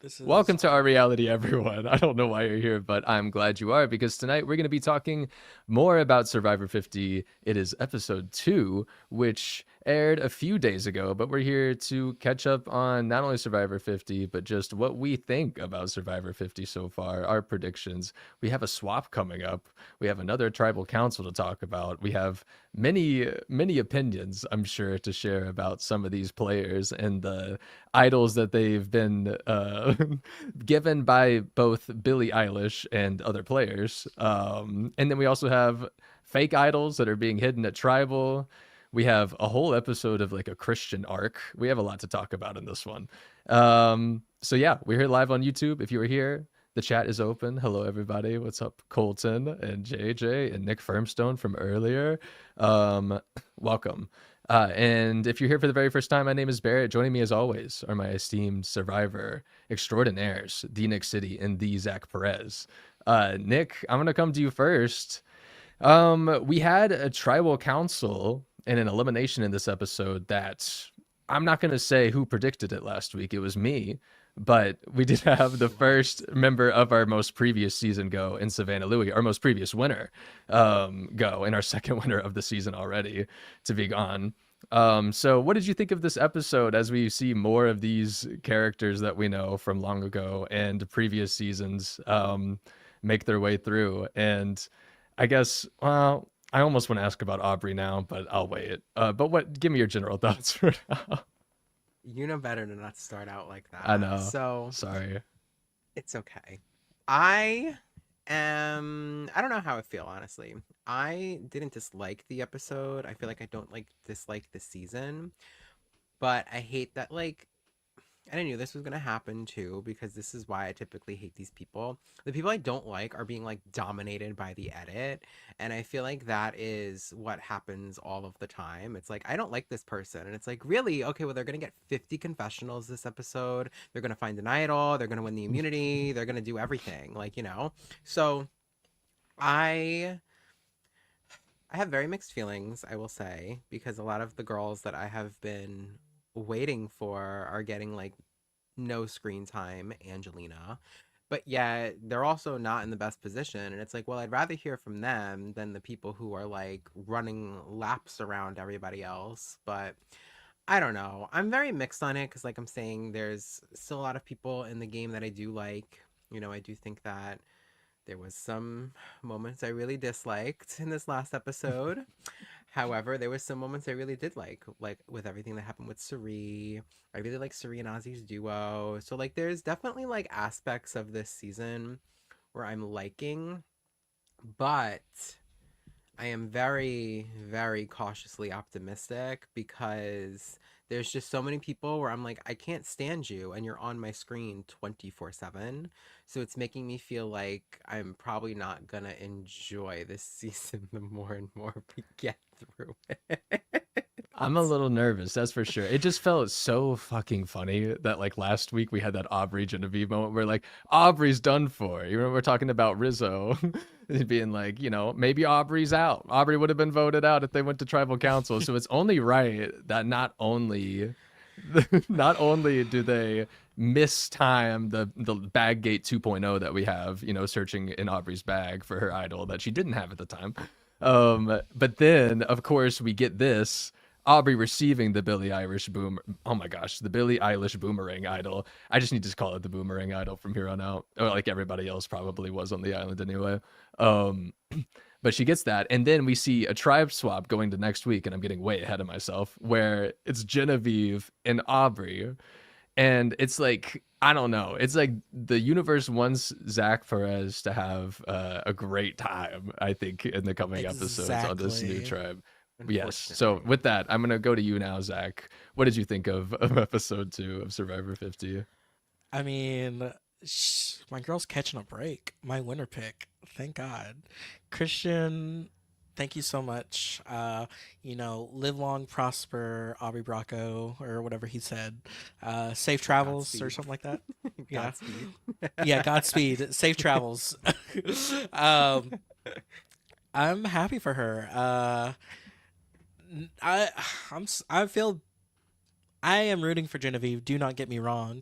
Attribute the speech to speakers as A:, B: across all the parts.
A: This is
B: Welcome to our reality, everyone. I don't know why you're here, but I'm glad you are because tonight we're going to be talking more about Survivor 50. It is episode 2, which aired a few days ago, but we're here to catch up on not only Survivor 50, but just what we think about Survivor 50 so far, our predictions. We have a swap coming up. We have another tribal council to talk about. We have many opinions, I'm sure, to share about some of these players and the idols that they've been given by both Billie Eilish and other players. And then we also have fake idols that are being hidden at Tribal. We have a whole episode of like a Christian arc. We have a lot to talk about in this one. So yeah, we're here live on YouTube. If you were here, the chat is open. Hello, everybody. What's up, Colton and JJ and Nick Firmstone from earlier? Um, Welcome. And if you're here for the very first time, my name is Barrett. Joining me as always are my esteemed survivor extraordinaires, the Nick City and the Zach Perez. Nick, I'm gonna come to you first. We had a tribal council and an elimination in this episode that I'm not gonna say who predicted it last week. It was me, but we did have the
A: what?
B: first member of our most previous season go in Savannah Louie, our most previous winner, go, and our second winner of the season already to be gone. So what did you think of this episode as we see more of these characters that we know from long ago and previous seasons make their way through? And I guess, well, I almost want to ask about Aubrey now, but I'll wait. But give me your general thoughts for now.
A: You know better to not start out like
B: I
A: that.
B: know.
A: So
B: Sorry.
A: it's okay. I I don't know how I feel, honestly. I didn't dislike the episode. I feel like I don't dislike the season, but I hate that and I knew this was gonna happen too, because this is why I typically hate these people. The people I don't like are being dominated by the edit, and I feel like that is what happens all of the time. It's like I don't like this person, and it's like really okay. Well, they're gonna get 50 confessionals this episode. They're gonna find an idol. They're gonna win the immunity. They're gonna do everything, So I I have very mixed feelings, I will say, because a lot of the girls that I have been waiting for are getting no screen time, Angelina. But yet they're also not in the best position. And it's like, well, I'd rather hear from them than the people who are running laps around everybody else. But I don't know. I'm very mixed on it because, like I'm saying, there's still a lot of people in the game that I do like. I do think that there was some moments I really disliked in this last episode. However, there was some moments I really did like with everything that happened with Suri. I really like Suri and Ozzy's duo. So there's definitely aspects of this season where I'm liking, but I am very, very cautiously optimistic because there's just so many people where I'm like, I can't stand you and you're on my screen 24/7. So it's making me feel like I'm probably not gonna enjoy this season the more and more we get through it.
B: I'm a little nervous, that's for sure. It just felt so fucking funny that like last week we had that Aubrey Genevieve moment where like Aubrey's done for. You remember we're talking about Rizzo being like, maybe Aubrey's out. Aubrey would have been voted out if they went to tribal council. So it's only right that not only do they mistime the bag gate 2.0 that we have, searching in Aubrey's bag for her idol that she didn't have at the time. But then of course we get this Aubrey receiving the Billie Eilish boom. Oh my gosh, the Billie Eilish boomerang idol. I just need to call it the boomerang idol from here on out, or like everybody else probably was on the island anyway. Um, but she gets that, and then we see a tribe swap going to next week, and I'm getting way ahead of myself, where it's Genevieve and Aubrey, and it's like I don't know. It's like the universe wants Zach Perez to have a great time. I think in the coming episodes on this new
A: Exactly.
B: tribe. Yes. So
A: Unfortunately.
B: with that, I'm gonna go to you now, Zach. What did you think of episode 2 of Survivor 50?
A: I mean, my girl's catching a break. My winner pick. Thank God. Christian, thank you so much. Live long, prosper, Aubrey Bracco, or whatever he said. Safe travels, or
B: Godspeed.
A: something like that. Yeah.
B: Godspeed.
A: Yeah, Godspeed. Safe travels. um, I'm happy for her. I, I feel I am rooting for Genevieve. Do not get me wrong,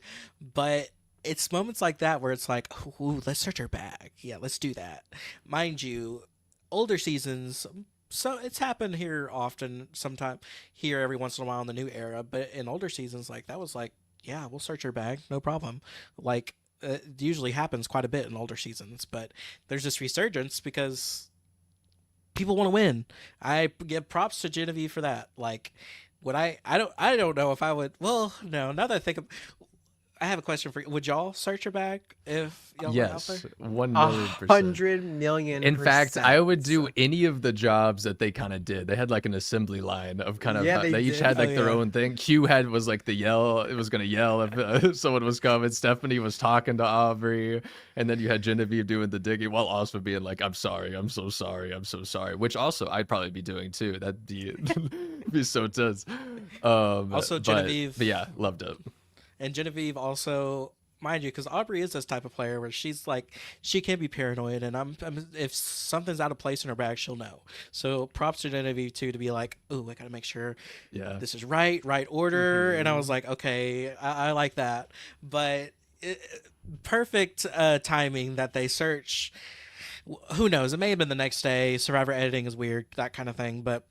A: but
C: it's moments like that where it's like, ooh, let's search our bag. Yeah, let's do that. Mind you, older seasons, so it's happened here often, sometime here every once in a while in the new era, but in older seasons, like that was like, yeah, we'll search your bag, no problem. Like, it usually happens quite a bit in older seasons, but there's this resurgence because people want to win. I give props to Genevieve for that. Like, would I don't know if I would. Well, no. Now that I think of, I have a question for you. Would y'all search your bag if y'all were out there?
B: Yes, one
A: A
B: million percent.
A: hundred million
B: In fact, I would
A: percent.
B: do any of the jobs that they kind of did. They had like an assembly line of kind of
A: Yeah, they
B: they each
A: did.
B: had
C: Oh
B: like their
C: yeah.
B: own thing. Q had was like the yell. It was gonna yell if someone was coming. Stephanie was talking to Aubrey, and then you had Genevieve doing the digging while also being like, "I'm sorry, I'm so sorry, I'm so sorry." Which also I'd probably be doing too. That'd be so tense.
C: Also,
B: But
C: Genevieve
B: yeah, loved it.
C: and Genevieve also, mind you, because Aubrey is this type of player where she's like, she can be paranoid, and I'm if something's out of place in her bag, she'll know. So props to Genevieve too to be like, oh, I gotta make sure
B: Yeah.
C: this is right order, and I was
A: Hmm.
C: like, okay, I like that, but. Perfect timing that they search. Who knows? It may have been the next day. Survivor editing is weird, that kind of thing. But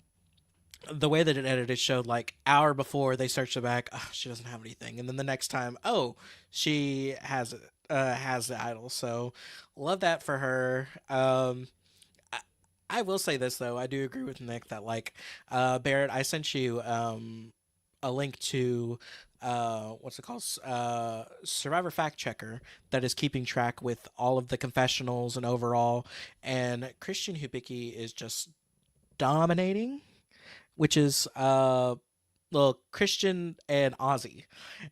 C: the way that it edited showed like hour before they searched the back, oh, she doesn't have anything, and then the next time, oh, she has it, has the idol. So love that for her. I, I will say this though, I do agree with Nick that like, Barrett, I sent you a link to what's it called, Survivor Fact Checker, that is keeping track with all of the confessionals and overall, and Christian Hubicki is just dominating, which is well, Christian and Ozzy,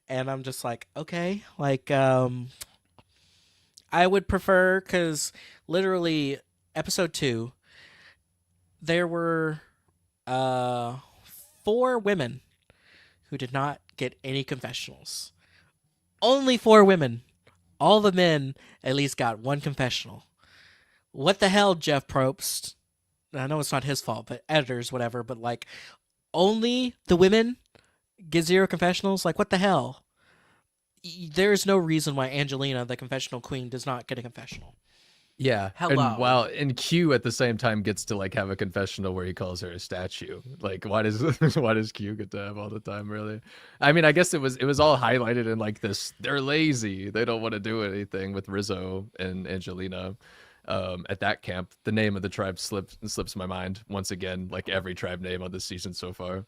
C: and I'm just like, okay, like I would prefer, because literally episode 2 there were uh 4 women who did not get any confessionals. Only 4 women. All the men at least got one confessional. What the hell, Jeff Probst? I know it's not his fault, but editors, whatever. But like, only the women get 0 confessionals. Like, what the hell? There is no reason why Angelina, the confessional queen, does not get a confessional.
B: Yeah, and
A: Hello.
B: while and Q at the same time gets to like have a confessional where he calls her a statue. Like, why does why does Q get to have all the time? Really? I mean, I guess it was all highlighted in like this. They're lazy. They don't want to do anything with Rizzo and Angelina. At that camp, the name of the tribe slips my mind once again. Like every tribe name on this season so far.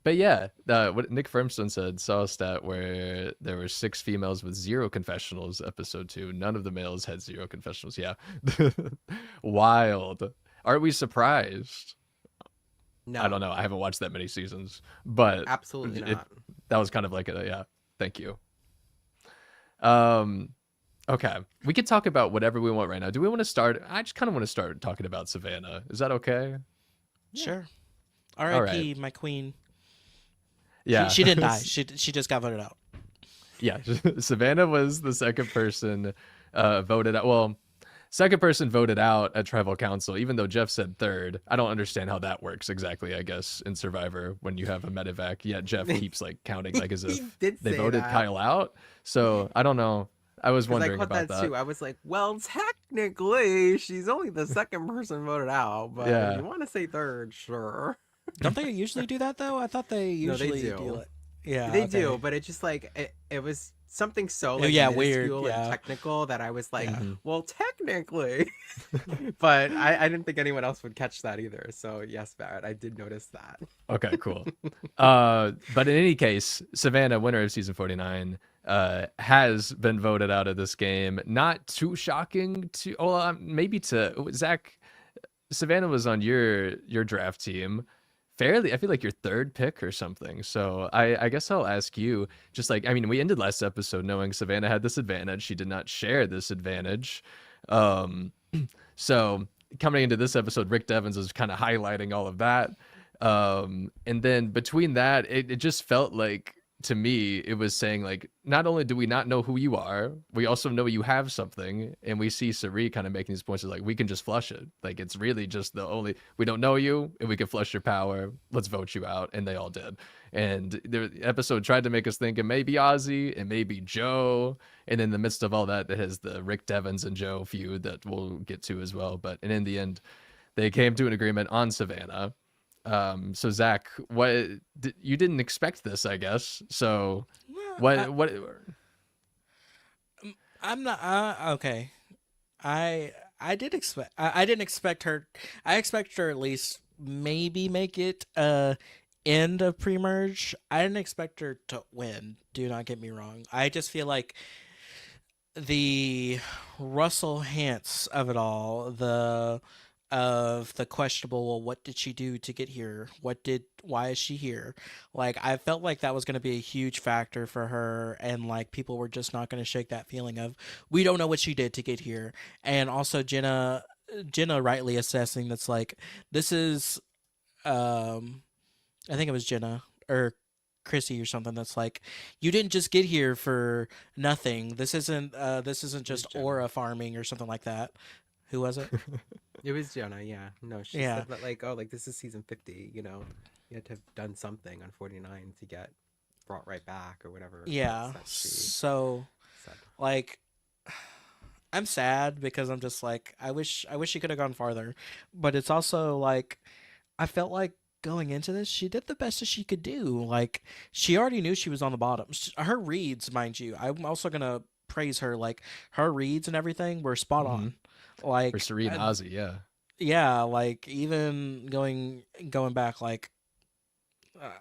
B: But yeah, what Nick Firmstone said, saw a stat where there were 6 females with 0 confessionals. Episode 2, none of the males had 0 confessionals. Yeah, wild. Aren't we surprised? I
A: No,
B: don't know. I haven't watched that many seasons, but
A: absolutely
B: it
A: not.
B: that was kind of like a yeah. Thank you. Um, okay, we could talk about whatever we want right now. Do we want to start? I just kind of want to start talking about Savannah. Is that okay?
A: Yeah.
C: Sure.
B: All right.
C: R.I.P. My queen. She
B: Yeah.
C: she didn't die. She just got voted out.
B: Yeah, Savannah was the second person voted out. Well, second person voted out at tribal council, even though Jeff said third. I don't understand how that works exactly, I guess, in Survivor when you have a medevac. Yet Jeff keeps like counting like as
A: He
B: if
A: did
B: they
A: say
B: voted
A: that
B: Kyle out. So I don't know. I was
A: because I
B: wondering
A: caught
B: about
A: that
B: that.
A: too. I was like, well, technically, she's only the second person voted out, but if
B: Yeah.
A: you want to say third, sure.
C: Don't they usually do that though? I thought they
A: No, they
C: usually do
A: do.
C: it. Yeah.
A: They do,
C: Okay.
A: but it just like it was something so
C: Oh
A: like
C: yeah. Weird.
A: minuscule and
C: Yeah.
A: technical that I was like,
C: Yeah.
B: Hmm.
A: well, technically. But I didn't think anyone else would catch that either. So yes, Barrett, I did notice that.
B: Okay, cool. But in any case, Savannah, winner of season 49, has been voted out of this game. Not too shocking to, well, maybe to Zach. Savannah was on your draft team. Fairly, I feel like your third pick or something. So I guess I'll ask you, just like, I mean, we ended last episode knowing Savannah had this advantage. She did not share this advantage. Um, so coming into this episode, Rick Devens is kind of highlighting all of that. And then between that, it just felt like to me, it was saying like, not only do we not know who you are, we also know you have something, and we see Sari kind of making these points of like, we can just flush it. Like it's really just we don't know you, and we can flush your power. Let's vote you out, and they all did. And the episode tried to make us think it may be Ozzy, it may be Joe, and in the midst of all that, it has the Rick Devens and Joe feud that we'll get to as well. But and in the end, they came to an agreement on Savannah. So Zach, you didn't expect this, I guess. So what?
C: I'm not okay. I did expect. I didn't expect her. I expected her at least maybe make it end of pre-merge. I didn't expect her to win. Do not get me wrong. I just feel like the Russell Hantz of it all, the questionable, well, what did she do to get here? Why is she here? Like, I felt like that was going to be a huge factor for her, and like people were just not going to shake that feeling of, we don't know what she did to get here. And also Jenna rightly assessing that's like, this is, I think it was Jenna or Chrissy or something that's like, you didn't just get here for nothing. This isn't
A: It was
C: just
A: Jenna.
C: aura farming or something like that. Who was it?
A: It was Jonah, yeah. No, she
C: Yeah.
A: said that like, oh, like this is season 50, you know. You had to have done something on 49 to get brought right back or whatever it was
C: Yeah.
A: that she
C: So
A: said.
C: like I'm sad because I'm just like I wish she could have gone farther. But it's also like I felt like going into this, she did the best that she could do. Like she already knew she was on the bottom. Her reads, mind you, I'm also going to praise her, like her reads and everything were spot
B: Hmm.
C: on.
B: For
C: Like
B: Sari and Ozzy, yeah.
C: yeah, like even going back like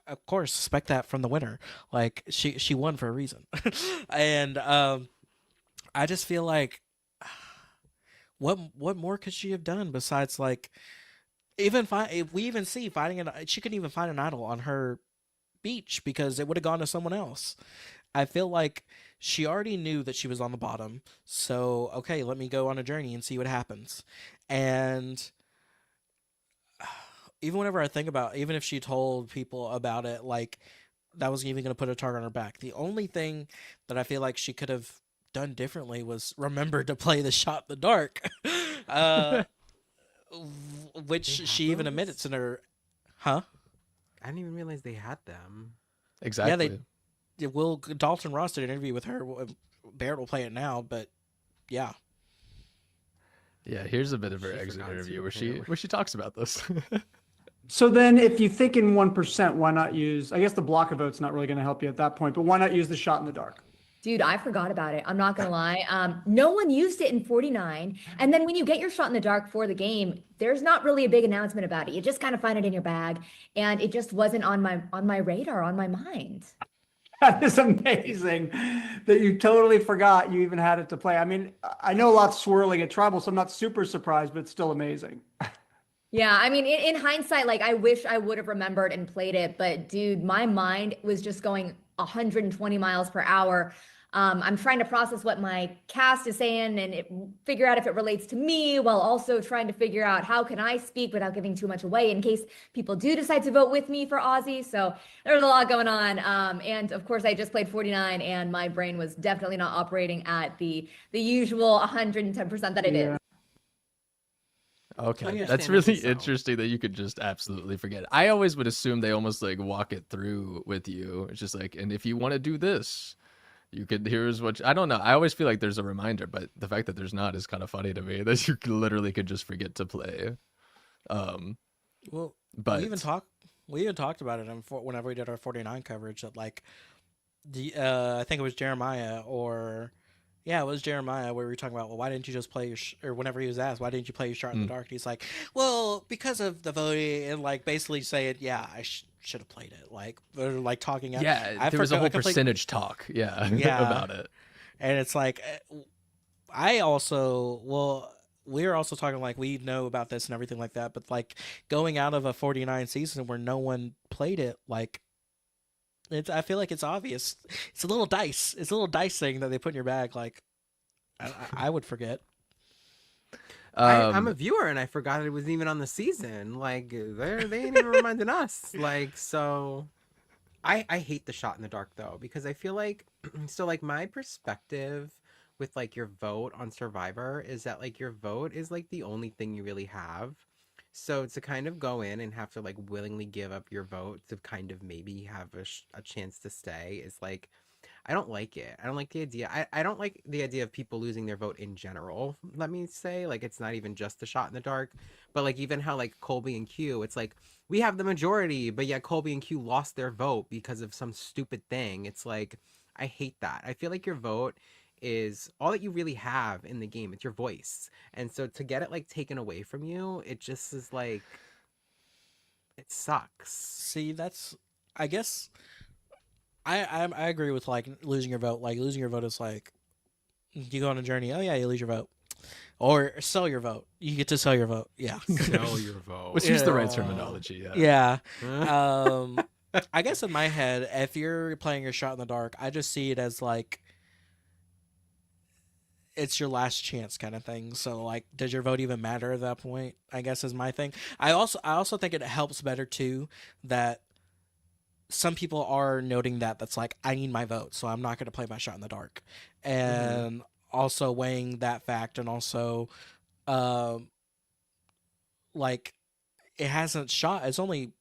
C: of course expect that from the winner. Like she won for a reason. And I just feel like what more could she have done besides like even if we even see finding an she couldn't even find an idol on her beach because it would have gone to someone else. I feel like she already knew that she was on the bottom. So, okay, let me go on a journey and see what happens. And even whenever I think about, even if she told people about it, like that was even going to put a target on her back. The only thing that I feel like she could have done differently was remember to play the shot in the dark, uh, which
A: They
C: she
A: had
C: even admits
A: those?
C: in her, huh?
A: I didn't even realize they had them.
C: Yeah, they
B: Exactly.
C: Will Dalton Ross did an interview with her. Barrett will play it now, but yeah,
B: Yeah, here's a bit of her
A: She
B: exit
A: forgot
B: interview
A: to
B: where
A: apparently.
B: she talks about this.
D: So then if you think in 1%, why not use, I guess the block of vote's not really going to help you at that point, but why not use the shot in the dark?
E: Dude, I forgot about it. I'm not gonna lie. No one used it in 49. And then when you get your shot in the dark for the game, there's not really a big announcement about it. You just kind of find it in your bag. And it just wasn't on my radar, on my mind.
D: That is amazing that you totally forgot you even had it to play. I mean, I know a lot's swirling at Tribal, so I'm not super surprised, but it's still amazing.
E: Yeah, I mean, in hindsight, like I wish I would have remembered and played it, but dude, my mind was just going 120 miles per hour. I'm trying to process what my cast is saying and figure out if it relates to me, while also trying to figure out how can I speak without giving too much away in case people do decide to vote with me for Aussie. So there's a lot going on. And of course, I just played 49, and my brain was definitely not operating at the usual 110% that it is.
D: Yeah.
B: Okay, that's
A: Understandably
B: really
A: so.
B: interesting that you could just absolutely forget. I always would assume they almost like walk it through with you. It's just like, and if you want to do this, you could. Here's what I don't know. I always feel like there's a reminder, but the fact that there's not is kind of funny to me. That you literally could just forget to play. Um,
C: well,
B: but
C: we even talked about it whenever we did our 49 coverage that like the I think it was Jeremiah or yeah, it was Jeremiah where we were talking about, well, why didn't you just play or whenever he was asked, why didn't you play your shot in the
B: mm,
C: dark? And he's like, well, because of the voting, and like basically saying, yeah, I should have played it. Like they're like talking out.
B: yeah,
C: I
B: there was a
C: forgot. I
B: whole
C: completely
B: percentage talk. Yeah,
C: yeah,
B: about it.
C: and it's like I also well. We're also talking like we know about this and everything like that, but like going out of a 49 season where no one played it, like I feel like it's obvious. It's a little dice. It's a little dice thing that they put in your bag. Like I would forget.
A: I'm
B: Um,
A: a viewer and I forgot it was even on the season. Like they ain't even reminding us. Like so, I hate the shot in the dark though, because I feel like so like my perspective with like your vote on Survivor is that like your vote is like the only thing you really have. So to kind of go in and have to like willingly give up your vote to kind of maybe have a chance to stay is like I don't like it. I don't like the idea. I don't like the idea of people losing their vote in general. Let me say, like, it's not even just the shot in the dark, but like even how like Colby and Q, it's like we have the majority, but yet Colby and Q lost their vote because of some stupid thing. It's like I hate that. I feel like your vote is all that you really have in the game. It's your voice, and so to get it like taken away from you, it just is like it sucks.
C: See, that's I guess I agree with like losing your vote. Like losing your vote is like you go on a journey. Oh yeah, you lose your vote, or sell your vote. You get to sell your vote. Yeah,
A: Sell your vote.
B: Let's use the right
C: Yeah.
B: terminology. Yeah.
C: yeah. I guess in my head, if you're playing your shot in the dark, I just see it as like it's your last chance kind of thing. So like, does your vote even matter at that point? I guess is my thing. I also think it helps better too that some people are noting that that's like I need my vote, so I'm not going to play my shot in the dark, and also weighing that fact, and also, um, like it hasn't shot. It's only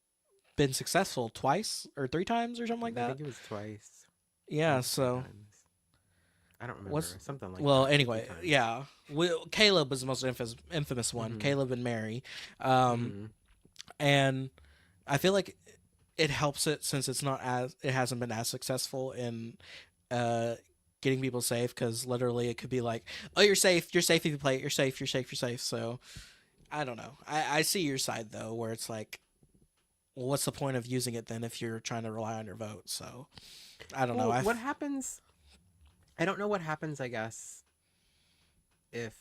C: been successful twice or three times or something like
A: I
C: that.
A: think it was twice.
C: Yeah.
A: Maybe
C: So
A: times. I don't remember.
C: what's
A: Something like
C: well
A: that.
C: anyway,
A: 3 times.
C: yeah. Caleb was the most infamous one.
A: Mhm.
C: Caleb and Mary, um,
A: Mhm.
C: and I feel like it helps it since it hasn't been as successful in uh getting people safe, because literally it could be like, oh, you're safe if you play it, you're safe, you're safe. So I don't know, I see your side though, where it's like, well, what's the point of using it then if you're trying to rely on your vote? So I don't know.
A: Well, what happens? I don't know what happens. I guess if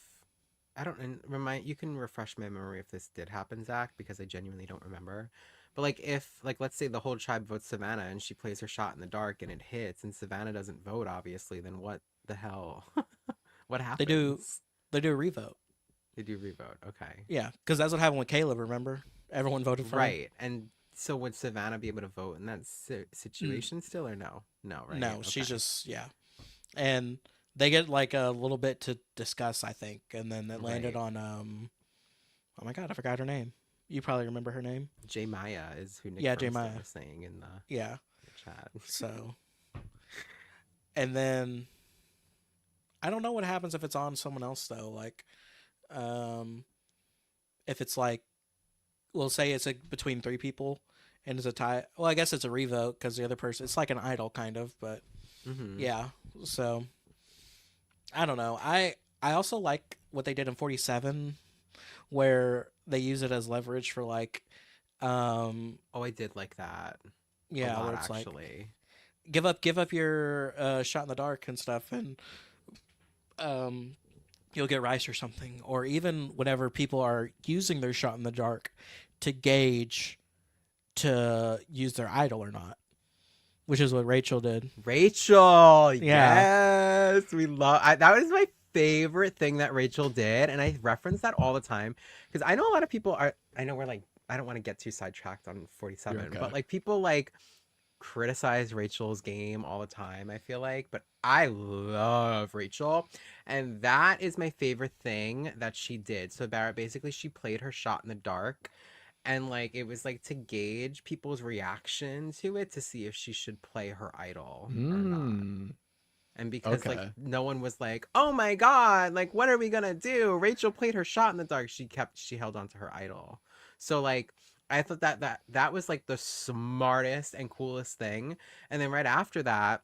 A: I don't and remind you can refresh my memory if this did happen, Zach, because I genuinely don't remember. But like if like let's say the whole tribe votes Savannah and she plays her shot in the dark and it hits and Savannah doesn't vote, obviously, then what the hell? What
C: they do
A: happens?
C: they do a revote.
A: They do revote. Okay.
C: Yeah, because that's what happened with Caleb. Remember, everyone voted for him.
A: Right. And so would Savannah be able to vote in that situation still or no? No, right?
C: No, she's
A: Okay.
C: just yeah. And they get like a little bit to discuss, I think, and then it landed
A: Right.
C: on oh my god, I forgot her name. You probably remember her name.
A: J Maya is who Nick
C: Yeah, J.
A: Frost
C: Maya.
A: was saying in the
C: Yeah.
A: chat.
C: So, and then I don't know what happens if it's on someone else though. Like, um, if it's like, we'll say it's between three people and it's a tie. Well, I guess it's a revote because the other person. It's like an idol kind of, but
A: Mm-hmm.
C: yeah. So I don't know. I also like what they did in 47, where they use it as leverage for like,
A: Oh, I did like that.
C: yeah,
A: A lot,
C: where it's like
A: actually.
C: give up your shot in the dark and stuff, and you'll get rice or something. Or even whenever people are using their shot in the dark to gauge to use their idol or not, which is what Rachel did.
A: Rachel,
C: Yeah.
A: yes, we love. That was my favorite thing that Rachel did, and I reference that all the time because I know a lot of people are. I know we're like. I don't want to get too sidetracked on 47,
B: You're okay.
A: but like people like criticize Rachel's game all the time. I feel like, but I love Rachel, and that is my favorite thing that she did. So Barrett basically she played her shot in the dark. And like it was like to gauge people's reaction to it to see if she should play her idol or not.
B: Mm,
A: And because like
B: okay.
A: no one was like, "Oh my god, like what are we going to do? Rachel played her shot in the dark." She held on to her idol. So like I thought that was like the smartest and coolest thing. And then right after that,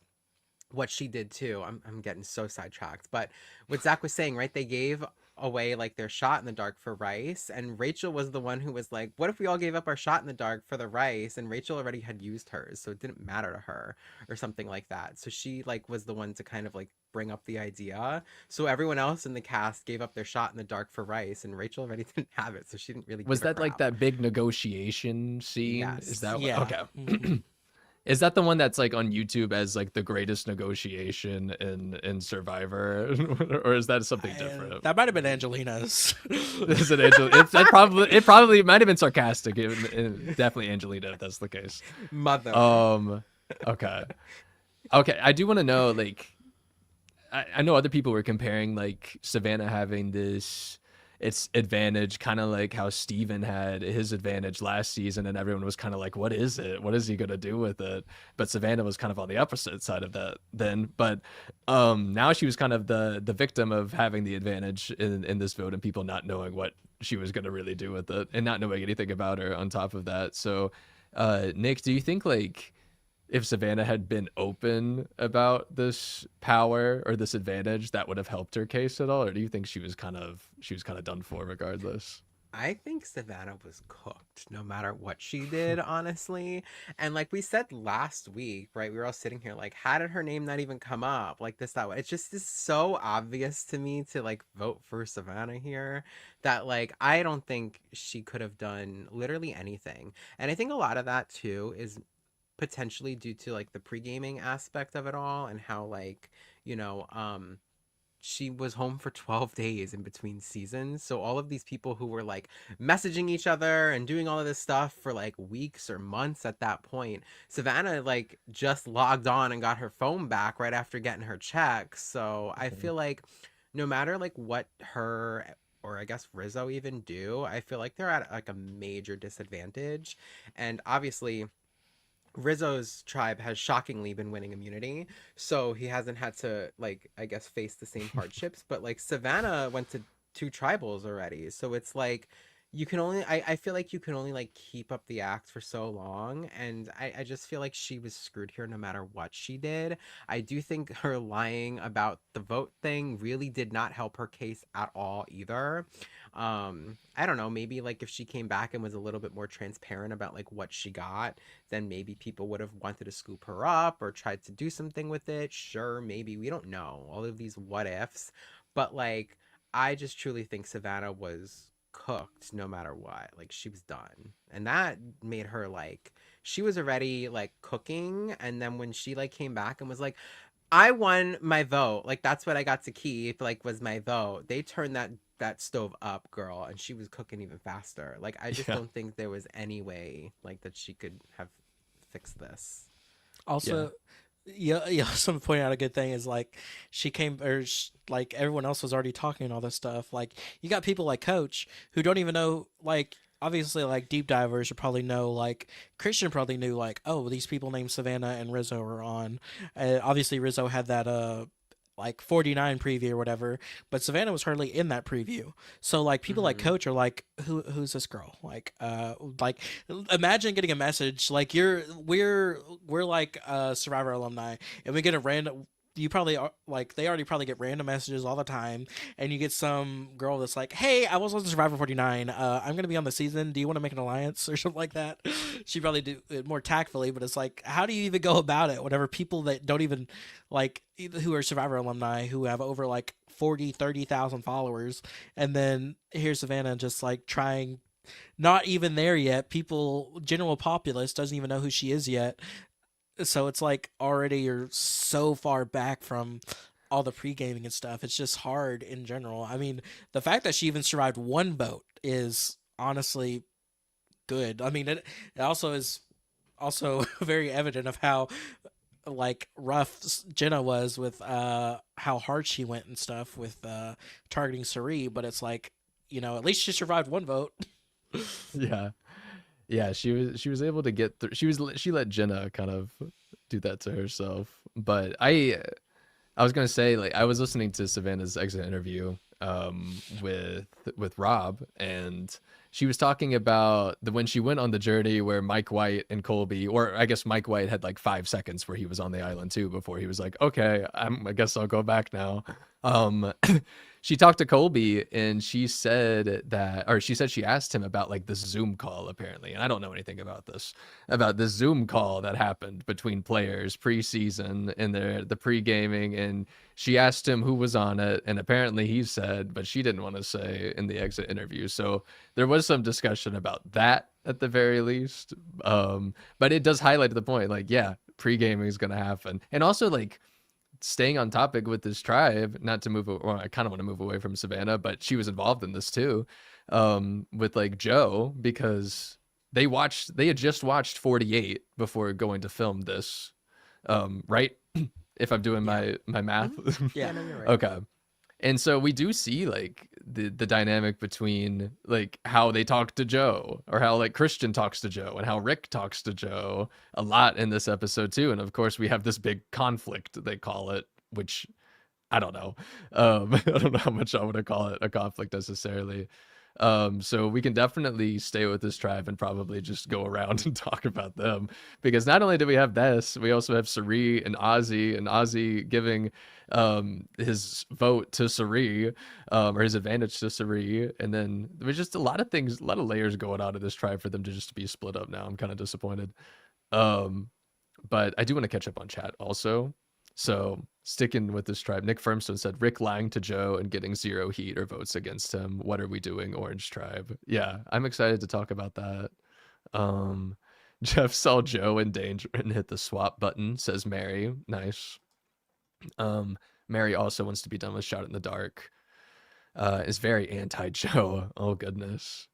A: what she did too. I'm getting so sidetracked, but what Zach was saying, right? They gave away like their shot in the dark for rice, and Rachel was the one who was like, "What if we all gave up our shot in the dark for the rice?" And Rachel already had used hers, so it didn't matter to her, or something like that. So she like was the one to kind of like bring up the idea. So everyone else in the cast gave up their shot in the dark for rice, and Rachel already didn't have it, so she didn't really
B: Was
A: give a
B: that like
A: crap.
B: that big negotiation scene?
A: Yes.
B: Is that
C: Yeah.
B: okay?
C: Mhm.
B: Is that the one that's like on YouTube as like the greatest negotiation in Survivor, or is that something different?
C: That might have been Angelina's.
B: Is it Angel? It probably might have been sarcastic. Definitely Angelina if that's the case.
A: Mother.
B: Okay. Okay. I do want to know, like, I know other people were comparing like Savannah having this its advantage, kind of like how Steven had his advantage last season, and everyone was kind of like, what is it? What is he gonna do with it? But Savannah was kind of on the opposite side of that then. But now she was kind of the victim of having the advantage in this vote and people not knowing what she was gonna really do with it and not knowing anything about her on top of that. So Nick, do you think like if Savannah had been open about this power or this advantage, that would have helped her case at all, or do you think she was kind of done for regardless?
A: I think Savannah was cooked no matter what she did, honestly. And like we said last week, right? We were all sitting here like, how did her name not even come up? Like this, that way. It's just is so obvious to me to like vote for Savannah here that like I don't think she could have done literally anything. And I think a lot of that too is potentially due to like the pre-gaming aspect of it all and how like, you know, she was home for 12 days in between seasons. So all of these people who were like messaging each other and doing all of this stuff for like weeks or months at that point, Savannah like just logged on and got her phone back right after getting her check. So I
B: Mhm.
A: feel like no matter like what her or I guess Rizzo even do, I feel like they're at like a major disadvantage. And obviously Rizzo's tribe has shockingly been winning immunity, so he hasn't had to like I guess face the same hardships. But like Savannah went to two tribals already, so it's like you can only I feel like you can only like keep up the act for so long, and I just feel like she was screwed here no matter what she did. I do think her lying about the vote thing really did not help her case at all either. I don't know, maybe like if she came back and was a little bit more transparent about like what she got, then maybe people would have wanted to scoop her up or tried to do something with it. Sure, maybe. We don't know. All of these what ifs. But like, I just truly think Savannah was cooked no matter what. Like, she was done. And that made her like, she was already like cooking. And then when she like came back and was like, I won my vote. Like that's what I got to keep. Like was my vote. They turned that stove up, girl, and she was cooking even faster. Like I just
B: Yeah.
A: don't think there was any way like that she could have fixed this.
B: Yeah.
C: Also, yeah, yeah. Some point out a good thing is like she came or like everyone else was already talking and all this stuff. Like you got people like Coach who don't even know. Like obviously, like deep divers should probably know. Like Christian probably knew. Like oh, these people named Savannah and Rizzo are on. Obviously, Rizzo had that like 49 preview or whatever, but Savannah was hardly in that preview. So like people like
A: Mm-hmm.
C: Coach are like, who's this girl? Like imagine getting a message like we're like Survivor alumni and we get a random you probably are like they already probably get random messages all the time and you get some girl that's like, hey, I was on Survivor 49, I'm gonna be on the season, do you want to make an alliance or something like that. She probably do it more tactfully, but it's like how do you even go about it whenever people that don't even like who are Survivor alumni who have over like 40, 30,000 followers, and then here's Savannah just like trying, not even there yet. People, general populace doesn't even know who she is yet. So it's like already you're so far back from all the pre gaming and stuff. It's just hard in general. I mean, the fact that she even survived one vote is honestly good. I mean, it also is also very evident of how like rough Jenna was with how hard she went and stuff with targeting Suri, but it's like, at least she survived one vote.
B: Yeah. Yeah, she was able to get through. She let Jenna kind of do that to herself. But I was gonna say, like, I was listening to Savannah's exit interview with Rob, and she was talking about the when she went on the journey where Mike White and Colby, or I guess Mike White had like 5 seconds where he was on the island too before he was like, okay, I guess I'll go back now. Um, she talked to Colby and she said she asked him about like this Zoom call apparently, and I don't know anything about this Zoom call that happened between players preseason in the pre-gaming, and she asked him who was on it, and apparently he said, but she didn't want to say in the exit interview. So there was some discussion about that at the very least. But it does highlight the point, like, yeah, pre-gaming is gonna happen, and also like staying on topic with this tribe, not to move, well, I kind of want to move away from Savannah, but she was involved in this too, with like Joe, because they had just watched 48 before going to film this. right? If I'm doing
A: Yeah.
B: my math.
C: Yeah.
A: No, you're right.
B: Okay. And so we do see like the dynamic between like how they talk to Joe, or how like Christian talks to Joe, and how Rick talks to Joe a lot in this episode too. And of course we have this big conflict, they call it, which I don't know. I don't know how much I want to call it a conflict necessarily. So we can definitely stay with this tribe and probably just go around and talk about them, because not only do we have this, we also have Sari and Ozzy giving his vote to Sari, or his advantage to Sari, and then there's just a lot of things, a lot of layers going on in this tribe for them to just be split up now. I'm kind of disappointed. But I do want to catch up on chat also. So sticking with this tribe, Nick Firmstone said Rick lying to Joe and getting 0 heat or votes against him. What are we doing, Orange Tribe? Yeah, I'm excited to talk about that. Jeff saw Joe in danger and hit the swap button, says Mary. Nice. Mary also wants to be done with Shot in the Dark. Is very anti-Joe. Oh goodness.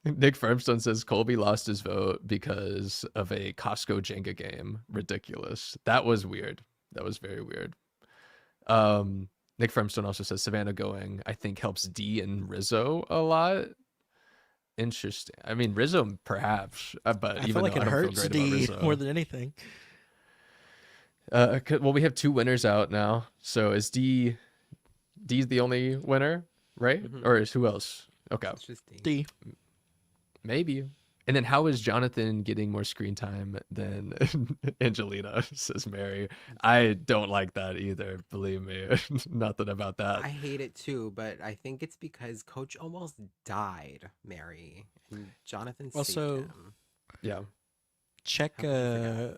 B: Nick Firmstone says Colby lost his vote because of a Costco Jenga game. Ridiculous. That was weird. That was very weird. Nick Firmstone also says Savannah going, I think, helps D and Rizzo a lot. Interesting. I mean, Rizzo perhaps, but
C: I
B: even
C: feel like
B: though
C: it
B: I don't
C: hurts
B: feel great about
C: D
B: Rizzo.
C: more than anything.
B: Well, we have 2 winners out now. So is D's the only winner, right?
A: Mhm.
B: Or is who else? Okay.
A: It's just D.
C: D.
B: Maybe. And then how is Jonathan getting more screen time than Angelina, says Mary. I don't like that either, believe me. Nothing about that.
A: I hate it too, but I think it's because Coach almost died, Mary, and Jonathan saved
C: Also-
A: him.
B: Yeah.
C: Check
A: How could you forget?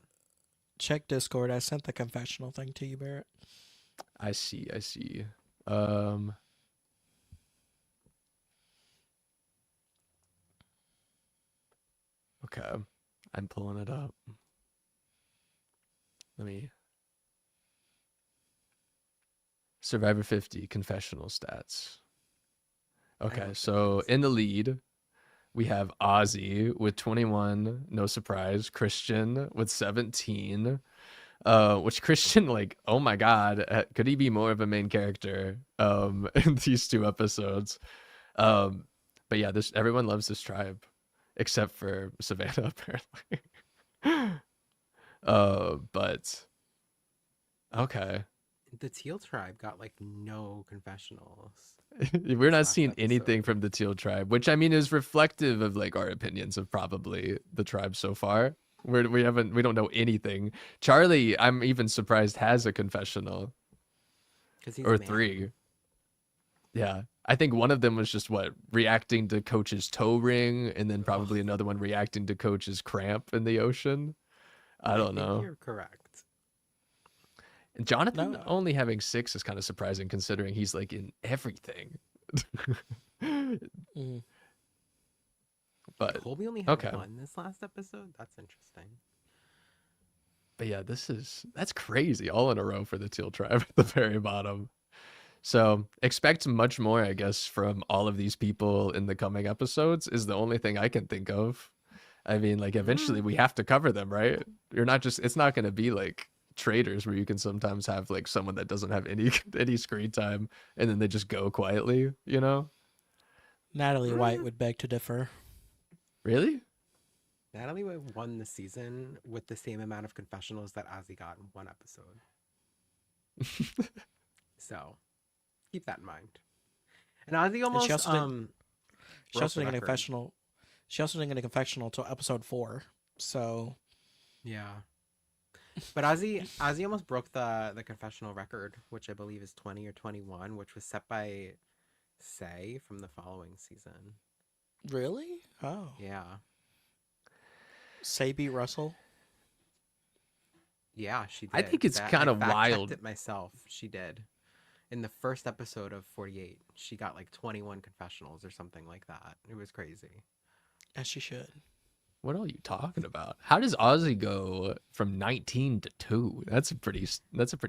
C: check Discord. I sent the confessional thing to you, Barrett.
B: I see. Okay. I'm pulling it up. Let me Survivor 50 confessional stats. Okay,
A: don't
B: so
A: think so.
B: in the lead, we have Ozzy with 21, no surprise. Christian with 17, which Christian, like, oh my God, could he be more of a main character in these 2 episodes? But yeah, everyone loves this tribe, except for Savannah, apparently. But okay.
A: The Teal Tribe got like no confessionals.
B: We're not
A: last
B: seeing anything
A: episode.
B: from the Teal Tribe, which I mean is reflective of like our opinions of probably the tribe so far. We don't know anything. Charlie, I'm even surprised, has a confessional,
A: 'Cause he's
B: or
A: a man.
B: 3. Yeah, I think one of them was just reacting to Coach's toe ring, and then probably another one reacting to Coach's cramp in the ocean. I don't
A: think
B: know.
A: You're correct.
B: And Jonathan
C: No.
B: only having 6 is kind of surprising, considering he's like in everything.
C: Mm.
B: But
A: Colby only had
B: okay.
A: 1 this last episode. That's interesting.
B: But yeah, that's crazy, all in a row for the Teal Tribe at the very bottom. So expect much more, I guess, from all of these people in the coming episodes is the only thing I can think of. I mean, like, eventually we have to cover them, right? It's not going to be like traders where you can sometimes have like someone that doesn't have any screen time and then they just go quietly, you know?
C: Natalie White would beg to differ.
B: Really?
A: Natalie won the season with the same amount of confessionals that Ozzy got in 1 episode. So keep that in mind. And Ozzy almost
C: she also didn't- She
A: broke
C: also
A: the
C: didn't get a
A: record.
C: confessional. She also didn't get a confessional until episode 4. So
A: Yeah. But Ozzy almost broke the confessional record, which I believe is 20 or 21, which was set by Say from the following season.
C: really,
A: Yeah.
C: Say beat Russell.
A: Yeah, she did.
B: I think it's
A: That-
B: kinda
A: I fact-checked
B: wild.
A: it myself. She did. In the first episode of 48, she got like 21 confessionals or something like that. It was crazy.
C: As she should.
B: What are you talking about? How does Ozzy go from 19 to 2? That's a pretty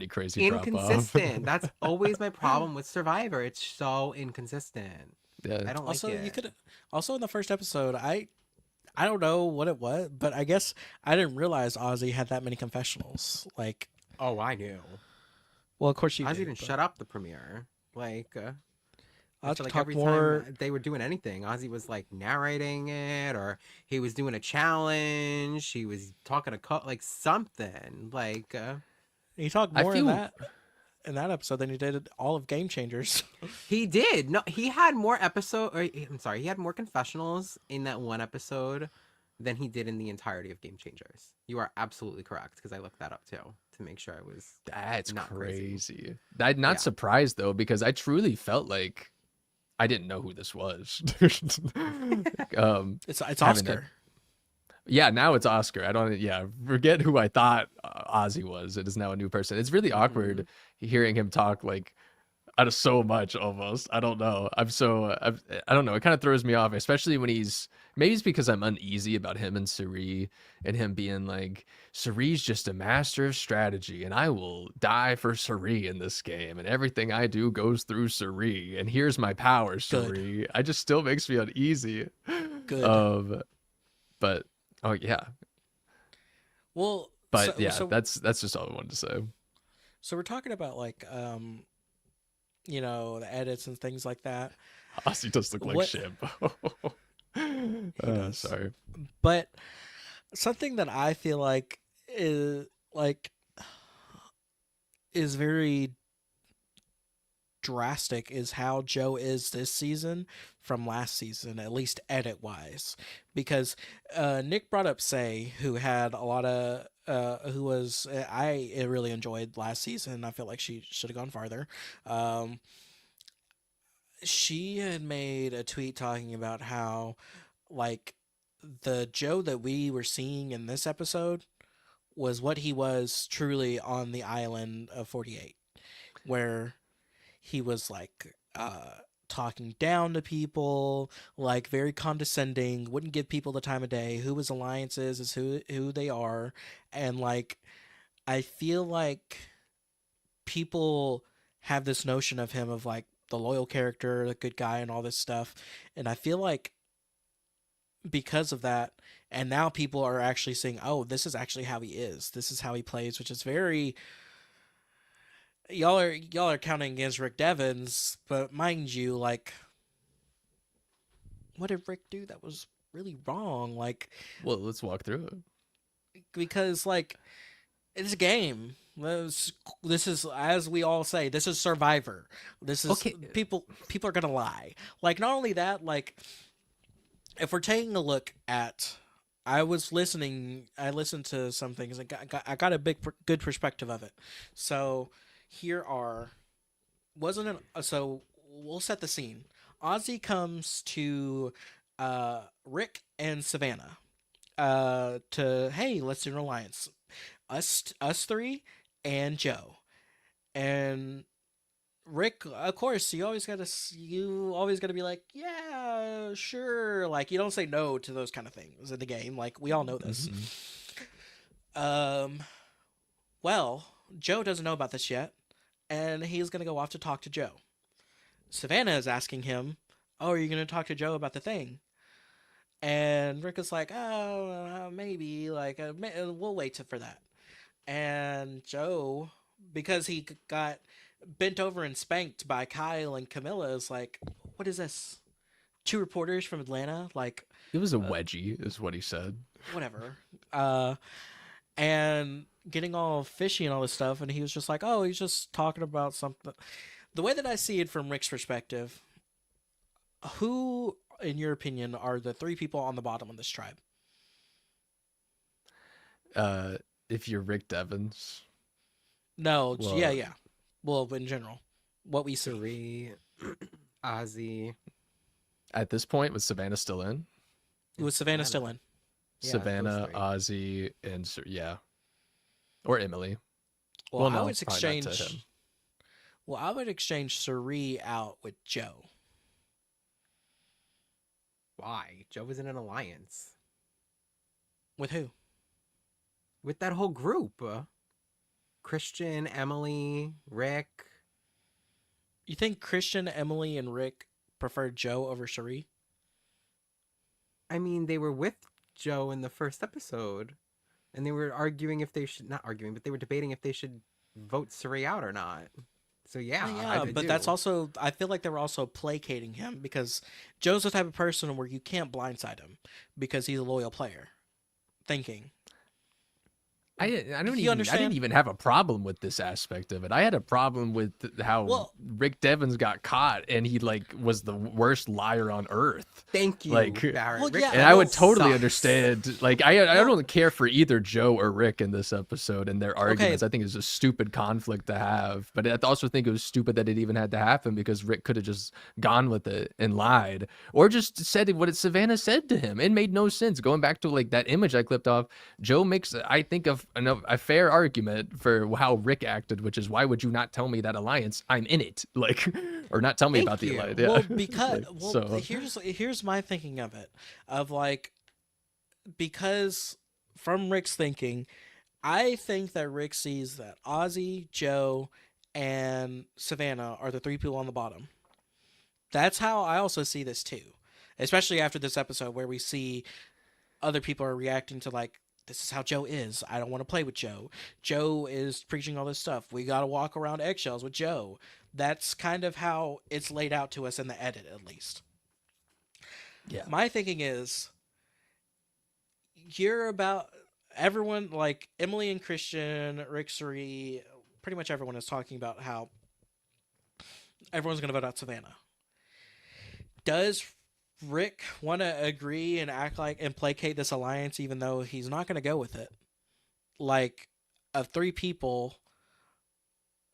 B: crazy drop off.
A: Inconsistent. That's always my problem with Survivor. It's so inconsistent.
B: Yeah.
A: I don't
C: Also,
A: like it.
C: you could also in the first episode, I I don't know what it was, but I guess I didn't realize Ozzy had that many confessionals. Like,
A: Oh, I knew.
C: well, of course you
A: Ozzy
C: did.
A: didn't
C: But
A: shut up the premiere. I
C: Ozzy
A: feel like
C: talk
A: every
C: more.
A: time they were doing anything, Ozzy was like narrating it, or he was doing a challenge. He was talking to like something.
C: He talked
B: I
C: more in
B: feel
C: that episode than he did all of Game Changers.
A: He did. No, he had more I'm sorry, he had more confessionals in that one episode than he did in the entirety of Game Changers. You are absolutely correct because I looked that up too to make sure I was
B: that's
A: not crazy.
B: crazy. I'm not
A: Yeah.
B: surprised though, because I truly felt like I didn't know who this was.
C: It's
B: having
C: Oscar.
B: that- Yeah, now it's Oscar. I don't. Yeah, forget who I thought Ozzy was. It is now a new person. It's really awkward hearing him talk like out of so much almost. I don't know. I don't know. It kind of throws me off, especially when maybe it's because I'm uneasy about him and Suri and him being like, Suri's just a master of strategy and I will die for Suri in this game and everything I do goes through Suri and here's my power,
C: Good.
B: Suri. I just still makes me uneasy.
C: Good.
B: But oh yeah.
C: Well,
B: But yeah,
C: so
B: that's just all I wanted to say.
C: so we're talking about like the edits and things like that.
B: Ozzy does look like
C: What-
B: shampoo.
C: does.
B: Sorry.
C: But something that I feel like is very drastic is how Joe is this season from last season, at least edit wise, because Nick brought up Say, who had a lot of who was I really enjoyed last season. I feel like she should have gone farther. She had made a tweet talking about how like the Joe that we were seeing in this episode was what he was truly on the island of 48, where he was like talking down to people, like very condescending, wouldn't give people the time of day. Who his alliances is who they are, and like I feel like people have this notion of him of like the loyal character, the good guy, and all this stuff, and I feel like because of that, and now people are actually saying, "Oh, this is actually how he is. This is how he plays," which is very y'all are counting against Rick Devens, but mind you, like, what did Rick do that was really wrong? Like,
B: Well, let's walk through it.
C: because like it's a game. This is, as we all say, this is Survivor. This is
B: Okay.
C: people are gonna lie. Like, not only that, like if we're taking a look at, I listened to some things and I got a good perspective of it. So here are, wasn't it? So we'll set the scene. Ozzy comes to Rick and Savannah to, hey, let's do an alliance. Us three and Joe. And Rick, of course, you always gotta be like, yeah, sure. Like, you don't say no to those kind of things in the game. Like, we all know this. Well, Joe doesn't know about this yet, and he's gonna go off to talk to Joe. Savannah is asking him, "Oh, are you gonna talk to Joe about the thing?" And Rick is like, "Oh, maybe. Like, we'll wait for that." And Joe, because he got bent over and spanked by Kyle and Camilla, is like, "What is this? Two reporters from Atlanta? Like,
B: It was a wedgie, is what he said.
C: whatever." And getting all fishy and all this stuff, and he was just like, "Oh, he's just talking about something." The way that I see it from Rick's perspective, who, in your opinion, are the three people on the bottom of this tribe?
B: If you're Rick Devens,
C: No,
B: Well-
C: yeah. Well, in general, what we see.
A: Suri, Ozzy,
B: at this point, with Savannah still in,
C: Was Savannah still in?
A: Yeah, those
B: Savannah,
A: three.
B: Ozzy, and yeah, or Emily.
C: Well,
B: Well,
C: I
B: no,
C: would
B: probably not to
C: exchange.
B: him.
C: Well, I would exchange Suri out with Joe.
A: Why? Joe was in an alliance
C: With who?
A: with that whole group. Christian, Emily, Rick.
C: You think Christian, Emily, and Rick preferred Joe over Suri?
A: I mean, they were with Joe in the first episode, and they were arguing if they should not arguing, but they were debating if they should vote Suri out or not. So yeah,
C: Well,
A: I
C: yeah,
A: do.
C: but that's also, I feel like they were also placating him because Joe's the type of person where you can't blindside him because he's a loyal player. Thinking.
B: I
C: You
B: I
C: understand?
B: didn't even have a problem with this aspect of it. I had a problem with how
C: Well-
B: Rick Devens got caught and he like was the worst liar on earth.
A: Thank you,
B: Like-
A: Barrett.
C: Well,
A: Rick
C: yeah,
B: And I would
A: Devens
B: totally
A: sucks.
B: understand. Like I don't care for either Joe or Rick in this episode and their arguments. I think it's a stupid conflict to have. But I also think it was stupid that it even had to happen because Rick could have just gone with it and lied or just said what Savannah said to him. It made no sense. Going back to like that image I clipped off, Joe makes I think of a fair argument for how Rick acted, which is why would you not tell me that alliance? I'm in it, like, or not tell me
A: Thank
B: about the
A: you.
B: alliance. Yeah.
C: Well, because
B: Like,
C: well,
B: so
C: here's my thinking of it, of like, because from Rick's thinking, I think that Rick sees that Ozzy, Joe, and Savannah are the three people on the bottom. That's how I also see this too, especially after this episode where we see other people are reacting to like, this is how Joe is. I don't want to play with Joe. Joe is preaching all this stuff. We got to walk around eggshells with Joe. That's kind of how it's laid out to us in the edit, at least.
B: Yeah.
C: My thinking is, you're about everyone, like Emily and Christian, Rick Suri, pretty much everyone is talking about how everyone's going to vote out Savannah. Does Rick want to agree and act like and placate this alliance even though he's not going to go with it? Like, of three people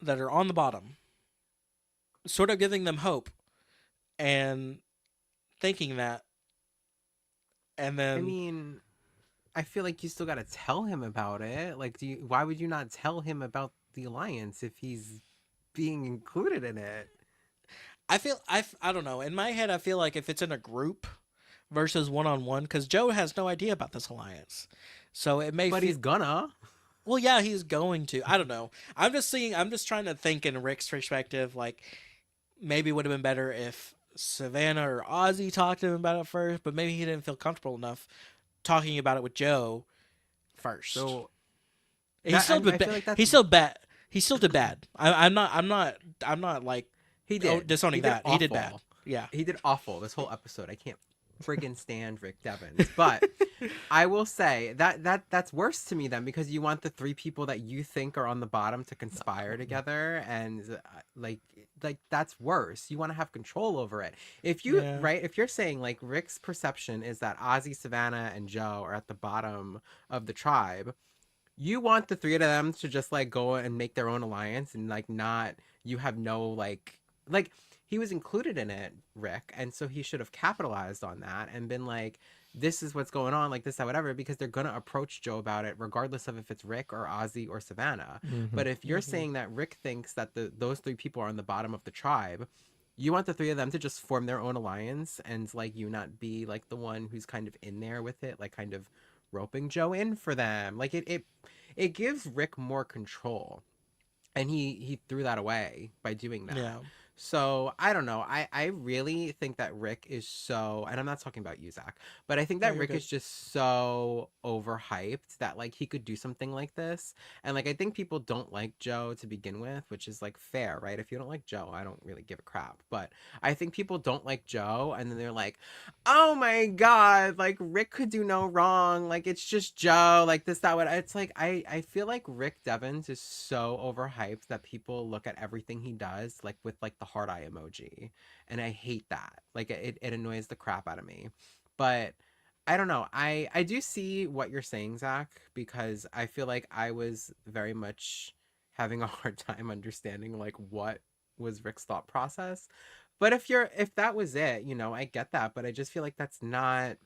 C: that are on the bottom, sort of giving them hope and thinking that, and then
A: I mean, I feel like you still got to tell him about it. Like, why would you not tell him about the alliance if he's being included in it?
C: I don't know. In my head, I feel like if it's in a group versus one-on-one, because Joe has no idea about this alliance, so it may.
A: But he's gonna.
C: Well, yeah, he's going to. I don't know. I'm just trying to think in Rick's perspective. Like, maybe it would have been better if Savannah or Ozzy talked to him about it first, but maybe he didn't feel comfortable enough talking about it with Joe first.
A: So
C: he still did
A: I feel like that's-
C: He still bad. He still did bad. I'm not like
A: he did
C: disowning that. He did bad.
A: awful.
C: Yeah.
A: He did awful this whole episode. I can't friggin' stand Rick Devens. But I will say that's worse to me then, because you want the three people that you think are on the bottom to conspire together, and like that's worse. You want to have control over it. If you
C: Yeah.
A: right, if you're saying like Rick's perception is that Ozzy, Savannah, and Joe are at the bottom of the tribe, you want the three of them to just like go and make their own alliance and like not, you have no like he was included in it, Rick, and so he should have capitalized on that and been like, this is what's going on, like this, that, whatever, because they're gonna approach Joe about it regardless of if it's Rick or Ozzy or Savannah. But if you're saying that Rick thinks that those three people are on the bottom of the tribe, you want the three of them to just form their own alliance and like you not be like the one who's kind of in there with it, like kind of roping Joe in for them. Like it gives Rick more control, and he threw that away by doing that.
C: Yeah.
A: So I don't know. I really think that Rick is so, and I'm not talking about you, Zach, but I think
C: No,
A: that
C: you're
A: Rick
C: good.
A: is just so overhyped that like he could do something like this. And like I think people don't like Joe to begin with, which is like fair, right? If you don't like Joe, I don't really give a crap. But I think people don't like Joe, and then they're like, oh my God, like Rick could do no wrong. Like it's just Joe, like this, that, what. It's like I feel like Rick Devens is so overhyped that people look at everything he does like with like the heart eye emoji, and I hate that. Like it annoys the crap out of me. But I don't know, I do see what you're saying, Zach, because I feel like I was very much having a hard time understanding like what was Rick's thought process. But if that was it, you know, I get that, but I just feel like that's not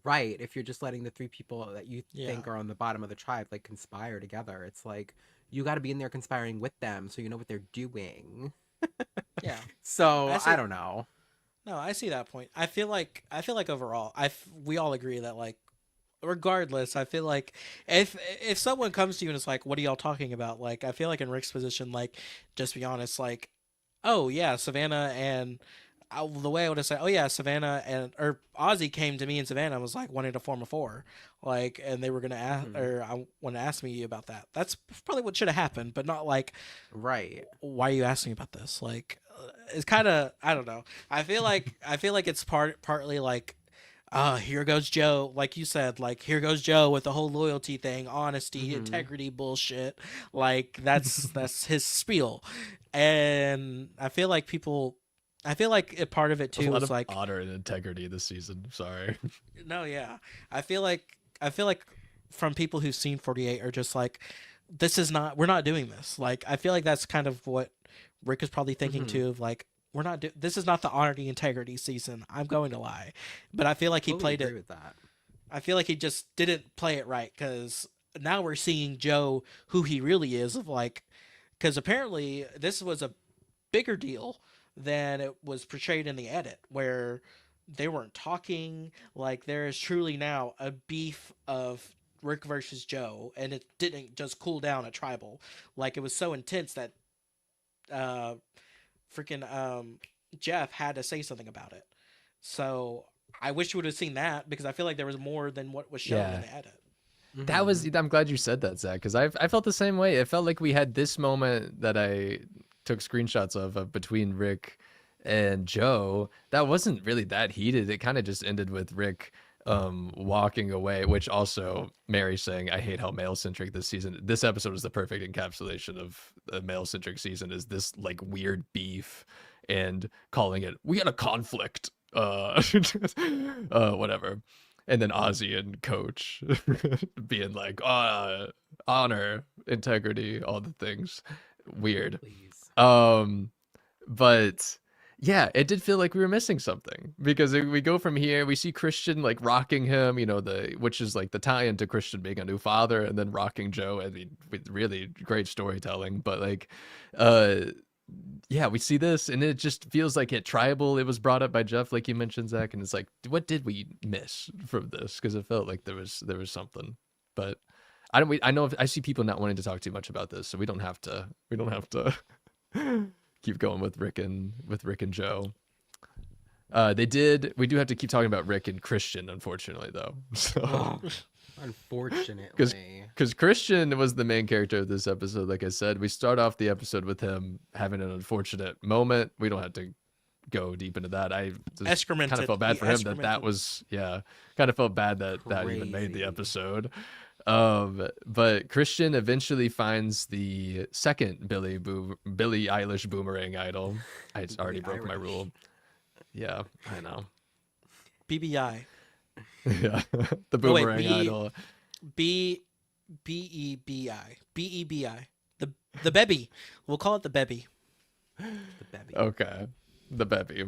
A: right. If you're just letting the three people that you think
C: Yeah.
A: are on the bottom of the tribe like conspire together, it's like you got to be in there conspiring with them so you know what they're doing.
C: Yeah.
A: So
C: I see.
A: I don't know.
C: No, I see that point. I feel like overall, we all agree that like, regardless, I feel like if someone comes to you and it's like, what are y'all talking about? Like, I feel like in Rick's position, like, just be honest, like, oh yeah, Savannah and the way I would have said, oh yeah, Savannah and or Ozzy came to me and Savannah was like wanting to form a four, like, and they were gonna ask
A: Mhm.
C: or I want to ask me about that. That's probably what should have happened, but not like,
A: Right.
C: why are you asking about this? Like, it's kind of, I don't know. I feel like it's partly like, here goes Joe, like you said, like here goes Joe with the whole loyalty thing, honesty,
A: Mhm.
C: integrity bullshit. Like that's his spiel, and I feel like a part of it
B: There's a
C: too
B: lot
C: is
B: of
C: like,
B: honor and integrity this season. Sorry.
C: no, yeah, I feel like from people who've seen 48 are just like, this is not, we're not doing this. Like I feel like that's kind of what Rick is probably thinking
A: Mhm.
C: too, of like, this is not the honesty integrity season. I'm going to lie, but I feel like he
A: Totally
C: played
A: agree
C: it.
A: with that.
C: I feel like he just didn't play it right because now we're seeing Joe who he really is. Of like, because apparently this was a bigger deal than it was portrayed in the edit, where they weren't talking. Like there is truly now a beef of Rick versus Joe, and it didn't just cool down at Tribal. Like it was so intense that uh, freaking Jeff had to say something about it. So I wish you would have seen that because I feel like there was more than what was shown in
B: Yeah.
C: the edit.
B: That was.
A: Mhm.
B: I'm glad you said that, Zach, because I felt the same way. It felt like we had this moment that I took screenshots of between Rick and Joe. That wasn't really that heated. It kind of just ended with Rick walking away, which also Mary saying, "I hate how male centric this season." This episode is the perfect encapsulation of a male centric season. Is this like weird beef and calling it we had a conflict. Whatever. And then Ozzy and Coach being like, honor, integrity, all the things. Weird.
A: Please.
B: Um, but yeah, it did feel like we were missing something because we go from here, we see Christian like rocking him, which is like the tie-in to Christian being a new father, and then rocking Joe. I mean, with really great storytelling, but like, uh, yeah, we see this, and it just feels like at Tribal, it was brought up by Jeff, like you mentioned, Zach, and it's like, what did we miss from this? Because it felt like there was something, but I don't. I know I see people not wanting to talk too much about this, so we don't have to. We don't have to keep going with Rick and Joe. They did. We do have to keep talking about Rick and Christian, unfortunately, though. So
A: Unfortunately.
B: because Christian was the main character of this episode, like I said, we start off the episode with him having an unfortunate moment. We don't have to go deep into that. I just kind of
C: Excremented.
B: felt bad
C: He
B: for him that
C: excremented.
B: was, yeah, kind of felt bad that even made the
A: Crazy.
B: episode. But Christian eventually finds the second Billie Eilish boomerang idol. I already
A: Billie
B: broke my
A: Irish.
B: rule. Yeah, I know.
C: BBI.
B: Yeah, the
C: Oh wait,
B: boomerang idol.
C: B BEBI. The Bebby. We'll call it the Bebby.
A: The baby.
B: Okay, the bevy.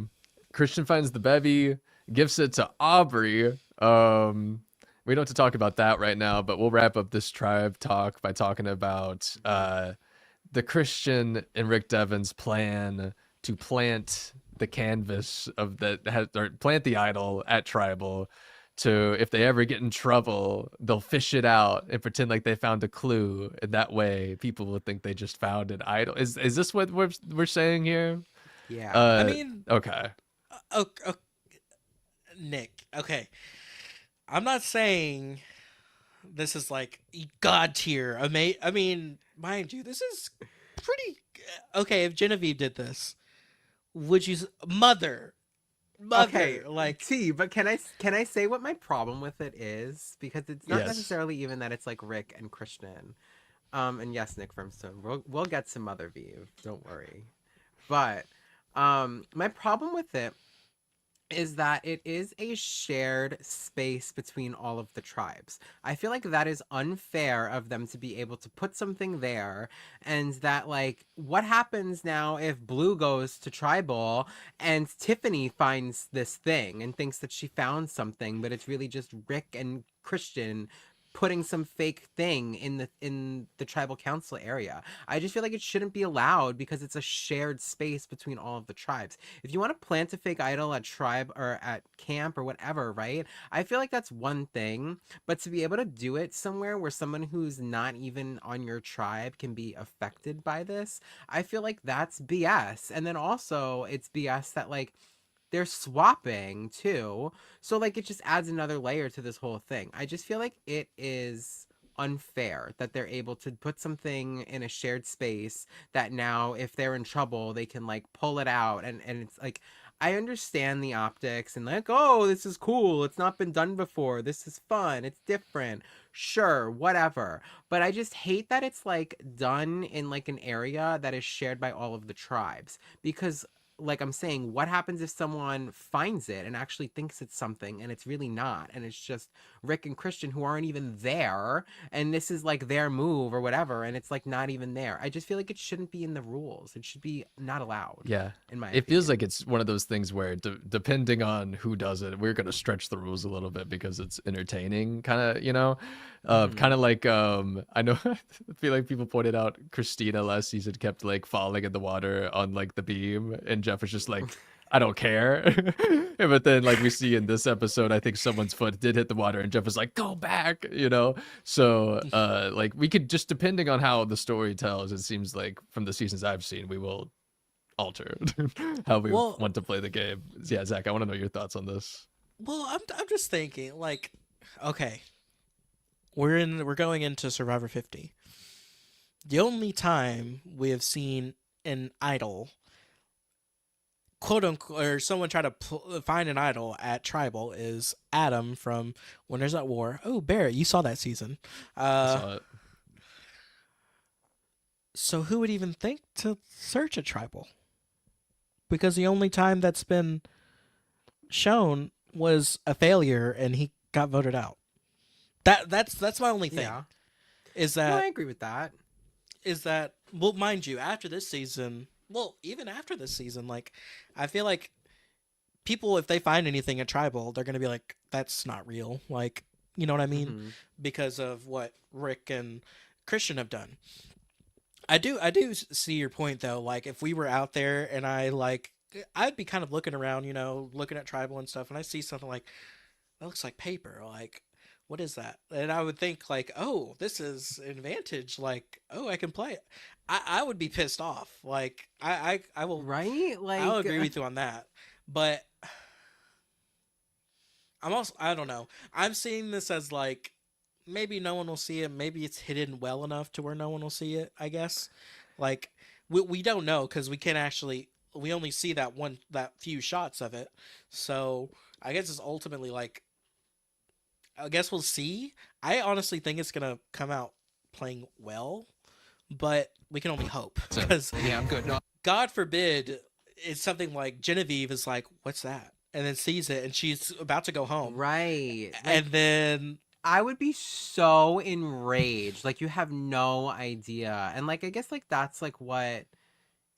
B: Christian finds the bevy, gives it to Aubrey. We don't have to talk about that right now, but we'll wrap up this tribe talk by talking about the Christian and Rick Devon's plan to plant the canvas of or plant the idol at Tribal. To if they ever get in trouble, they'll fish it out and pretend like they found a clue, and that way people will think they just found an idol. Is this what we're saying here?
A: Yeah.
C: I mean,
B: Okay.
C: okay, Nick. Okay, I'm not saying this is like god tier. I mean, mind you, this is pretty okay. If Genevieve did this, would you mother?
A: Okay,
C: Like,
A: T, but can I say what my problem with it is? Because it's not
B: Yes.
A: necessarily even that it's like Rick and Christian. And yes, Nick Firmstone, we'll get some Mother Vive, don't worry. But my problem with it is that it is a shared space between all of the tribes. I feel like that is unfair of them to be able to put something there, and that, like, what happens now if Blue goes to Tribal and Tiffany finds this thing and thinks that she found something, but it's really just Rick and Christian putting some fake thing in the tribal council area. I just feel like it shouldn't be allowed because it's a shared space between all of the tribes. If you want to plant a fake idol at tribe or at camp or whatever, right? I feel like that's one thing, but to be able to do it somewhere where someone who's not even on your tribe can be affected by this, I feel like that's BS. And then also it's BS that, like, they're swapping too. So like it just adds another layer to this whole thing. I just feel like it is unfair that they're able to put something in a shared space that now if they're in trouble they can like pull it out, and it's like I understand the optics and like, oh, this is cool, it's not been done before, this is fun, it's different, sure, whatever. But I just hate that it's like done in like an area that is shared by all of the tribes, because like I'm saying, what happens if someone finds it and actually thinks it's something and it's really not, and it's just Rick and Christian who aren't even there, and this is like their move or whatever, and it's like not even there. I just feel like it shouldn't be in the rules. It should be not allowed.
B: Yeah.
A: In my
B: It feels
A: opinion.
B: like it's one of those things where depending on who does it, we're going to stretch the rules a little bit because it's entertaining, kind of, you know, kind
A: Mhm.
B: of like, I know, I feel like people pointed out Christina last season kept like falling in the water on like the beam, and Jeff was just like, I don't care. But then like we see in this episode, I think someone's foot did hit the water and Jeff was like, go back, you know? So like we could just, depending on how the story tells, it seems like from the seasons I've seen, we will alter how we
C: Well,
B: want to play the game. Yeah, Zach, I want to know your thoughts on this.
C: I'm just thinking like, okay, we're going into Survivor 50. The only time we have seen an idol, quote unquote, or someone try to find an idol at Tribal is Adam from When There's That War. Oh, Barrett, you saw that season.
B: I
C: Uh,
B: saw it.
C: so who would even think to search a Tribal? Because the only time that's been shown was a failure and he got voted out. That's my only thing.
A: Yeah.
C: Is
A: No, I
C: that
A: agree with that.
C: well, mind you, after this season, well, even after this season, like I feel like people, if they find anything at Tribal, they're gonna be like, that's not real. Like, you know what I mean?
A: Hmm.
C: Because of what Rick and Christian have done. I do see your point though. Like if we were out there and I'd be kind of looking around, you know, looking at Tribal and stuff, and I see something like that looks like paper. Like, what is that? And I would think like, oh, this is an advantage. Like, oh, I can play it. I would be pissed off. Like, I will.
A: Right?
C: I'll
A: Like,
C: agree with you on that. But I don't know. I'm seeing this as like maybe no one will see it. Maybe it's hidden well enough to where no one will see it, I guess. Like we don't know because we can't actually we only see that few shots of it. So I guess it's ultimately like I guess we'll see. I honestly think it's gonna come out playing well, but we can only hope
B: So,
C: because
B: yeah, I'm good. No,
C: God forbid it's something like Genevieve is like, "What's that?" and then sees it and she's about to go home,
A: right. Like,
C: and then
A: I would be so enraged. Like, you have no idea. And, like, I guess, like, that's, like, what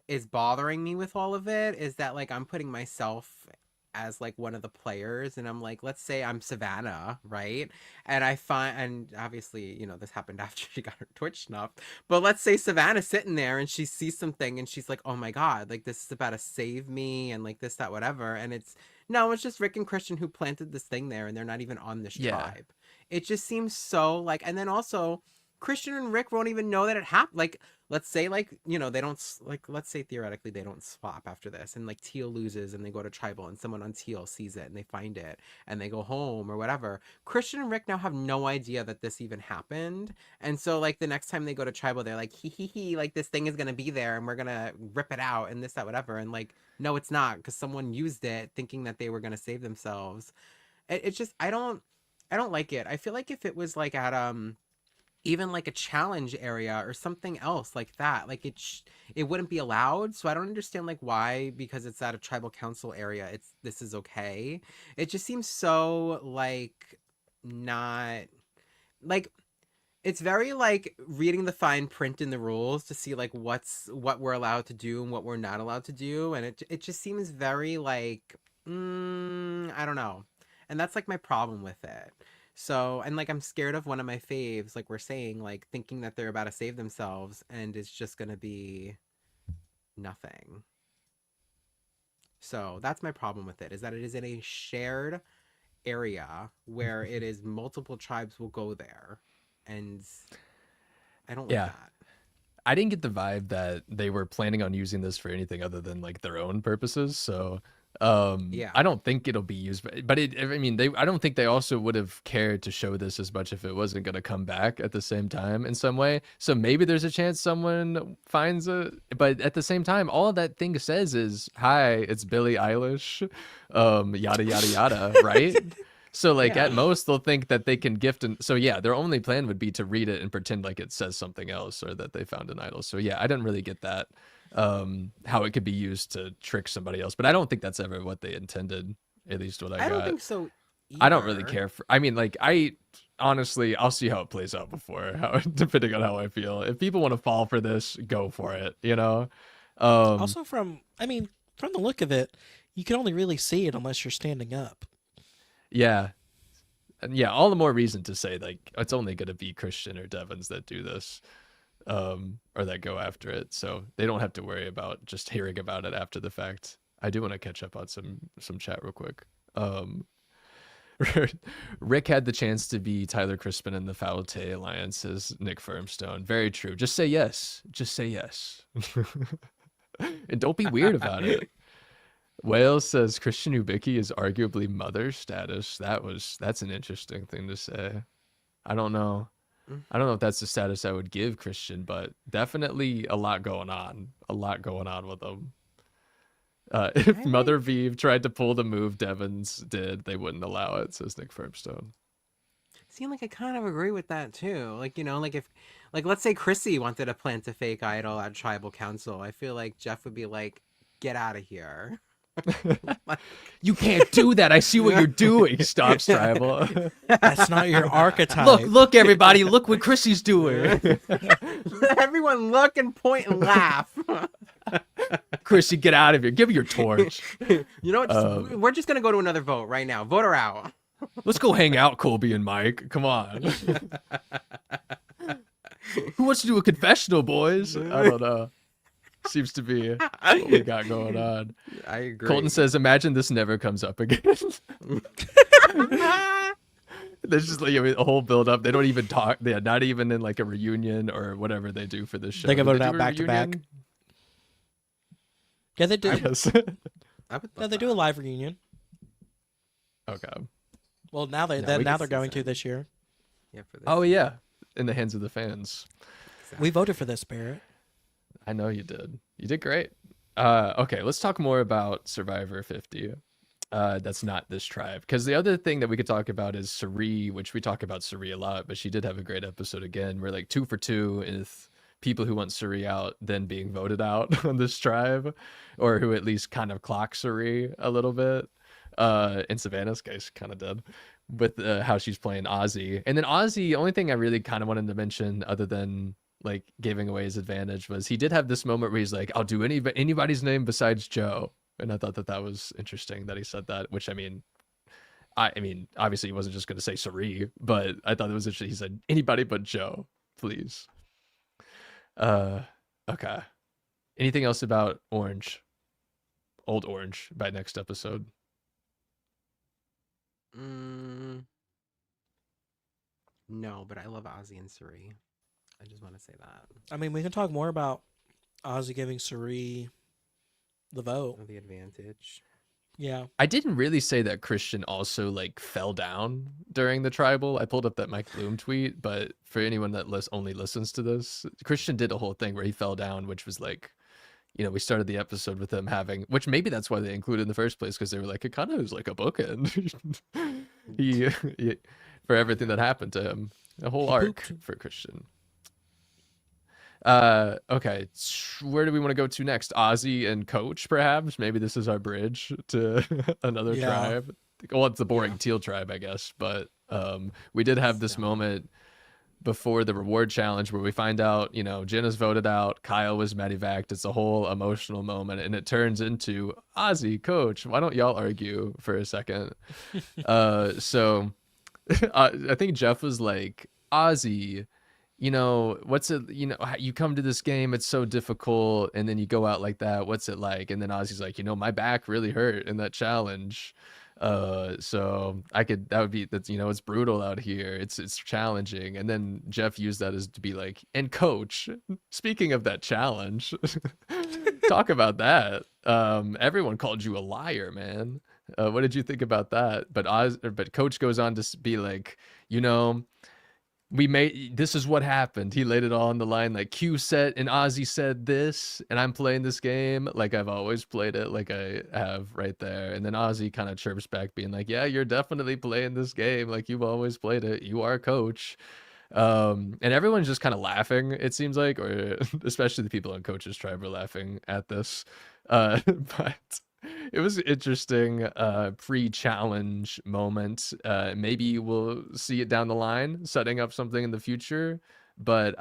A: is bothering me with all of it is that, like, I'm putting myself as, like, one of the players. And I'm like, let's say I'm Savannah, right? And I find, and obviously, you know, this happened after she got her Twitch snuffed. But let's say Savannah's sitting there and she sees something and she's like, oh my God, like, this is about to save me and, like, this, that, whatever. And it's, no, it's just Rick and Christian who planted this thing there and they're not even on this
B: yeah,
A: tribe. It just seems so like, and then also Christian and Rick won't even know that it happened. Like, let's say, like, you know, they don't like, let's say theoretically they don't swap after this, and like Teal loses and they go to Tribal, and someone on Teal sees it and they find it and they go home or whatever. Christian and Rick now have no idea that this even happened, and so like the next time they go to Tribal, they're like, hee, like this thing is gonna be there and we're gonna rip it out and this, that, whatever, and like, no, it's not, because someone used it thinking that they were gonna save themselves. It's just I don't like it. I feel like if it was like at even like a challenge area or something else like that, like it wouldn't be allowed. So I don't understand like why, because it's at a tribal council area, it's this is okay. It just seems so like not like it's very like reading the fine print in the rules to see like what we're allowed to do and what we're not allowed to do, and it just seems very like I don't know, and that's like my problem with it. So, and like I'm scared of one of my faves, like we're saying, like thinking that they're about to save themselves and it's just gonna be nothing. So that's my problem with it, is that it is in a shared area where it is multiple tribes will go there, and I don't like
B: yeah.
A: that.
B: I didn't get the vibe that they were planning on using this for anything other than like their own purposes. So
A: Yeah.
B: I don't think it'll be used, but I mean, I don't think they also would have cared to show this as much if it wasn't going to come back at the same time in some way. So maybe there's a chance someone finds it, but at the same time, all that thing says is, "Hi, it's Billie Eilish," yada yada yada, right? So like
A: Yeah.
B: at most they'll think that they can gift, and so yeah, their only plan would be to read it and pretend like it says something else or that they found an idol. So yeah, I didn't really get that, how it could be used to trick somebody else, but I don't think that's ever what they intended, at least what I
A: I don't
B: got.
A: think so
B: I don't really
A: either.
B: care for, I mean, like, I honestly, I'll see how it plays out before, how, depending on how I feel. If people want to fall for this, go for it, you know?
C: Also, from the look of it, you can only really see it unless you're standing up.
B: Yeah. And yeah, all the more reason to say, like, it's only going to be Christian or Devins that do this, or that go after it. So they don't have to worry about just hearing about it after the fact. I do want to catch up on some chat real quick. Rick had the chance to be Tyler Crispin in the Faute Alliance, says Nick Firmstone. Very true. Just say yes. Just say yes. And don't be weird about it. Wales says Christian Ubicki is arguably mother status. That's an interesting thing to say. I don't know. I don't know if that's the status I would give Christian, but definitely a lot going on. A lot going on with him. If Mother Vive tried to pull the move Devins did, they wouldn't allow it, says Nick Firmstone.
A: See, like I kind of agree with that too. Like, you know, like if, like, let's say Chrissy wanted to plant a fake idol at tribal council, I feel like Jeff would be like, "Get out of here."
B: You can't do that. I see what you're doing. Stop, tribal.
C: That's not your archetype.
B: Look, everybody. Look what Chrissy's doing.
A: Everyone look and point and laugh.
B: Chrissy, get out of here. Give me your torch.
A: You know what? We're just gonna go to another vote right now. Vote her out.
B: Let's go hang out, Colby and Mike. Come on. Who wants to do a confessional, boys? I don't know. Seems to be what we got going on.
A: I agree.
B: Colton says, imagine this never comes up again. There's just like a whole build up. They don't even talk. They're not even in like a reunion or whatever they do for this show.
C: They get
B: Do
C: voted
B: do
C: out
B: a
C: back to back.
B: reunion?
C: Yeah, they do.
B: I guess.
A: I would
C: No,
A: love
C: they do a live reunion.
B: Okay.
C: Well, now
A: No, we
C: now
A: get
C: they're going to
A: season.
C: this year.
A: Yeah, for this.
B: Oh yeah, in the hands of the fans.
C: We voted for this, Barrett.
B: I know you did. You did great. Okay, let's talk more about Survivor 50. That's not this tribe. Because the other thing that we could talk about is Suri, which we talk about Suri a lot, but she did have a great episode again. We're like 2 for 2 with people who want Suri out then being voted out on this tribe, or who at least kind of clock Suri a little bit. And Savannah's case kind of did with how she's playing Ozzy. And then Ozzy, the only thing I really kind of wanted to mention other than like giving away his advantage was he did have this moment where he's like, I'll do anybody's name besides Joe. And I thought that was interesting that he said that, which I mean, obviously he wasn't just going to say Suri, but I thought it was interesting. He said, anybody but Joe, please. Okay. Anything else about Orange? Old Orange by next episode.
A: No, but I love Ozzy and Suri. I just want to say that.
C: I mean, we can talk more about Ozzy giving Suri the vote.
A: The advantage.
C: Yeah.
B: I didn't really say that Christian also like fell down during the tribal. I pulled up that Mike Bloom tweet, but for anyone that only listens to this, Christian did a whole thing where he fell down, which was like, you know, we started the episode with him having, which maybe that's why they included in the first place, because they were like, it kind of was like a bookend. he for everything that happened to him, a whole arc for Christian. Okay, where do we want to go to next? Ozzy and Coach, perhaps? Maybe this is our bridge to another tribe. Well, it's the boring teal tribe, I guess, but we did have this moment before the reward challenge where we find out, you know, Jenna's voted out, Kyle was medevaced. It's a whole emotional moment, and it turns into Ozzy, Coach, why don't y'all argue for a second? So I think Jeff was like, Ozzy, what's it, you come to this game, it's so difficult, and then you go out like that. What's it like? And then Ozzy's like, my back really hurt in that challenge. So that would be, that's, it's brutal out here. It's challenging. And then Jeff used that as to be like, and coach, speaking of that challenge, talk about that. Everyone called you a liar, man. What did you think about that? But Coach goes on to be like, this is what happened. He laid it all on the line. Like, Q said and Ozzy said this, and I'm playing this game like I've always played it, like I have right there. And then Ozzy kind of chirps back, being like, yeah, you're definitely playing this game like you've always played it. You are Coach. And everyone's just kind of laughing, it seems like, or especially the people on Coach's tribe were laughing at this. But it was interesting pre-challenge moment. Maybe we'll see it down the line, setting up something in the future. But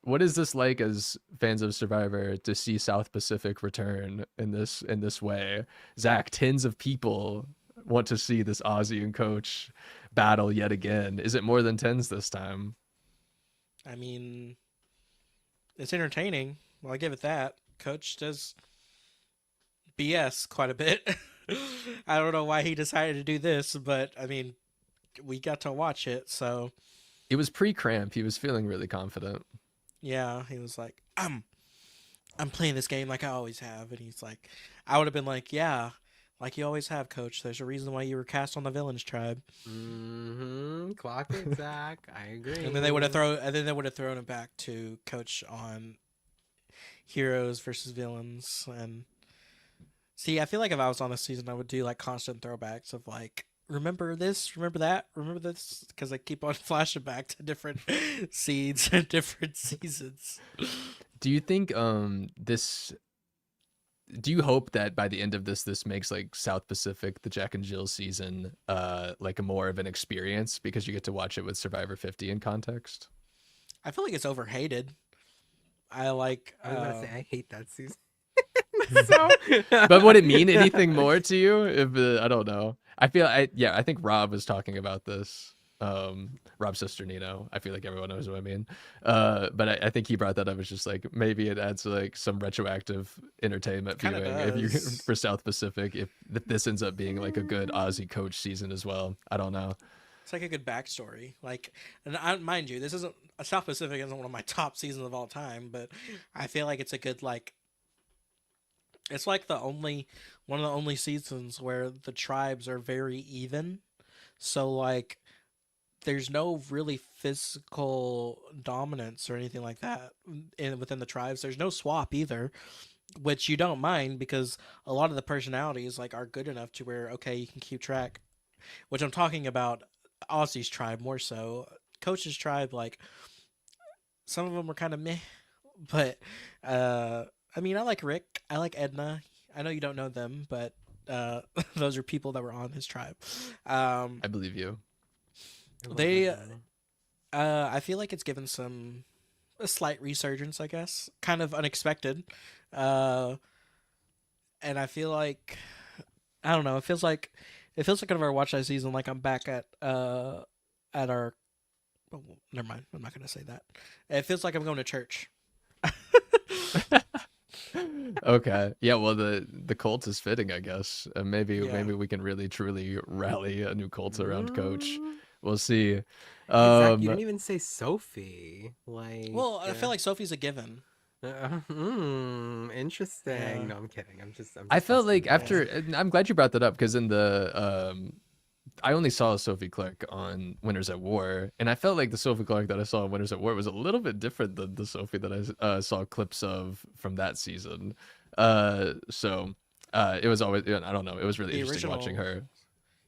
B: what is this like as fans of Survivor to see South Pacific return in this way? Zack, tens of people want to see this Ozzy and Coach battle yet again. Is it more than tens this time?
C: I mean, it's entertaining. Well, I give it that. Coach does BS quite a bit. I don't know why he decided to do this, but I mean, we got to watch it, so
B: It was pre-cramp. He was feeling really confident.
C: yeah, he was like, I'm playing this game like I always have, and he's like, I would have been like, yeah, like you always have, Coach. There's a reason why you were cast on the villains tribe.
A: Clock it, Zach. I agree.
C: And then they would have thrown it back to Coach on heroes versus villains. And see, I feel like if I was on this season, I would do like constant throwbacks of like, remember this, remember that, remember this, because I keep on flashing back to different seeds and different seasons.
B: Do you think do you hope that by the end of this makes like South Pacific, the Jack and Jill season, like a more of an experience because you get to watch it with Survivor 50 in context?
C: I feel like it's overhated. I like.
A: I was gonna say I hate that season. So,
B: But would it mean anything more to you? If I don't know. I think Rob was talking about this. Rob's sister Nino. I feel like everyone knows what I mean. But I think he brought that up as just like maybe it adds like some retroactive entertainment
C: Kinda
B: viewing if you
C: does.
B: for South Pacific if this ends up being like a good Aussie Coach season as well. I don't know.
C: It's like a good backstory. Like, and mind you, this isn't South Pacific isn't one of my top seasons of all time, but I feel like it's a good like. It's like one of the only seasons where the tribes are very even. So like, there's no really physical dominance or anything like that within the tribes. There's no swap either, which you don't mind because a lot of the personalities like are good enough to where okay, you can keep track. Which I'm talking about Aussie's tribe more so. Coach's tribe, like some of them were kind of meh, but I mean, I like Rick, I like Edna. I know you don't know them, but those are people that were on his tribe.
B: I believe you.
C: They, I feel like it's given a slight resurgence, I guess, kind of unexpected, and I feel like I don't know. It feels like whenever I watch that season, like I'm back at our. Oh, never mind. I'm not gonna say that. It feels like I'm going to church.
B: Okay. Yeah, well the cult is fitting, I guess. Maybe
C: Yeah.
B: we can really truly rally a new cult around Coach. We'll see.
A: Hey, Zach, you didn't
B: Um
A: even say Sophie. Like,
C: Well, I feel like Sophie's a given.
A: interesting.
C: Yeah.
A: No, I'm kidding. I'm just
B: I felt
A: busting
B: like
A: your
B: after
A: balls.
B: and I'm glad you brought that up because in the I only saw Sophie Clark on Winners at War, and I felt like the Sophie Clark that I saw on Winners at War was a little bit different than the Sophie that I saw clips of from that season. So it was always, I don't know, it was really
C: The
B: interesting watching
C: original-
B: her.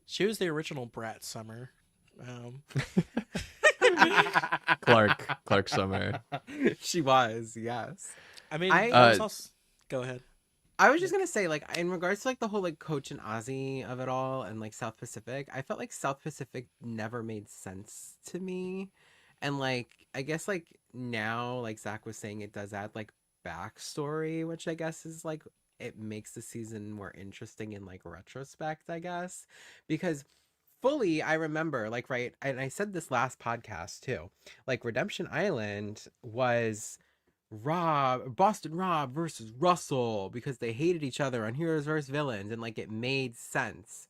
C: She was the original Brat Summer. Um,
B: Clark Summer.
A: She was, yes.
C: I mean,
A: I-
C: go ahead.
A: I was just gonna say, like, in regards to like the whole like Coach and Ozzy of it all, and like South Pacific, I felt like South Pacific never made sense to me, and like I guess like now, like Zach was saying, it does add like backstory, which I guess is like it makes the season more interesting in like retrospect, I guess, because fully I remember, like, right, and I said this last podcast too. Like, Redemption Island was Boston Rob versus Russell because they hated each other on Heroes versus Villains, and like it made sense.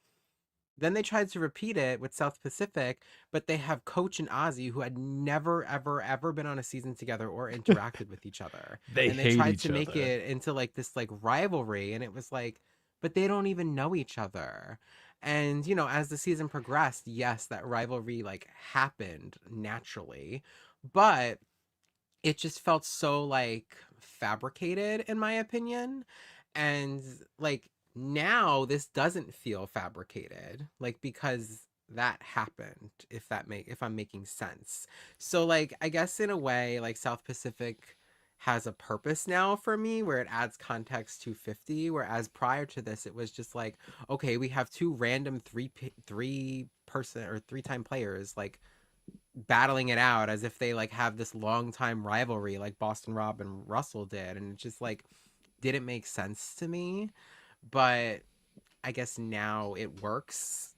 A: Then they tried to repeat it with South Pacific, but they have Coach and Ozzy who had never, ever, ever been on a season together or interacted with each other.
B: They
A: And they
B: hate
A: tried
B: each
A: to make
B: other.
A: it into like this like rivalry, and it was like, but they don't even know each other. And you know, as the season progressed, yes, that rivalry like happened naturally, but it just felt so like fabricated in my opinion. And like now this doesn't feel fabricated, like because that happened, if I'm making sense. So like I guess in a way like South Pacific has a purpose now for me where it adds context to 50, whereas prior to this it was just like, okay, we have two random three person or three time players like battling it out as if they like have this long time rivalry like Boston Rob and Russell did, and it just like didn't make sense to me. But I guess now it works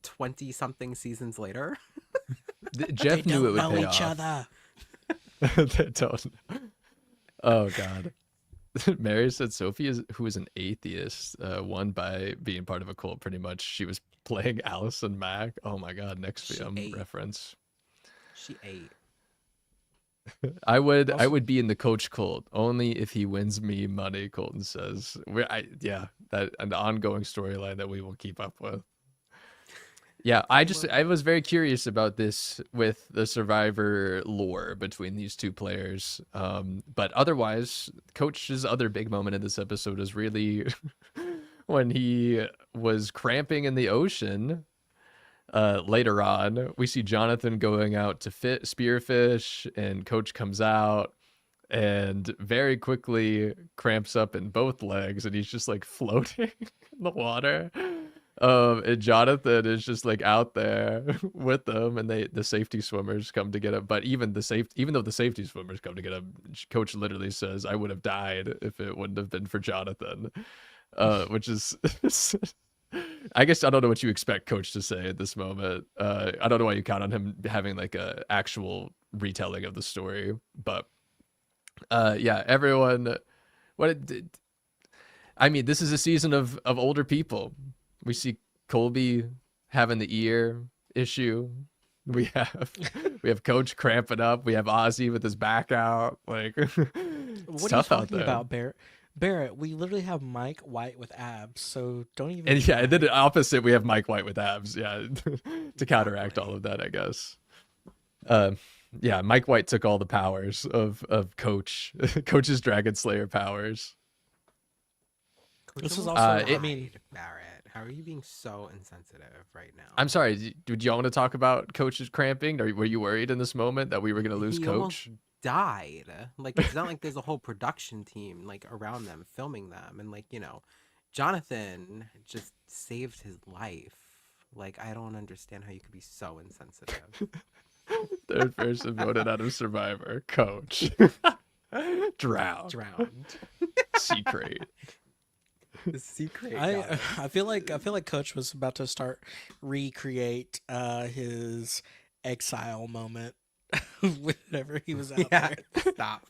A: 20 something seasons later.
C: They
B: Jeff knew it
C: don't
B: would
C: know
B: pay
C: each
B: off.
C: other.
B: They don't. Oh God. Mary said Sophie, who is an atheist, won by being part of a cult. Pretty much, she was playing Allison Mack. Oh my God, next
A: She
B: VM
A: ate.
B: reference.
A: She ate.
B: I would
C: Also-
B: be in the coach cult only if he wins me money. Colton says, yeah, that an ongoing storyline that we will keep up with. Yeah, I was very curious about this with the Survivor lore between these two players. But otherwise, Coach's other big moment in this episode is really when he was cramping in the ocean. Later on, we see Jonathan going out to spearfish, and Coach comes out and very quickly cramps up in both legs, and he's just like floating in the water. And Jonathan is just like out there with them, and the safety swimmers come to get him. But even though the safety swimmers come to get him, Coach literally says, "I would have died if it wouldn't have been for Jonathan," which is. I guess I don't know what you expect Coach to say at this moment. I don't know why you count on him having like a actual retelling of the story, but yeah, everyone. What it did. I mean, this is a season of older people. We see Colby having the ear issue. We have Coach cramping up. We have Ozzy with his back out. Like, it's
C: What are you
B: tough out
C: talking
B: there.
C: about, Barrett? Barrett, we literally have Mike White with abs, so don't even.
B: And yeah, and then
C: try.
B: the opposite, we have Mike White with abs. Yeah, to counteract all of that, I guess. Yeah, Mike White took all the powers of Coach, Coach's Dragon Slayer powers.
A: Coach
C: This is
A: almost
C: also,
B: I
A: died,
C: mean,
A: Barrett, how are you being so insensitive right now?
B: I'm sorry. Did y'all want to talk about Coach's cramping? Or were you worried in this moment that we were going to lose
A: He
B: Coach?
A: almost died. Like it's not like there's a whole production team like around them filming them, and like you know, Jonathan just saved his life. Like I don't understand how you could be so insensitive.
B: Third person voted out of Survivor. Coach. Drowned.
A: Drowned.
B: Secret.
A: The secret.
C: I feel like Coach was about to start recreate his exile moment whenever he was out
A: Yeah.
C: there.
A: Stop.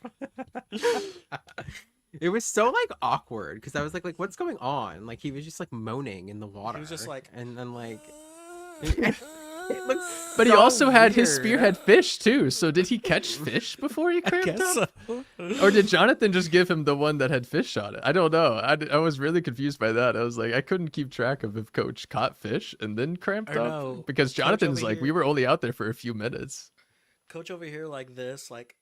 A: It was so like awkward because I was like what's going on? Like he was just like moaning in the water.
C: He was just like,
A: and then like it looks.
B: But he
A: so
B: also had his
A: weird.
B: spearhead fish too. So did he catch fish before he
C: I
B: cramped
C: guess
B: up?
C: so.
B: Or did Jonathan just give him the one that had fish on it? I don't know. I was really confused by that. I was like, I couldn't keep track of if Coach caught fish and then cramped
C: Or
B: up.
C: no,
B: Because
C: Coach
B: Jonathan's
C: over
B: like,
C: here-
B: we were only out there for a few minutes.
C: Coach over here like this, like.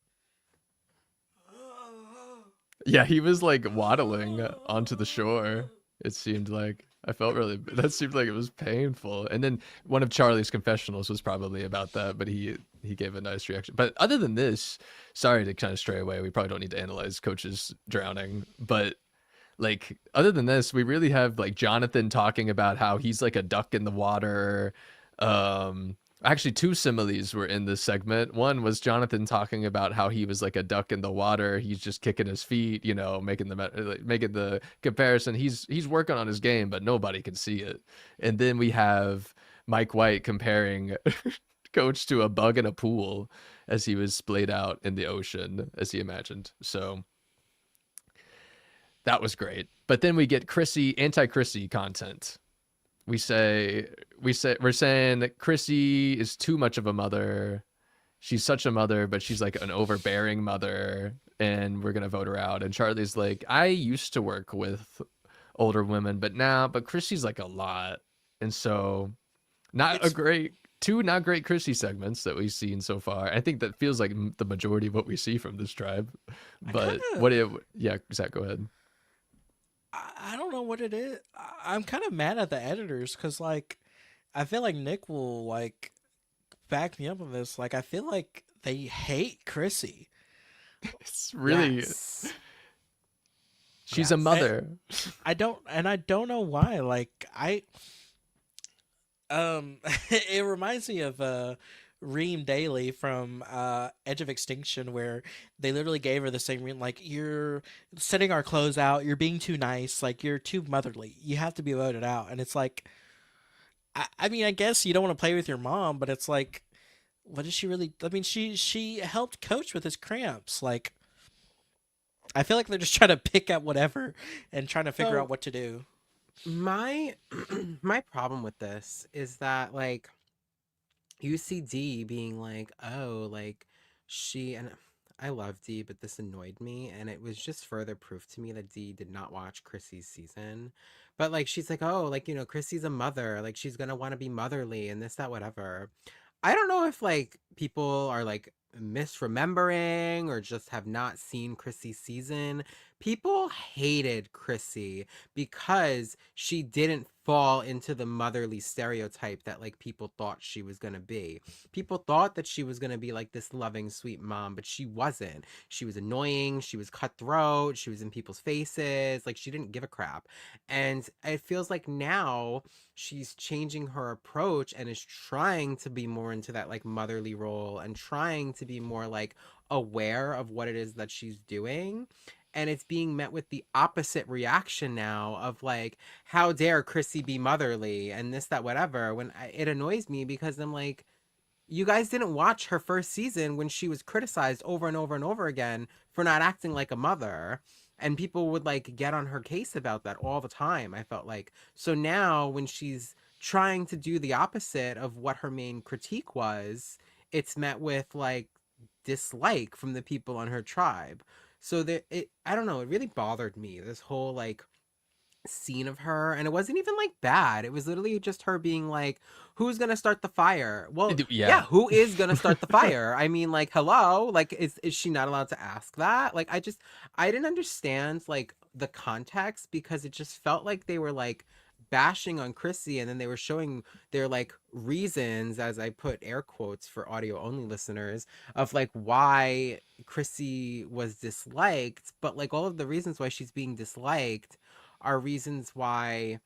B: Yeah, he was like waddling onto the shore. It seemed like that seemed like it was painful. And then one of Charlie's confessionals was probably about that, but he gave a nice reaction. But other than this, sorry to kind of stray away. We probably don't need to analyze Coach's drowning, but like other than this, we really have like Jonathan talking about how he's like a duck in the water. Actually, two similes were in this segment. One was Jonathan talking about how he was like a duck in the water. He's just kicking his feet, you know, making the comparison. He's working on his game, but nobody can see it. And then we have Mike White comparing Coach to a bug in a pool as he was splayed out in the ocean, as he imagined. So that was great. But then we get Chrissy, anti-Chrissy content. We're saying that Chrissy is too much of a mother. She's such a mother, but she's like an overbearing mother, and we're gonna vote her out. And Charlie's like, I used to work with older women, but Chrissy's like a lot. And so two not great Chrissy segments that we've seen so far. I think that feels like the majority of what we see from this tribe. But Zach, go ahead.
C: I don't know what it is. I'm kind of mad at the editors because, like, I feel like Nick will, like, back me up on this. Like, I feel like they hate Chrissy.
B: It's really...
A: Yes.
B: She's a mother.
C: I don't know why. Like, it reminds me of Reem Daly from Edge of Extinction, where they literally gave her the same reason, like, you're setting our clothes out, you're being too nice, like, you're too motherly, you have to be voted out. And it's like, I mean, I guess you don't want to play with your mom, but it's like, what is she really? I mean, she helped Coach with his cramps. Like, I feel like they're just trying to pick at whatever and trying to figure out what to do.
A: My my problem with this is that, like, you see Dee being like, oh, like, and I love Dee, but this annoyed me, and it was just further proof to me that Dee did not watch Chrissy's season. But, like, she's like, oh, like, Chrissy's a mother, like, she's gonna want to be motherly and this, that, whatever. I don't know if, like, people are, like, misremembering or just have not seen Chrissy's season. People hated Chrissy because she didn't fall into the motherly stereotype that, like, people thought she was gonna be. People thought that she was gonna be like this loving, sweet mom, but she wasn't. She was annoying, she was cutthroat, she was in people's faces, like, she didn't give a crap. And it feels like now she's changing her approach and is trying to be more into that, like, motherly role and trying to be more, like, aware of what it is that she's doing. And it's being met with the opposite reaction now of, like, how dare Chrissy be motherly and this, that, whatever, when it annoys me because I'm like, you guys didn't watch her first season when she was criticized over and over and over again for not acting like a mother. And people would, like, get on her case about that all the time, I felt like. So now when she's trying to do the opposite of what her main critique was, it's met with, like, dislike from the people on her tribe. So I don't know, it really bothered me, this whole, like, scene of her, and it wasn't even, like, bad. It was literally just her being like, who's gonna start the fire? Well, yeah, who is gonna start the fire? I mean, like, hello, like, is she not allowed to ask that? Like, I didn't understand, like, the context, because it just felt like they were, like, bashing on Chrissy, and then they were showing their, like, reasons, as I put air quotes for audio only listeners, of, like, why Chrissy was disliked. But, like, all of the reasons why she's being disliked are reasons why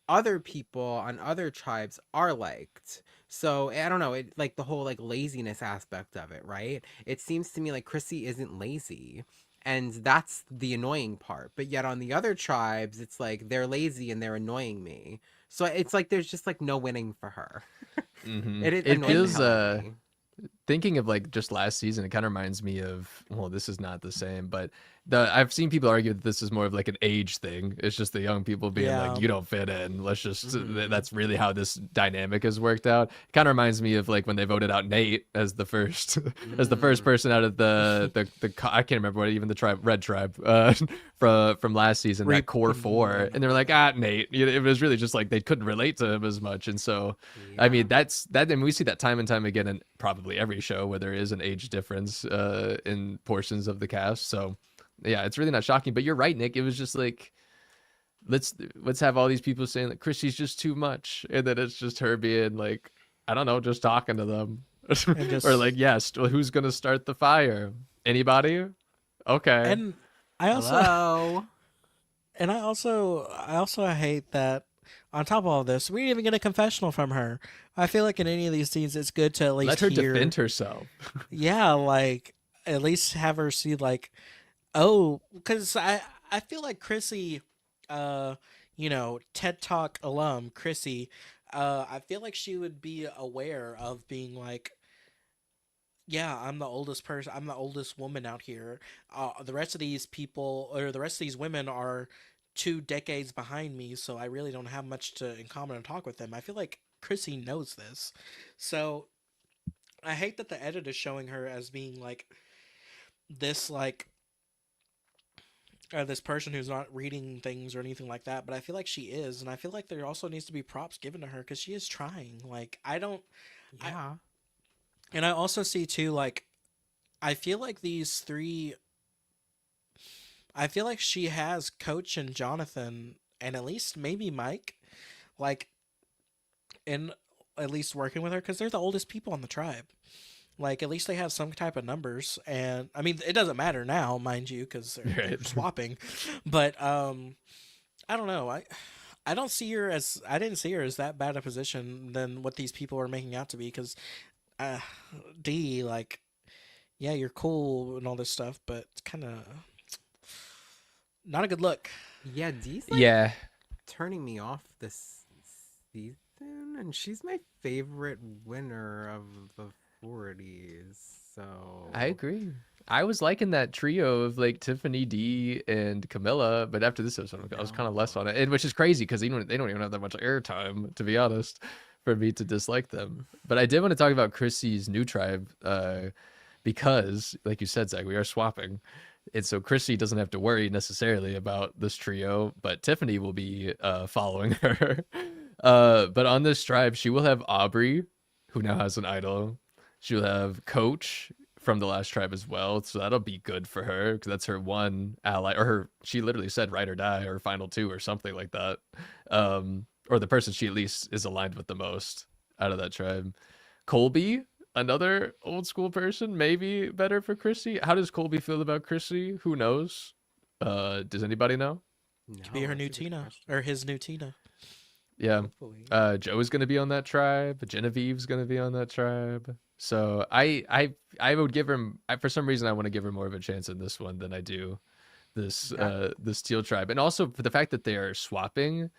A: other people on other tribes are liked. So I don't know, it, like, the whole, like, laziness aspect of it, right? It seems to me like Chrissy isn't lazy, and that's the annoying part. But yet on the other tribes, it's like they're lazy and they're annoying me. So it's like there's just, like, no winning for her.
B: Mm-hmm.
A: It
B: It feels
A: me.
B: thinking of, like, just last season, it kind of reminds me of, well, this is not the same, but I've seen people argue that this is more of, like, an age thing. It's just the young people being like, you don't fit in. Let's just, that's really how this dynamic has worked out. It kind of reminds me of, like, when they voted out Nate as the first, as the first person out of the I can't remember what, even the red tribe, from last season, that core four. And they were like, Nate. It was really just like they couldn't relate to him as much. And so, I mean, and we see that time and time again in probably every show where there is an age difference in portions of the cast. So, yeah, it's really not shocking. But you're right, Nick. It was just like, let's have all these people saying that Chrissy's just too much, and then it's just her being like, I don't know, just talking to them, or like, yes, who's gonna start the fire? Anybody? Okay.
C: And I also, I also hate that. On top of all this, we didn't even get a confessional from her. I feel like in any of these scenes, it's good to at least
B: let her
C: hear,
B: defend herself.
C: Yeah, like, at least have her see, like, oh, because I feel like Chrissy, TED Talk alum Chrissy, I feel like she would be aware of being like, yeah, I'm the oldest person. I'm the oldest woman out here. The rest of these people, or the rest of these women, are 2 decades behind me. So I really don't have much to in common and talk with them. I feel like Chrissy knows this. So I hate that the edit is showing her as being like this, like this person who's not reading things or anything like that. But I feel like she is, and I feel like there also needs to be props given to her because she is trying. Like I don't,
A: Yeah.
C: and I also see too, like I feel like these three. I feel like she has Coach and Jonathan, and at least maybe Mike, like in at least working with her because they're the oldest people on the tribe. Like at least they have some type of numbers, and I mean it doesn't matter now, mind you, because they're
B: Right.
C: swapping. But I don't know. I don't see her as I didn't see her as that bad a position than what these people are making out to be. Because uh, D, like, yeah, you're cool and all this stuff, but it's kind of not a good look.
A: Yeah, Dee's like
B: Yeah,
A: turning me off this season, and she's my favorite winner of the 40s. So
B: I agree. I was liking that trio of like Tiffany D and Camilla, but after this episode, I was kind of less on it, and which is crazy because they don't even have that much airtime, to be honest, for me to dislike them. But I did want to talk about Chrissy's new tribe, because, like you said, Zach, we are swapping, and so Chrissy doesn't have to worry necessarily about this trio, but Tiffany will be following her. But on this tribe, she will have Aubrey, who now has an idol. She'll have Coach from the last tribe as well, so that'll be good for her because that's her one ally, or her. She literally said ride or die, or final two, or something like that. Or the person she at least is aligned with the most out of that tribe. Colby, another old school person, maybe better for Chrissy. How does Colby feel about Chrissy? Who knows? Does anybody know?
C: Could be her
A: that's
C: new
A: a good
C: Tina
A: question.
C: or his new Tina.
B: Yeah.
A: Hopefully.
B: Joe is gonna be on that tribe. Genevieve's gonna be on that tribe. So I would give her for some reason I want to give her more of a chance in this one than I do this Teal tribe. And also for the fact that they are swapping,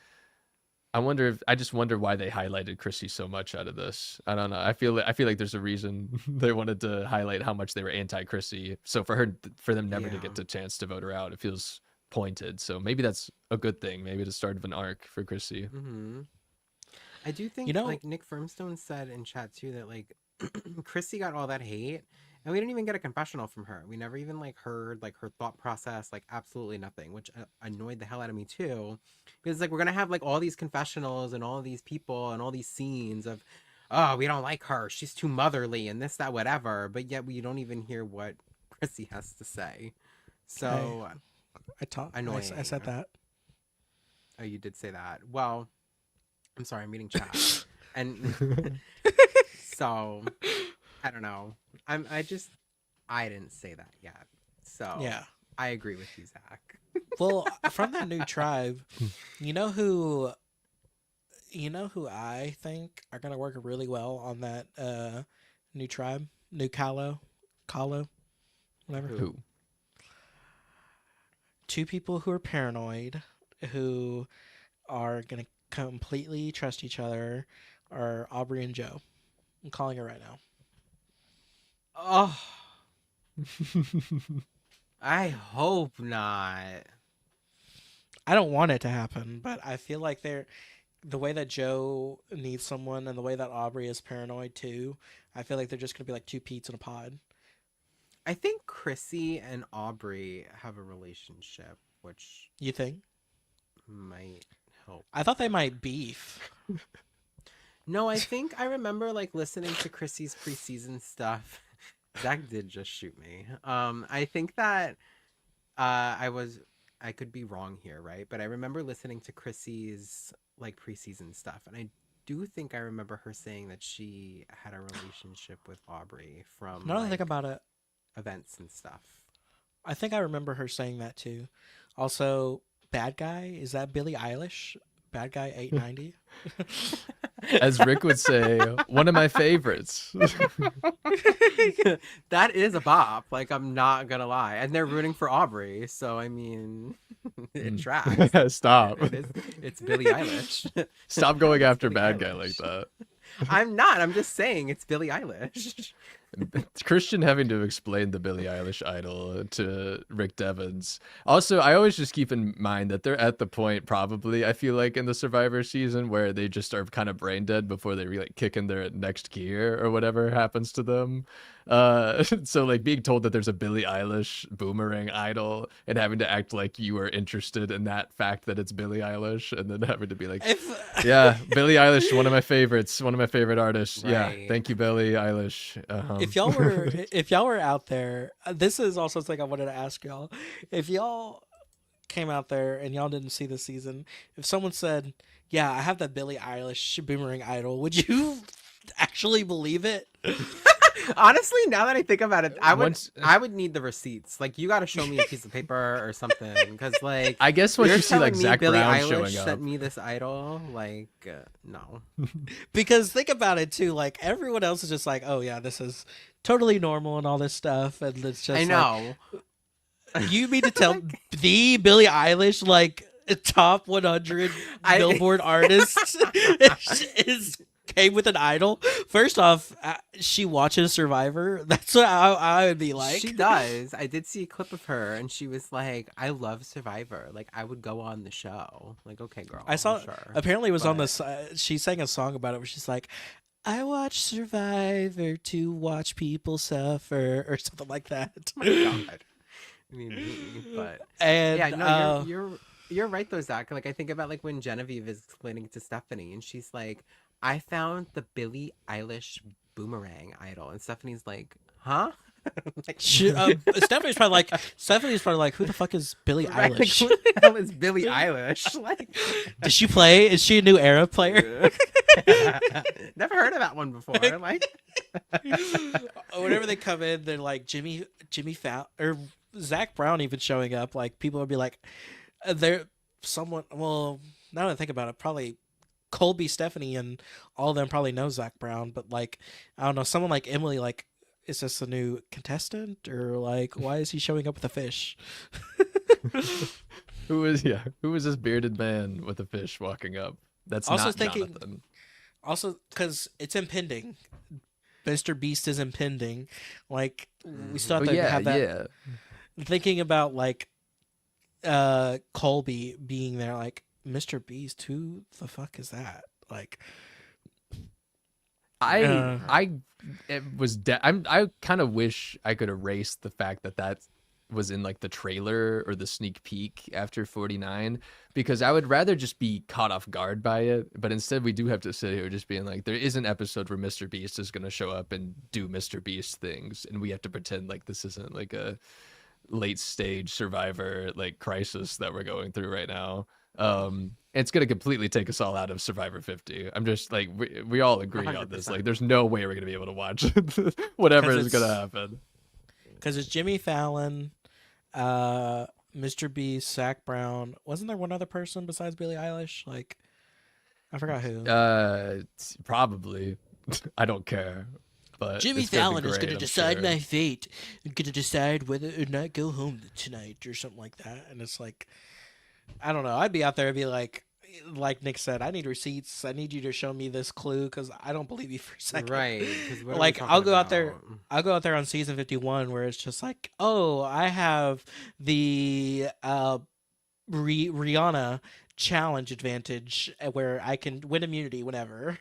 B: I just wonder why they highlighted Chrissy so much out of this. I don't know. I feel like there's a reason they wanted to highlight how much they were anti Chrissy. So for them never to
A: Yeah.
B: get the chance to vote her out, it feels pointed. So maybe that's a good thing. Maybe the start of an arc for Chrissy.
A: Mm-hmm. I do think
C: You know,
A: like Nick Firmstone said in chat too that like Chrissy got all that hate and we didn't even get a confessional from her. We never even like heard like her thought process, like absolutely nothing, which annoyed the hell out of me too. Because like we're gonna have like all these confessionals and all these people and all these scenes of, oh, we don't like her, she's too motherly and this, that, whatever, but yet we don't even hear what Chrissy has to say. So annoying.
C: I said that.
A: Oh, you did say that. Well, I'm sorry, I'm reading chat. And so I don't know. I didn't say that yet. So
C: Yeah.
A: I agree with you, Zach.
C: Well, from that new tribe, you know who I think are gonna work really well on that new tribe, new Kalo, whatever.
B: Who?
C: Two people who are paranoid, who are gonna completely trust each other, are Aubrey and Joe. I'm calling it right now.
A: Oh, I hope not.
C: I don't want it to happen, but I feel like the way that Joe needs someone and the way that Aubrey is paranoid too. I feel like they're just gonna be like two Pete's in a pod.
A: I think Chrissy and Aubrey have a relationship, which
C: You think?
A: might help.
C: I thought they might beef.
A: No, I think I remember like listening to Chrissy's preseason stuff. Zach did just shoot me. I think that I could be wrong here, right? But I remember listening to Chrissy's like preseason stuff, and I do think I remember her saying that she had a relationship with Aubrey from
C: Now that I
A: like
C: think about it,
A: events and stuff.
C: I think I remember her saying that too. Also, bad guy, is that Billie Eilish? bad guy 890.
B: As Rick would say, one of my favorites.
A: That is a bop. Like, I'm not gonna lie, and they're rooting for Aubrey, so I mean, it tracks.
B: Stop.
A: It's Billie Eilish.
B: Stop going
A: It's
B: after
A: Billie
B: bad guy like
A: Eilish.
B: that.
A: I'm not. I'm just saying it's Billie Eilish.
B: Christian having to explain the Billie Eilish idol to Rick Devens. Also, I always just keep in mind that they're at the point, probably, I feel like, in the Survivor season where they just are kind of brain dead before they like kick in their next gear or whatever happens to them. So like being told that there's a Billie Eilish boomerang idol and having to act like you are interested in that fact that it's Billie Eilish, and then having to be like, yeah, Billie Eilish, one of my favorites, one of my favorite artists. Yeah,
A: Right.
B: thank you, Billie Eilish.
C: If y'all were out there, this is also something I wanted to ask y'all. If y'all came out there and y'all didn't see the season, if someone said, "Yeah, I have that Billie Eilish boomerang idol," would you actually believe it?
A: Honestly, now that I think about it,
B: Once-
A: I would need the receipts. Like, you got to show me a piece of paper or something, because like
B: I guess once
A: you're
B: you see like
A: telling me
B: Zack
A: Billie
B: Brown
A: Eilish
B: showing up,
A: sent me this idol, like no.
C: Because think about it too, like everyone else is just like, "Oh yeah, this is totally normal and all this stuff," and it's just
A: I know.
C: like, you mean to tell the Billie Eilish like top 100 Billboard artist is came with an idol? First off, she watches Survivor. That's what I would be like.
A: She does. I did see a clip of her, and she was like, "I love Survivor. Like, I would go on the show." Like, okay, girl.
C: I saw.
A: Sure.
C: Apparently, it was on
A: But-
C: this. She sang a song about it where she's like, "I watch Survivor to watch people suffer," or something like that.
A: Oh my God. I mean, me, but
C: And
A: yeah, no, you're right though, Zach. Like, I think about like when Genevieve is explaining to Stephanie, and she's like, "I found the Billie Eilish boomerang idol," and Stephanie's like, "Huh?" Like,
C: Stephanie's probably like, "Who the fuck is Billie
A: right, like,
C: Eilish?
A: who the hell is Billie Eilish? Like,
C: Does she play? Is she a new era player?"
A: never heard of that one before. Like,
C: Whenever they come in, they're like Jimmy Fallon or Zack Brown even showing up. Like people would be like, "They're someone." Well, now that I think about it, probably Colby, Stephanie, and all of them probably know Zack Brown. But like, I don't know, someone like Emily, like, is this a new contestant or like why is he showing up with a fish?
B: who is this bearded man with a fish walking up? That's
C: Also
B: not
C: thinking-
B: Jonathan.
C: Also, because it's impending. Mr. Beast is impending. Like we still have
B: But
C: to
B: yeah,
C: have that.
B: yeah.
C: Thinking about like Colby being there, like Mr. Beast, who the fuck is that? Like
B: I kind of wish I could erase the fact that was in like the trailer or the sneak peek after 49, because I would rather just be caught off guard by it. But instead we do have to sit here just being like, there is an episode where Mr. Beast is going to show up and do Mr. Beast things, and we have to pretend like this isn't like a late stage Survivor like crisis that we're going through right now. It's gonna completely take us all out of Survivor 50. I'm just like, we all agree on this.
A: 100%.
B: Like, there's no way we're gonna be able to watch whatever
C: 'Cause
B: is gonna
C: it's-
B: happen.
C: because it's Jimmy Fallon, Mr. Beast, Zac Brown. Wasn't there one other person besides Billie Eilish? Like I forgot who.
B: Probably. I don't care. But
C: Jimmy
B: it's gonna be
C: Fallon is
B: great,
C: going to
B: I'm
C: decide
B: sure.
C: my fate. I'm going to decide whether or not go home tonight or something like that. And it's like, I don't know. I'd be out there and be like Nick said, I need receipts. I need you to show me this clue because I don't believe you for a second.
A: right? 'Cause what are we
C: Like,
A: talking
C: I'll go out there.
A: about?
C: I'll go out there on season 51 where it's just like, oh, I have the Rihanna challenge advantage where I can win immunity whenever.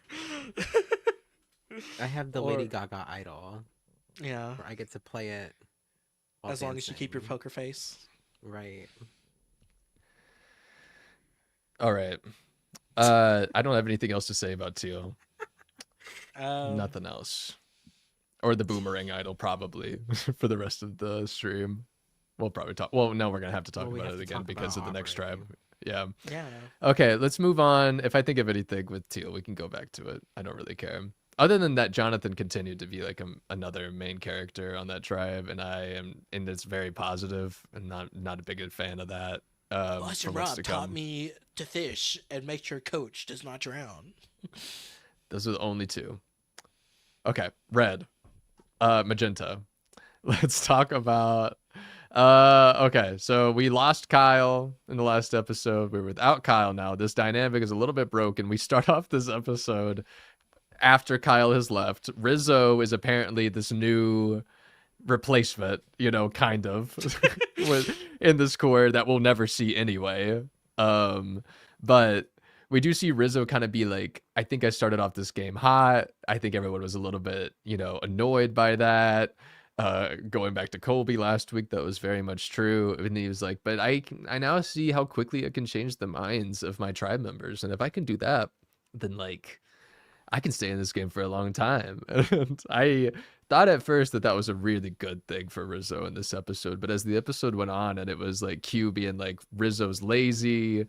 A: I have the
C: Or-
A: Lady Gaga idol,
C: Yeah.
A: where I get to play it while
C: As long as you keep your
A: dancing.
C: poker face.
A: Right.
B: All right. I don't have anything else to say about Teal. Nothing else. Or the boomerang idol, probably, for the rest of the stream. We'll probably talk. Well, no, we're going to have to talk
A: Well, we
B: about
A: have
B: it
A: to
B: again
A: talk
B: because of
A: about
B: the next
A: Aubrey.
B: tribe. Yeah.
C: Yeah.
B: Okay, let's move on. If I think of anything with Teal, we can go back to it. I don't really care. Other than that, Jonathan continued to be like another main character on that tribe, and it's very positive, and not a big fan of that.
C: Boston
B: for what's
C: Rob
B: to
C: taught
B: come.
C: me to fish and make sure Coach does not drown.
B: Those are the only two. Okay, red, magenta. Let's talk about. Okay, so we lost Kyle in the last episode. We're without Kyle now. This dynamic is a little bit broken. We start off this episode after Kyle has left. Rizzo is apparently this new replacement, kind of, with in this core that we'll never see anyway. But we do see Rizzo kind of be like, I think I started off this game hot. I think everyone was a little bit, annoyed by that. Going back to Colby last week, that was very much true. And he was like, but I now see how quickly I can change the minds of my tribe members. And if I can do that, then like I can stay in this game for a long time. And I thought at first that was a really good thing for Rizzo in this episode. But as the episode went on and it was like Q being like, Rizzo's lazy,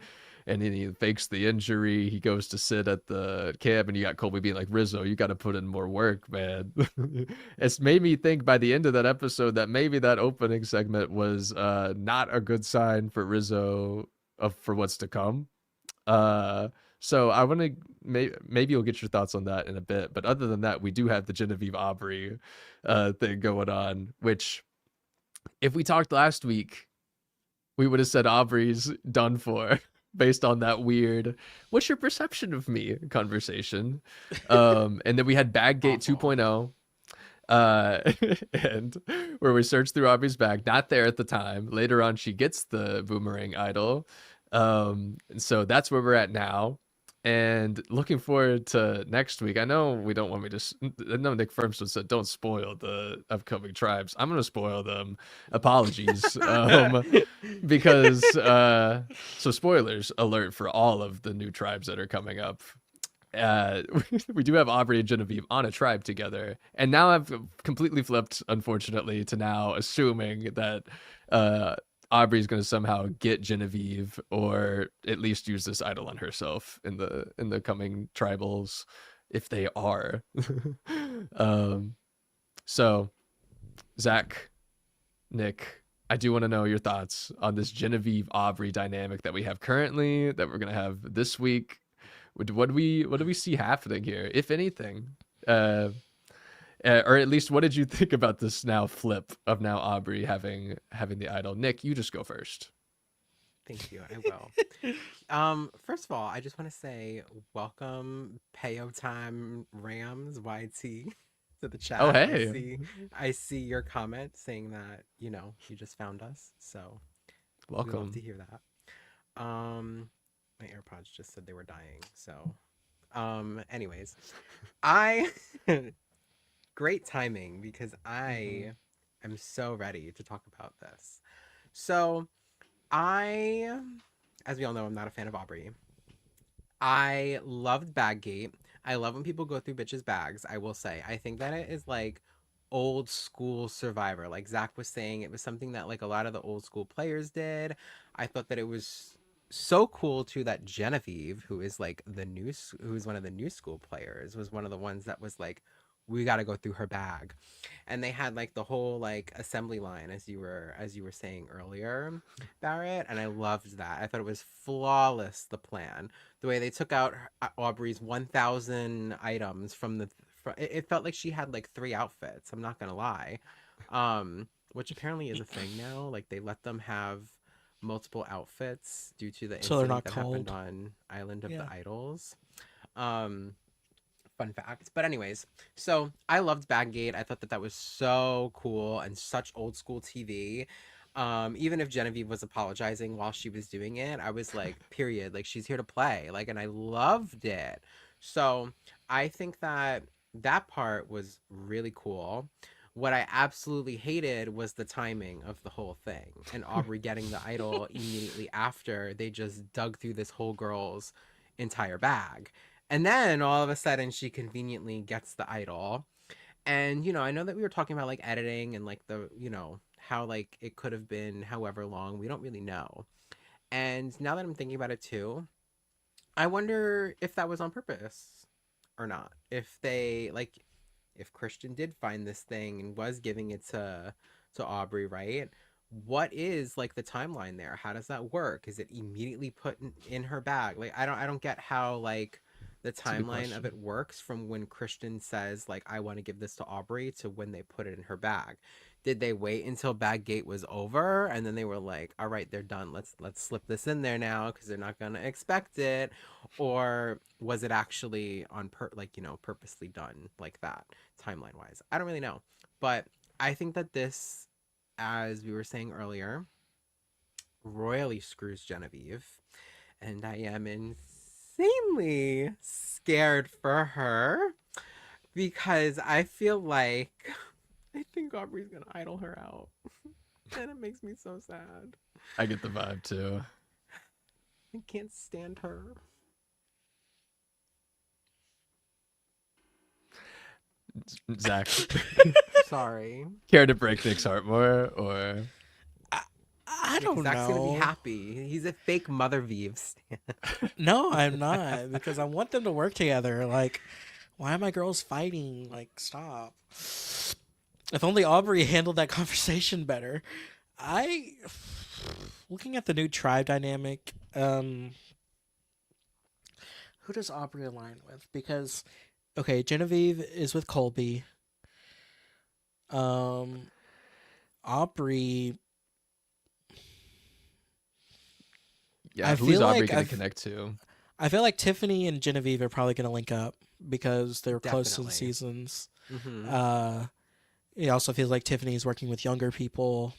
B: and then he fakes the injury, he goes to sit at the camp, and you got Colby being like, Rizzo, you got to put in more work, man. It's made me think by the end of that episode that maybe that opening segment was not a good sign for Rizzo for what's to come. So I want to maybe you'll get your thoughts on that in a bit. But other than that, we do have the Genevieve Aubrey thing going on, which if we talked last week, we would have said Aubrey's done for based on that weird "what's your perception of me" conversation. And then we had Baggate 2.0. And where we search through Aubrey's bag, not there at the time. Later on, she gets the boomerang idol. And so that's where we're at now. And looking forward to next week. I know we don't want me to. I know Nick Firmstone said don't spoil the upcoming tribes. I'm going to spoil them. Apologies. Because, so spoilers alert for all of the new tribes that are coming up. We do have Aubrey and Genevieve on a tribe together. And now I've completely flipped, unfortunately, to now assuming that Aubrey's going to somehow get Genevieve, or at least use this idol on herself in the coming tribals, if they are. So Zach, Nick, I do want to know your thoughts on this Genevieve Aubrey dynamic that we have currently, that we're going to have this week. What do we see happening here, if anything? Or at least, what did you think about this now flip of now Aubrey having the idol? Nick, you just go first.
A: Thank you. I will. First of all, I just want to say welcome, Payo Time Rams YT, to the chat.
B: Oh, hey.
A: I see your comment saying that you just found us. So we love
B: Welcome.
A: to hear that. My AirPods just said they were dying. So, anyways, I. Great timing, because I am so ready to talk about this. So, as we all know, I'm not a fan of Aubrey. I loved Baggate. I love when people go through bitches' bags, I will say. I think that it is like old school Survivor. Like Zack was saying, it was something that like a lot of the old school players did. I thought that it was so cool too that Genevieve, who is like who's one of the new school players, was one of the ones that was like, we got to go through her bag. And they had like the whole like assembly line, as you were saying earlier, Barrett, and I loved that. I thought it was flawless, the plan, the way they took out Aubrey's 1,000 items from it felt like she had like 3 outfits, I'm not gonna lie. Which apparently is a thing now, like they let them have multiple outfits due to the
C: So they're
A: incident
C: not
A: that happened
C: cold.
A: on Island of
C: Yeah.
A: the Idols. Fun fact. But anyways, so I loved Baggate. I thought that was so cool and such old school TV. Even if Genevieve was apologizing while she was doing it, I was like, period. Like, she's here to play. Like, and I loved it. So I think that part was really cool. What I absolutely hated was the timing of the whole thing, and Aubrey getting the idol immediately after they just dug through this whole girl's entire bag. And then all of a sudden she conveniently gets the idol. And, I know that we were talking about like editing and like the, how like it could have been however long. We don't really know. And now that I'm thinking about it too, I wonder if that was on purpose or not. If they like, if Christian did find this thing and was giving it to Aubrey, right? what is like the timeline there? How does that work? Is it immediately put in her bag? Like I don't get how like the
B: It's a good
A: timeline of
B: question.
A: it works from when Christian says like I want to give this to Aubrey to when they put it in her bag. Did they wait until bag gate was over and then they were like, all right, they're done. Let's slip this in there now because they're not gonna expect it, or was it actually on purposely done like that timeline wise? I don't really know, but I think that this, as we were saying earlier, royally screws Genevieve, and I am insanely scared for her because I feel like I think Aubrey's gonna idle her out, and it makes me so sad.
B: I get the vibe too.
A: I can't stand her.
B: Zach,
A: Sorry.
B: care to break Nick's heart more, or
C: I don't
A: Zach's gonna be
C: know.
A: happy. He's a fake Mother Vive stan.
C: No, I'm not because I want them to work together. Like, why are my girls fighting? Like, stop. If only Aubrey handled that conversation better. I looking at the new tribe dynamic, who does Aubrey align with? Because okay, Genevieve is with Colby. Um Aubrey,
B: yeah,
C: I
B: who is
C: feel
B: Aubrey
C: like
B: gonna
C: I've
B: connect to?
C: I feel like Tiffany and Genevieve are probably gonna link up because they're close in
A: Definitely.
C: seasons.
A: Mm-hmm.
C: It also feels like Tiffany's working with younger people.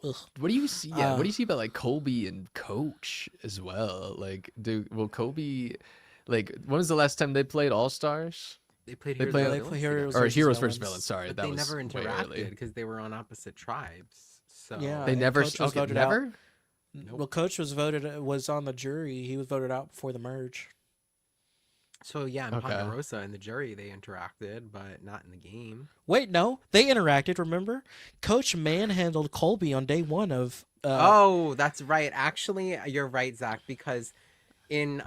C: Ugh.
B: What do you see? Yeah, what
C: Uh,
B: do you see about like Colby and Coach as well? Like, will Colby, like, when was the last time they played All Stars?
A: They played
B: They
A: Heroes
B: play
A: vs.
C: they
B: like,
C: play
A: Villains
C: Heroes
A: together,
B: or
C: versus
B: Heroes versus
C: Villains.
B: Villains. Sorry,
A: but
B: that
A: they
B: was
A: never
B: way
A: interacted
B: early.
A: because they were on opposite tribes. So
C: Yeah,
B: They
C: and
B: never.
C: Coach was
B: Okay,
C: voted out.
B: never.
A: nope.
C: Well, Coach was on the jury. He was voted out before the merge.
A: So yeah, in
B: Okay.
A: Ponderosa and the jury they interacted, but not in the game.
C: Wait, no, they interacted. Remember, Coach manhandled Colby on day one of.
A: Oh, that's right. Actually, you're right, Zach, because in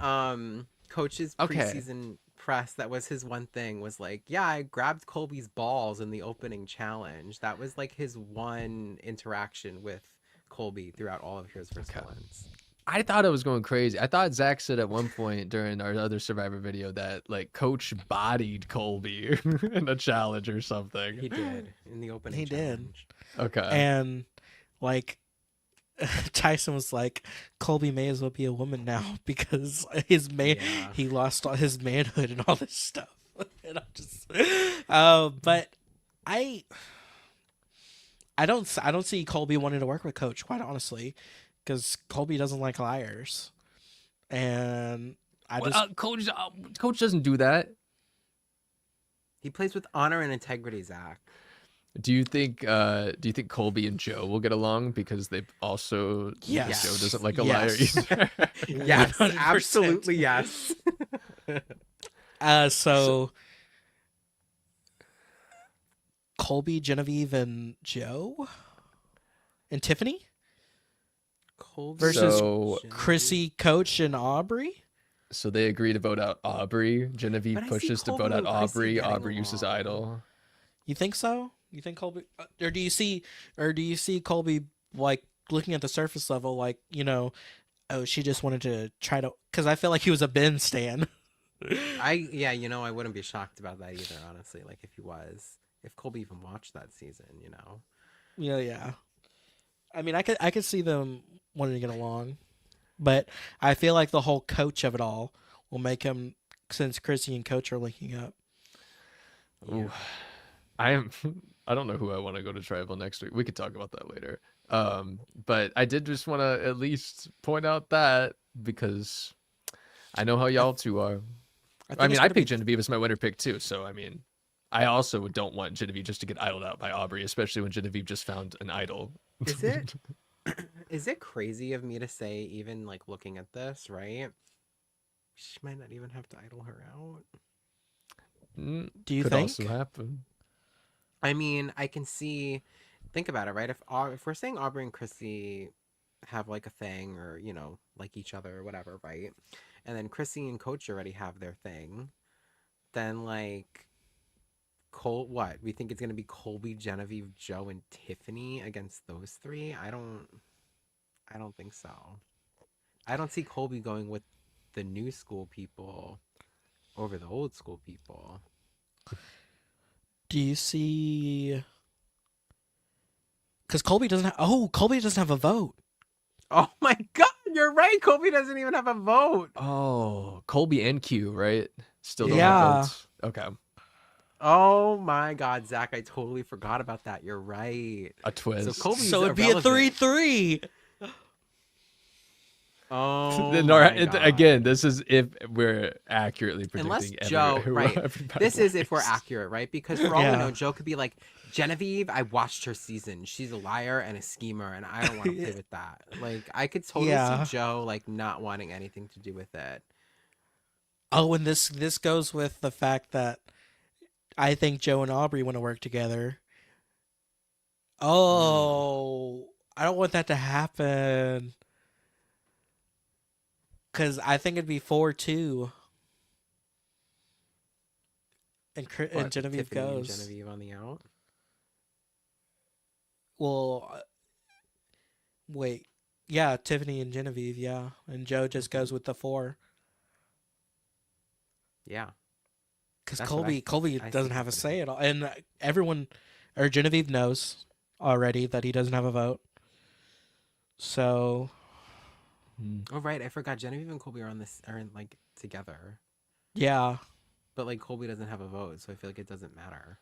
A: Coach's
B: Okay.
A: preseason press, that was his one thing was like, yeah, I grabbed Colby's balls in the opening challenge. That was like his one interaction with Colby throughout all of Heroes vs.
B: Okay.
A: Villains.
B: I thought it was going crazy. I thought Zach said at one point during our other Survivor video that like Coach bodied Colby in a challenge or something.
A: He did in the opening
C: He did.
A: challenge.
B: Okay.
C: And like Tyson was like, Colby may as well be a woman now because
A: Yeah.
C: he lost all his manhood and all this stuff. And I'm just, but I I don't see Colby wanting to work with Coach, quite honestly, because Colby doesn't like liars, and I
B: Well,
C: just
B: Coach doesn't do that.
A: He plays with honor and integrity, Zach.
B: Do you think Colby and Joe will get along because they also
C: Yes.
B: Joe doesn't like a
C: Yes.
B: liar either?
A: Yes,
C: 100%.
A: absolutely yes.
C: so Colby, Genevieve, and Joe, and Tiffany
A: Colby
C: versus
B: So-
C: Chrissy, Coach, and Aubrey.
B: So they agree to vote out Aubrey. Genevieve
A: But I see
B: pushes to
A: Colby
B: vote out
A: and Chrissy
B: Aubrey.
A: getting
B: Aubrey uses
A: along.
B: Idol.
C: You think so? You think Colby, or do you see Colby like looking at the surface level, like, you know, oh, she just wanted to try to, because I feel like he was a Ben stan.
A: I wouldn't be shocked about that either, honestly. Like if Colby even watched that season,
C: Yeah. I mean, I could see them wanting to get along, but I feel like the whole Coach of it all will make him, since Chrissy and Coach are linking up.
B: Ooh. I don't know who I want to go to tribal next week. We could talk about that later. But I did just want to at least point out that because I know how y'all two are. I mean, I picked Genevieve as my winner pick too. So I mean, I also don't want Genevieve just to get idled out by Aubrey, especially when Genevieve just found an idol.
A: Is it is it crazy of me to say, even like looking at this, right? She might not even have to idle her out.
C: Do you
B: Could
C: think?
B: also happen.
A: I mean, I can see. Think about it, right? If we're saying Aubrey and Chrissy have like a thing, or like each other or whatever, right? And then Chrissy and Coach already have their thing. Then like, What? We think it's gonna be Colby, Genevieve, Joe, and Tiffany against those three? I don't think so. I don't see Colby going with the new school people over the old school people.
C: Do you see? Because Colby doesn't. Colby doesn't have a vote.
A: Oh my God, you're right. Colby doesn't even have a vote.
B: Oh, Colby and Q, right? Still don't
C: Yeah.
B: have votes. Okay.
A: Oh my God, Zach, I totally forgot about that. You're right.
B: A twist.
A: So Colby's
C: So it'd be a
A: irrelevant.
C: 3-3.
A: Oh
B: Then,
A: my God.
B: again, this is if we're accurately predicting
A: Unless Joe, right?
B: everybody
A: This is if we're
B: likes.
A: accurate, right? Because for all we
C: Yeah.
A: know, Joe could be like, Genevieve, I watched her season. She's a liar and a schemer, and I don't want to play with that. Like, I could totally
C: Yeah.
A: see Joe like not wanting anything to do with it.
C: Oh, and this goes with the fact that I think Joe and Aubrey want to work together. Oh, I don't want that to happen. Because I think it'd be 4-2. And
A: What,
C: Genevieve
A: Tiffany and
C: goes.
A: Genevieve on the out.
C: Well, wait. Yeah, Tiffany and Genevieve, yeah. And Joe just goes with the 4.
A: Yeah.
C: Because
A: That's what
C: Colby
A: I
C: doesn't
A: think
C: have a
A: that's
C: say at all. And everyone, or Genevieve knows already that he doesn't have a vote. So,
A: Oh right, I forgot. Genevieve and Colby are like together,
C: yeah.
A: but like Colby doesn't have a vote, so I feel like it doesn't matter.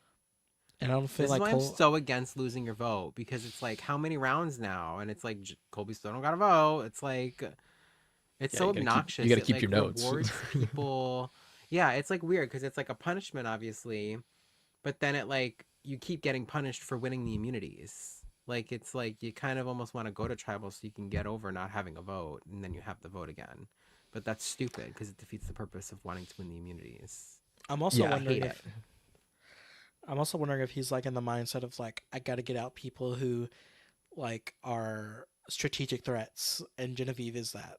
C: And I don't feel
A: This
C: like
A: is why I'm so against losing your vote, because it's like, how many rounds now? And it's like Colby still don't got a vote. It's like, it's
B: Yeah,
A: so
B: you gotta keep-
A: obnoxious.
B: you gotta
A: It,
B: keep
A: like,
B: your notes.
A: rewards people. Yeah, it's like weird because it's like a punishment, obviously, but then it like you keep getting punished for winning the immunities. Like it's like you kind of almost want to go to tribal so you can get over not having a vote, and then you have the vote again. But that's stupid because it defeats the purpose of wanting to win the immunities.
C: I'm also
B: Yeah, I
C: wondering
A: hate
C: if I'm also wondering if he's like in the mindset of like, I got to get out people who like are strategic threats, and Genevieve is that.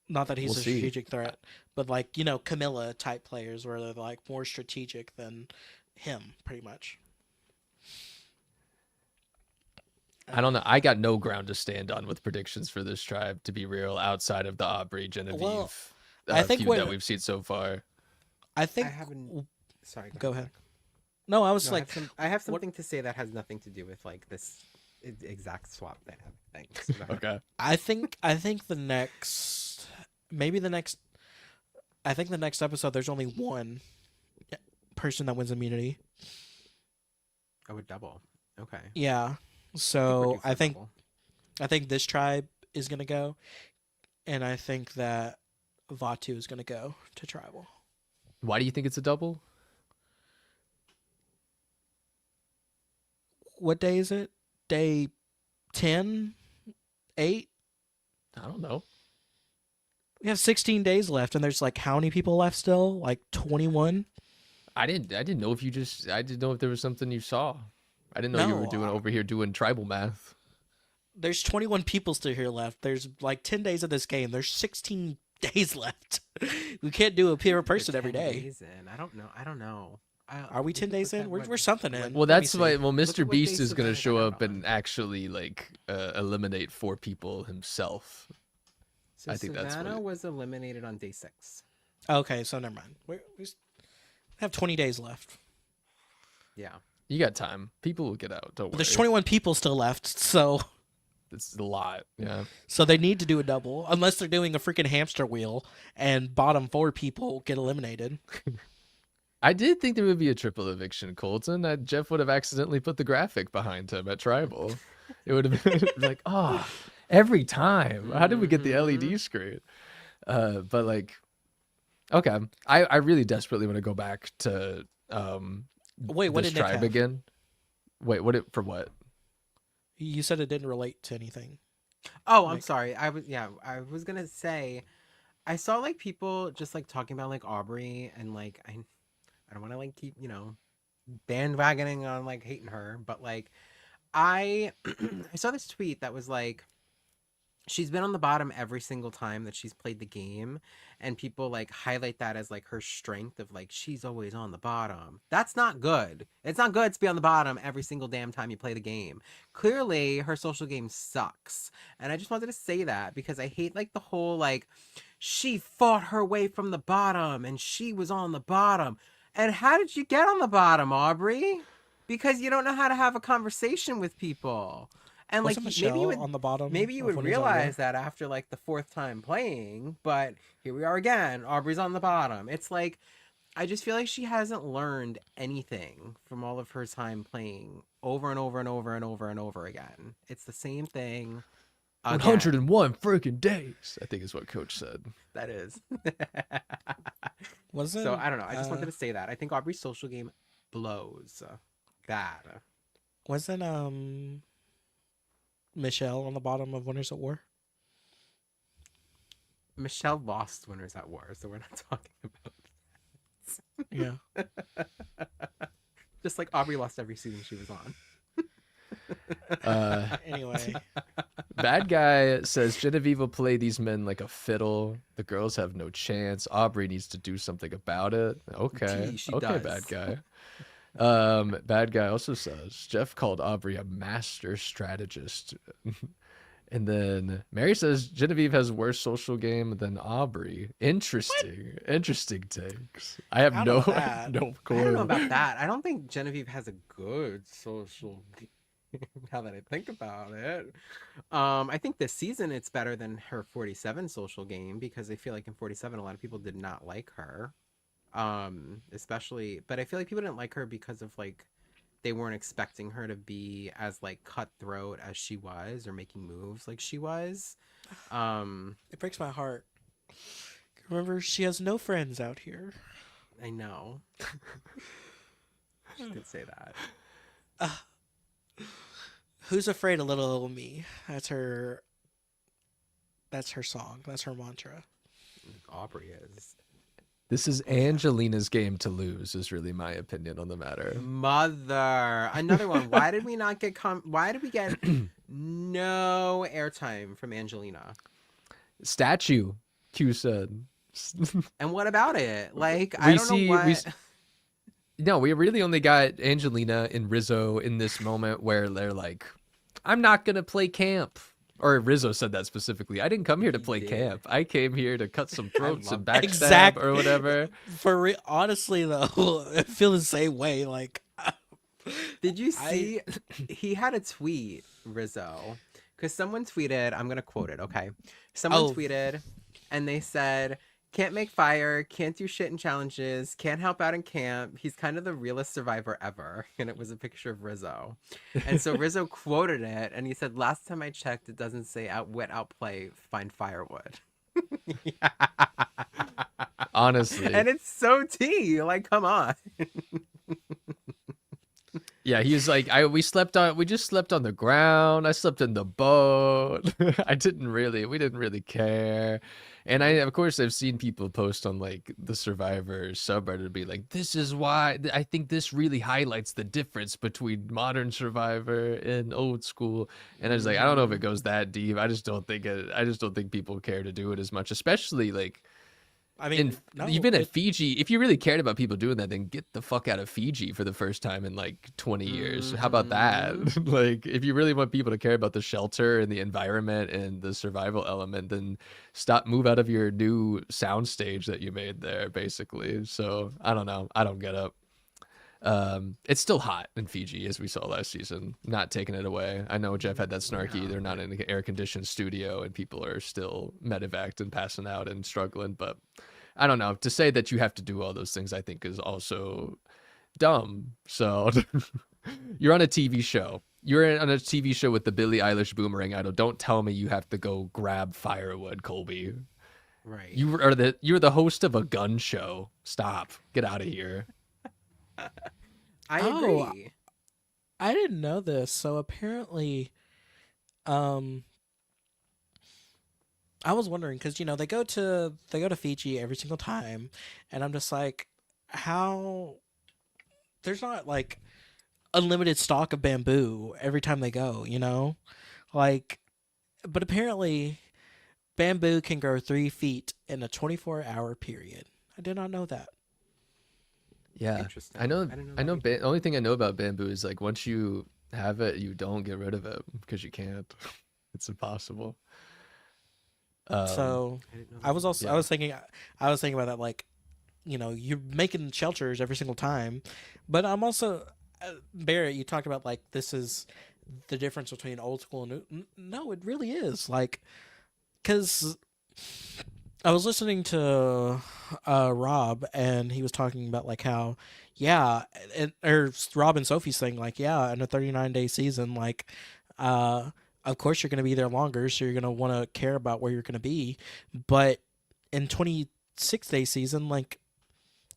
C: Not that he's
B: We'll
C: a
B: see.
C: strategic threat, but like, Camilla type players where they're like more strategic than him, pretty much.
B: I don't know. I got no ground to stand on with predictions for this tribe, to be real, outside of the Aubrey Genevieve
C: Well, I think
B: feud
C: when-
B: that we've seen so far.
C: I
A: I
C: think.
A: haven't. Sorry.
C: Go ahead. No, I was
A: No,
C: like,
A: I have something to say that has nothing to do with like this exact swap thing. So go ahead.
B: Okay.
C: I think the next, maybe the next, I think the next episode there's only one person that wins immunity.
A: Oh, a double. Okay.
C: Yeah.
A: we're
C: So
A: due for
C: I
A: a
C: think
A: double.
C: this tribe is gonna go, and I think that Vatu is gonna go to tribal.
B: Why do you think it's a double?
C: What day is it? Day 10? 8?
B: I don't know.
C: We have 16 days left, and there's like how many people left still? Like 21?
B: I didn't know if you just. I didn't know if there was something you saw. I didn't know you were
C: No,
B: doing over here doing tribal math.
C: There's 21 people still here left. There's like 10 days of this game. There's 16 days left. We can't do a pure person
A: We're
C: every
A: 10
C: day.
A: days in. I don't know.
C: Are we 10 days in? We're something in.
B: Well,
C: Let me
B: that's
C: see.
B: why. Well,
A: Look
B: Mr.
A: at what
B: Beast
A: day
B: is gonna
A: Savannah
B: show
A: got
B: up
A: on.
B: and actually like eliminate 4 people himself.
A: So
B: I think that's what
A: Savannah
B: it-
A: was eliminated on day 6.
C: Okay, so never mind. We have 20 days left.
A: Yeah.
B: You got time. People will get out. Don't
C: But
B: worry.
C: there's 21 people still left, so
B: It's a lot. Yeah.
C: they need to do a double unless they're doing a freaking hamster wheel and bottom 4 people get eliminated.
B: I did think there would be a triple eviction, Colton. Jeff would have accidentally put the graphic behind him at Tribal. It would have been like, oh, every time. How did we get the LED screen? But like, okay. I really desperately want to go back to
C: Wait, what
B: this
C: did Nick
B: tribe
C: have?
B: again. Wait, for what?
C: You said it didn't relate to anything.
A: Oh, I'm
C: Nick.
A: sorry. I was gonna say, I saw like people just like talking about like Aubrey, and like I don't want to like keep bandwagoning on like hating her, but like I I saw this tweet that was like, she's been on the bottom every single time that she's played the game, and people like highlight that as like her strength of like she's always on the bottom. That's not good. It's not good to be on the bottom every single damn time you play the game. Clearly her social game sucks, and I just wanted to say that because I hate like the whole like she fought her way from the bottom and she was on the bottom. And how did you get on the bottom, Aubrey? Because you don't know how to have a conversation with people. And like
C: Wasn't
A: maybe you
C: Michelle
A: would
C: on the bottom?
A: maybe you
C: of
A: would
C: Winners at War?
A: realize that after like the fourth time playing, but here we are again. Aubrey's on the bottom. It's like I just feel like she hasn't learned anything from all of her time playing over and over and over and over and over again. It's the same thing. Again.
B: 101 freaking days, I think is what Coach said.
A: That is.
C: Wasn't
A: So I don't know. I just wanted to say that. I think Aubrey's social game blows. Bad.
C: wasn't Michelle on the bottom of Winners at War?
A: Michelle lost Winners at War, so we're not talking about
C: Yeah.
A: just like Aubrey lost every season she was on.
C: Anyway,
B: Bad guy says Genevieve will play these men like a fiddle. The girls have no chance. Aubrey needs to do something about it. Okay.
A: Gee, she
B: Okay,
A: does.
B: bad guy. Bad guy also says Jeff called Aubrey a master strategist. And then Mary says Genevieve has worse social game than Aubrey. Interesting. Interesting takes. I have
C: I
B: no
C: don't know that.
B: no
A: I don't know
B: clue.
A: about that. I don't think Genevieve has a good social game. Now that I think about it, I think this season it's better than her 47 social game because I feel like in 47 a lot of people did not like her, especially. But I feel like people didn't like her because of like they weren't expecting her to be as like cutthroat as she was or making moves like she was.
C: it breaks my heart. Remember, she has no friends out here.
A: I know. She did say that.
C: Who's afraid of little me? That's her. That's her song. That's her mantra.
A: Aubrey is.
B: This is Angelina's game to lose, is really my opinion on the matter.
A: Mother. Another one. Why did we not get why did we get no airtime from Angelina?
B: Statue, Q said.
A: And what about it? Like, I don't know what.
B: No, we really only got Angelina and Rizzo in this moment where they're like, I'm not going to play camp. Or Rizzo said that specifically. I didn't come here to play
A: did.
B: camp. I came here to cut some throats and
A: love
B: backstab
C: Exact-
B: or whatever.
C: Honestly though, I feel the same way. Like,
A: Did you see? He had a tweet, Rizzo, because someone tweeted. I'm gonna quote it. Okay, someone
C: Oh.
A: tweeted, and they said, "Can't make fire, can't do shit in challenges, can't help out in camp. He's kind of the realest survivor ever." And it was a picture of Rizzo, and so Rizzo quoted it, and he said, "Last time I checked, it doesn't say outwit, outplay, find firewood."
B: Honestly.
A: And it's so tea. Like, come on.
B: Yeah, he was like, we just slept on the ground. I slept in the boat. We didn't really care. And of course, I've seen people post on like the Survivor subreddit be like, this is why I think this really highlights the difference between modern Survivor and old school. And I was like, I don't know if it goes that deep. I just don't think people care to do it as much, especially like,
C: I mean,
B: you've been at Fiji. If you really cared about people doing that, then get the fuck out of Fiji for the first time in like 20 years. How about that? Like, if you really want people to care about the shelter and the environment and the survival element, then move out of your new soundstage that you made there, basically. So I don't know. I don't get it. It's still hot in Fiji, as we saw last season. Not taking it away. I know Jeff had that snarky. They're not in an air-conditioned studio, and people are still medevaced and passing out and struggling. But I don't know. To say that you have to do all those things, I think, is also dumb. So you're on a TV show. You're on a TV show with the Billie Eilish Boomerang Idol. Don't tell me you have to go grab firewood, Colby.
A: Right.
B: You're the host of a gun show. Stop. Get out of here.
A: I
C: Oh,
A: agree.
C: I didn't know this. So apparently, I was wondering because they go to Fiji every single time, and I'm just like, how there's not like unlimited stock of bamboo every time they go, like but apparently bamboo can grow 3 feet in a 24-hour period. I did not know that.
B: Yeah,
A: Interesting.
B: I know.
A: I didn't know
B: I
A: that
B: know.
A: either.
B: The only thing I know about bamboo is like once you have it, you don't get rid of it because you can't. It's impossible. Um,
C: So
A: I didn't know
C: I
A: that
C: was
A: either.
C: also
B: yeah,
C: I was thinking about that, like, you're making shelters every single time, but I'm also Barrett. You talked about like this is the difference between old school and new. No, it really is, like, because I was listening to Rob, and he was talking about like how, yeah, or Rob and Sophie's thing, like, yeah, in a 39-day season, like, uh, of course you're going to be there longer, so you're going to want to care about where you're going to be, but in 26-day season, like,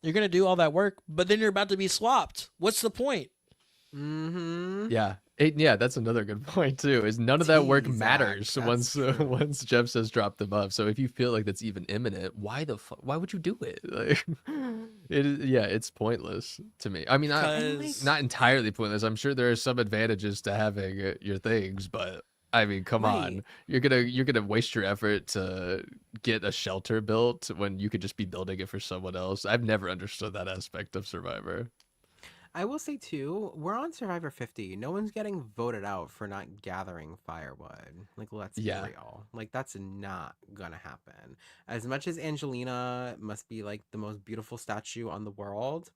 C: you're going to do all that work, but then you're about to be swapped. What's the point?
A: Mm-hmm.
B: yeah, yeah. That's another good point too. Is none of that work
A: Tea, Zach.
B: matters
A: That's
B: once
A: true.
B: once Jeff says drop them off. So if you feel like that's even imminent, why would you do it? Like, yeah, it's pointless to me. I mean,
A: And like,
C: Because
B: not entirely pointless. I'm sure there are some advantages to having your things, but I mean, come
A: right.
B: on. You're gonna waste your effort to get a shelter built when you could just be building it for someone else. I've never understood that aspect of Survivor.
A: I will say too, we're on Survivor 50. No one's getting voted out for not gathering firewood. Like, let's be
B: Yeah.
A: real. Like, that's not gonna happen. As much as Angelina must be like the most beautiful statue on the world,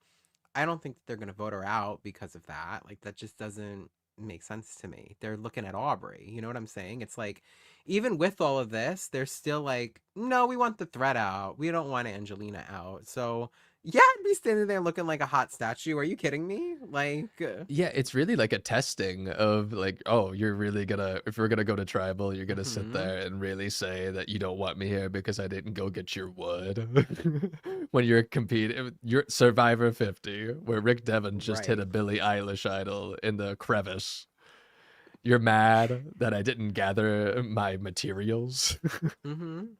A: I don't think that they're gonna vote her out because of that. Like, that just doesn't make sense to me. They're looking at Aubrey. You know what I'm saying? It's like, even with all of this, they're still like, no, we want the threat out. We don't want Angelina out. So yeah, I'd be standing there looking like a hot statue. Are you kidding me? Like,
B: Yeah, it's really like a testing of like, oh, you're really gonna, if we're gonna go to tribal, you're gonna sit
A: hmm
B: there and really say that you don't want me here because I didn't go get your wood. When you're competing, you're Survivor 50, where Rick Devon just hit a
A: right.
B: Billie Eilish idol in the crevice. You're mad that I didn't gather my materials.
A: hmm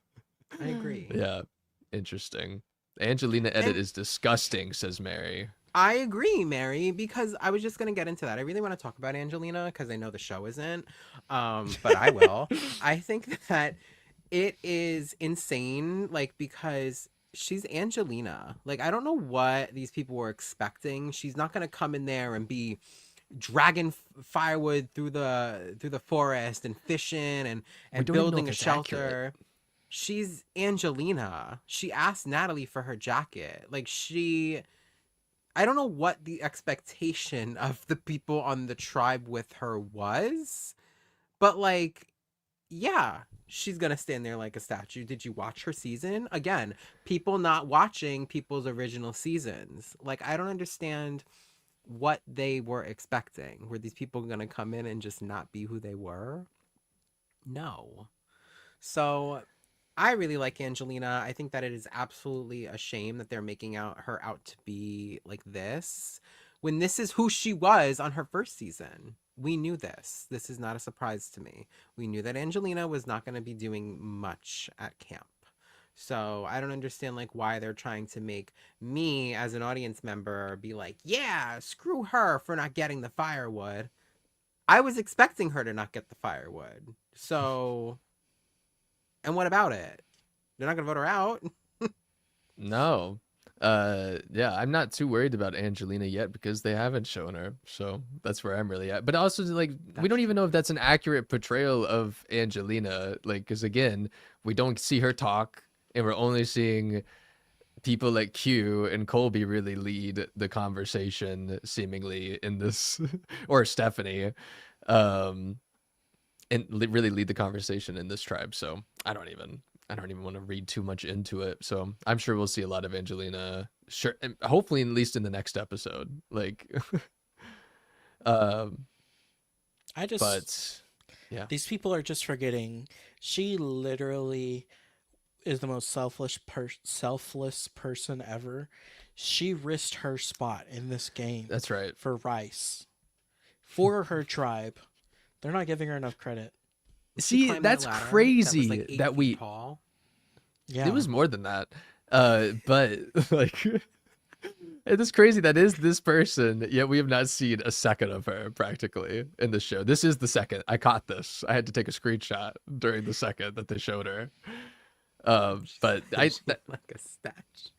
A: I agree.
B: Yeah, interesting. Angelina edit
A: And
B: is disgusting, says Mary.
A: I agree, Mary, because I was just gonna get into that. I really want to talk about Angelina because I know the show isn't, but I will. I think that it is insane, like because she's Angelina. Like I don't know what these people were expecting. She's not gonna come in there and be dragging firewood through the forest and fishing
B: We
A: and
B: don't even know
A: building
B: if
A: a
B: it's accurate.
A: shelter. She's Angelina. She asked Natalie for her jacket. Like she I don't know what the expectation of the people on the tribe with her was, but like yeah, she's gonna stand there like a statue. Did you watch her season? Again, people not watching people's original seasons. Like I don't understand what they were expecting. Were these people gonna come in and just not be who they were? No. So I really like Angelina. I think that it is absolutely a shame that they're making out her out to be like this when this is who she was on her first season. We knew this. This is not a surprise to me. We knew that Angelina was not going to be doing much at camp. So I don't understand like why they're trying to make me as an audience member be like, yeah, screw her for not getting the firewood. I was expecting her to not get the firewood. So, and what about it? They're not gonna vote her out.
B: No. Yeah, I'm not too worried about Angelina yet because they haven't shown her. So that's where I'm really at. But also like we
A: That's
B: don't even
A: true.
B: know if that's an accurate portrayal of Angelina, like cuz again, we don't see her talk and we're only seeing people like Q and Colby really lead the conversation seemingly in this or Stephanie um and really lead the conversation in this tribe. So I don't even want to read too much into it. So I'm sure we'll see a lot of Angelina. Sure, and hopefully at least in the next episode. Like, um,
C: I just
B: but yeah,
C: these people are just forgetting she literally is the most selfless person ever. She risked her spot in this game
B: that's right.
C: for Rice, for her tribe. They're not giving her enough credit.
A: She
B: See,
A: climbed that
B: that's
A: ladder that was like
B: crazy
A: 8
B: that
A: feet
B: we.
A: tall.
C: Yeah.
B: It was more than that. But like, It is crazy that is this person, yet we have not seen a second of her practically in the show. This is the second. I caught this. I had to take a screenshot during the second that they showed her. But
A: She's like a statue.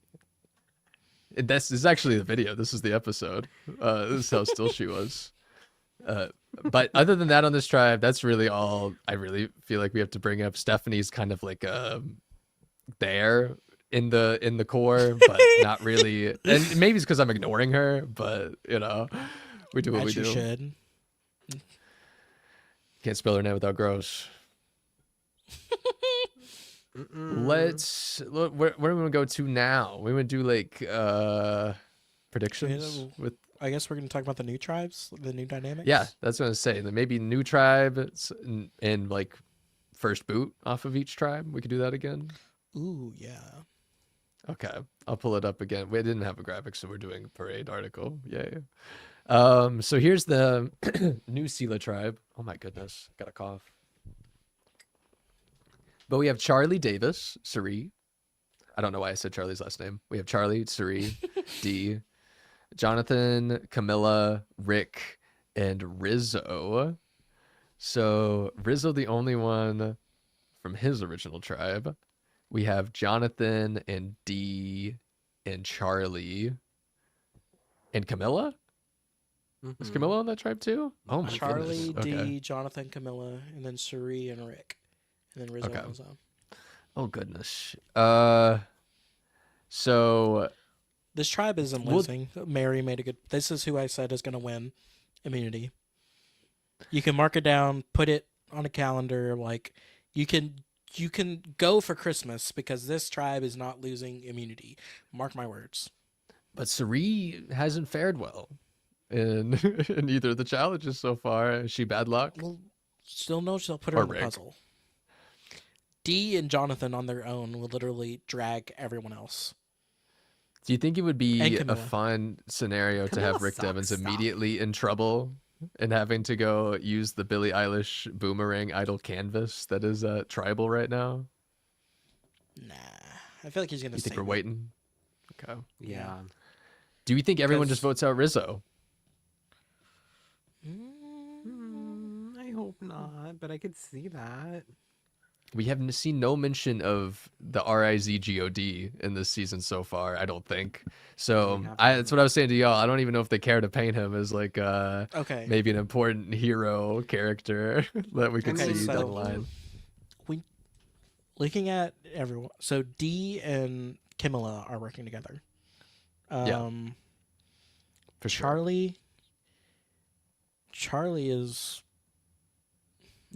B: this is actually the video. This is the episode. This is how still she was. But other than that on this tribe, that's really all I really feel like we have to bring up. Stephanie's kind of like there in the core, but not really. And maybe it's because I'm ignoring her, but you know, we do what we
C: As you
B: do.
C: should.
B: Can't spell her name without gross. Let's look. Where do we want to go to now? We would do like predictions with.
C: I guess we're going to talk about the new tribes, the new dynamics.
B: Yeah, that's what I was saying. Like maybe new tribe and like first boot off of each tribe. We could do that again.
C: Ooh, yeah.
B: Okay, I'll pull it up again. We didn't have a graphic, so we're doing a parade article. Yay. So here's the new Sela tribe. Oh my goodness, got a cough. But we have Charlie Davis, Suri. I don't know why I said Charlie's last name. We have Charlie, Suri, D, Jonathan, Camilla, Rick, and Rizzo. So Rizzo, the only one from his original tribe. We have Jonathan and D and Charlie and Camilla. Is Camilla on that tribe too? Oh my
C: Charlie,
B: goodness.
C: D,
B: Okay.
C: Jonathan, Camilla, and then Suri and Rick. And then Rizzo
B: Okay.
C: on his own.
B: Oh goodness. So
C: This tribe isn't
B: Well-
C: losing. Mary made a good. This is who I said is going to win immunity. You can mark it down, put it on a calendar. Like you can go for Christmas because this tribe is not losing immunity. Mark my words.
B: but Suri hasn't fared well in in either of the challenges so far. Is she bad luck?
C: Well, still no. She'll put her
B: Or
C: in the
B: Rick.
C: puzzle. D and Jonathan on their own will literally drag everyone else.
B: Do you think it would
C: And
B: be a
C: Camilla.
B: fun scenario to
A: Camilla
B: have Rick
A: sucks,
B: Devens
A: stop.
B: immediately in trouble and having to go use the Billie Eilish boomerang idol canvas that is tribal right now?
C: Nah, I feel like he's gonna.
B: You think
C: save
B: we're
C: it.
B: waiting? Okay.
A: Yeah.
B: Do you think everyone just
C: 'Cause-
B: votes out Rizzo?
A: I hope not, but I could see that.
B: We haven't seen no mention of the RIZGOD in this season so far, I don't think. So
A: We
B: that's what I was saying to y'all. I don't even know if they care to paint him as like
C: Okay.
B: maybe an important hero character that we could
A: Okay,
B: see down
A: so-
B: the line.
C: Looking at everyone, so D and Camilla are working together.
B: Yeah, For sure.
C: Charlie is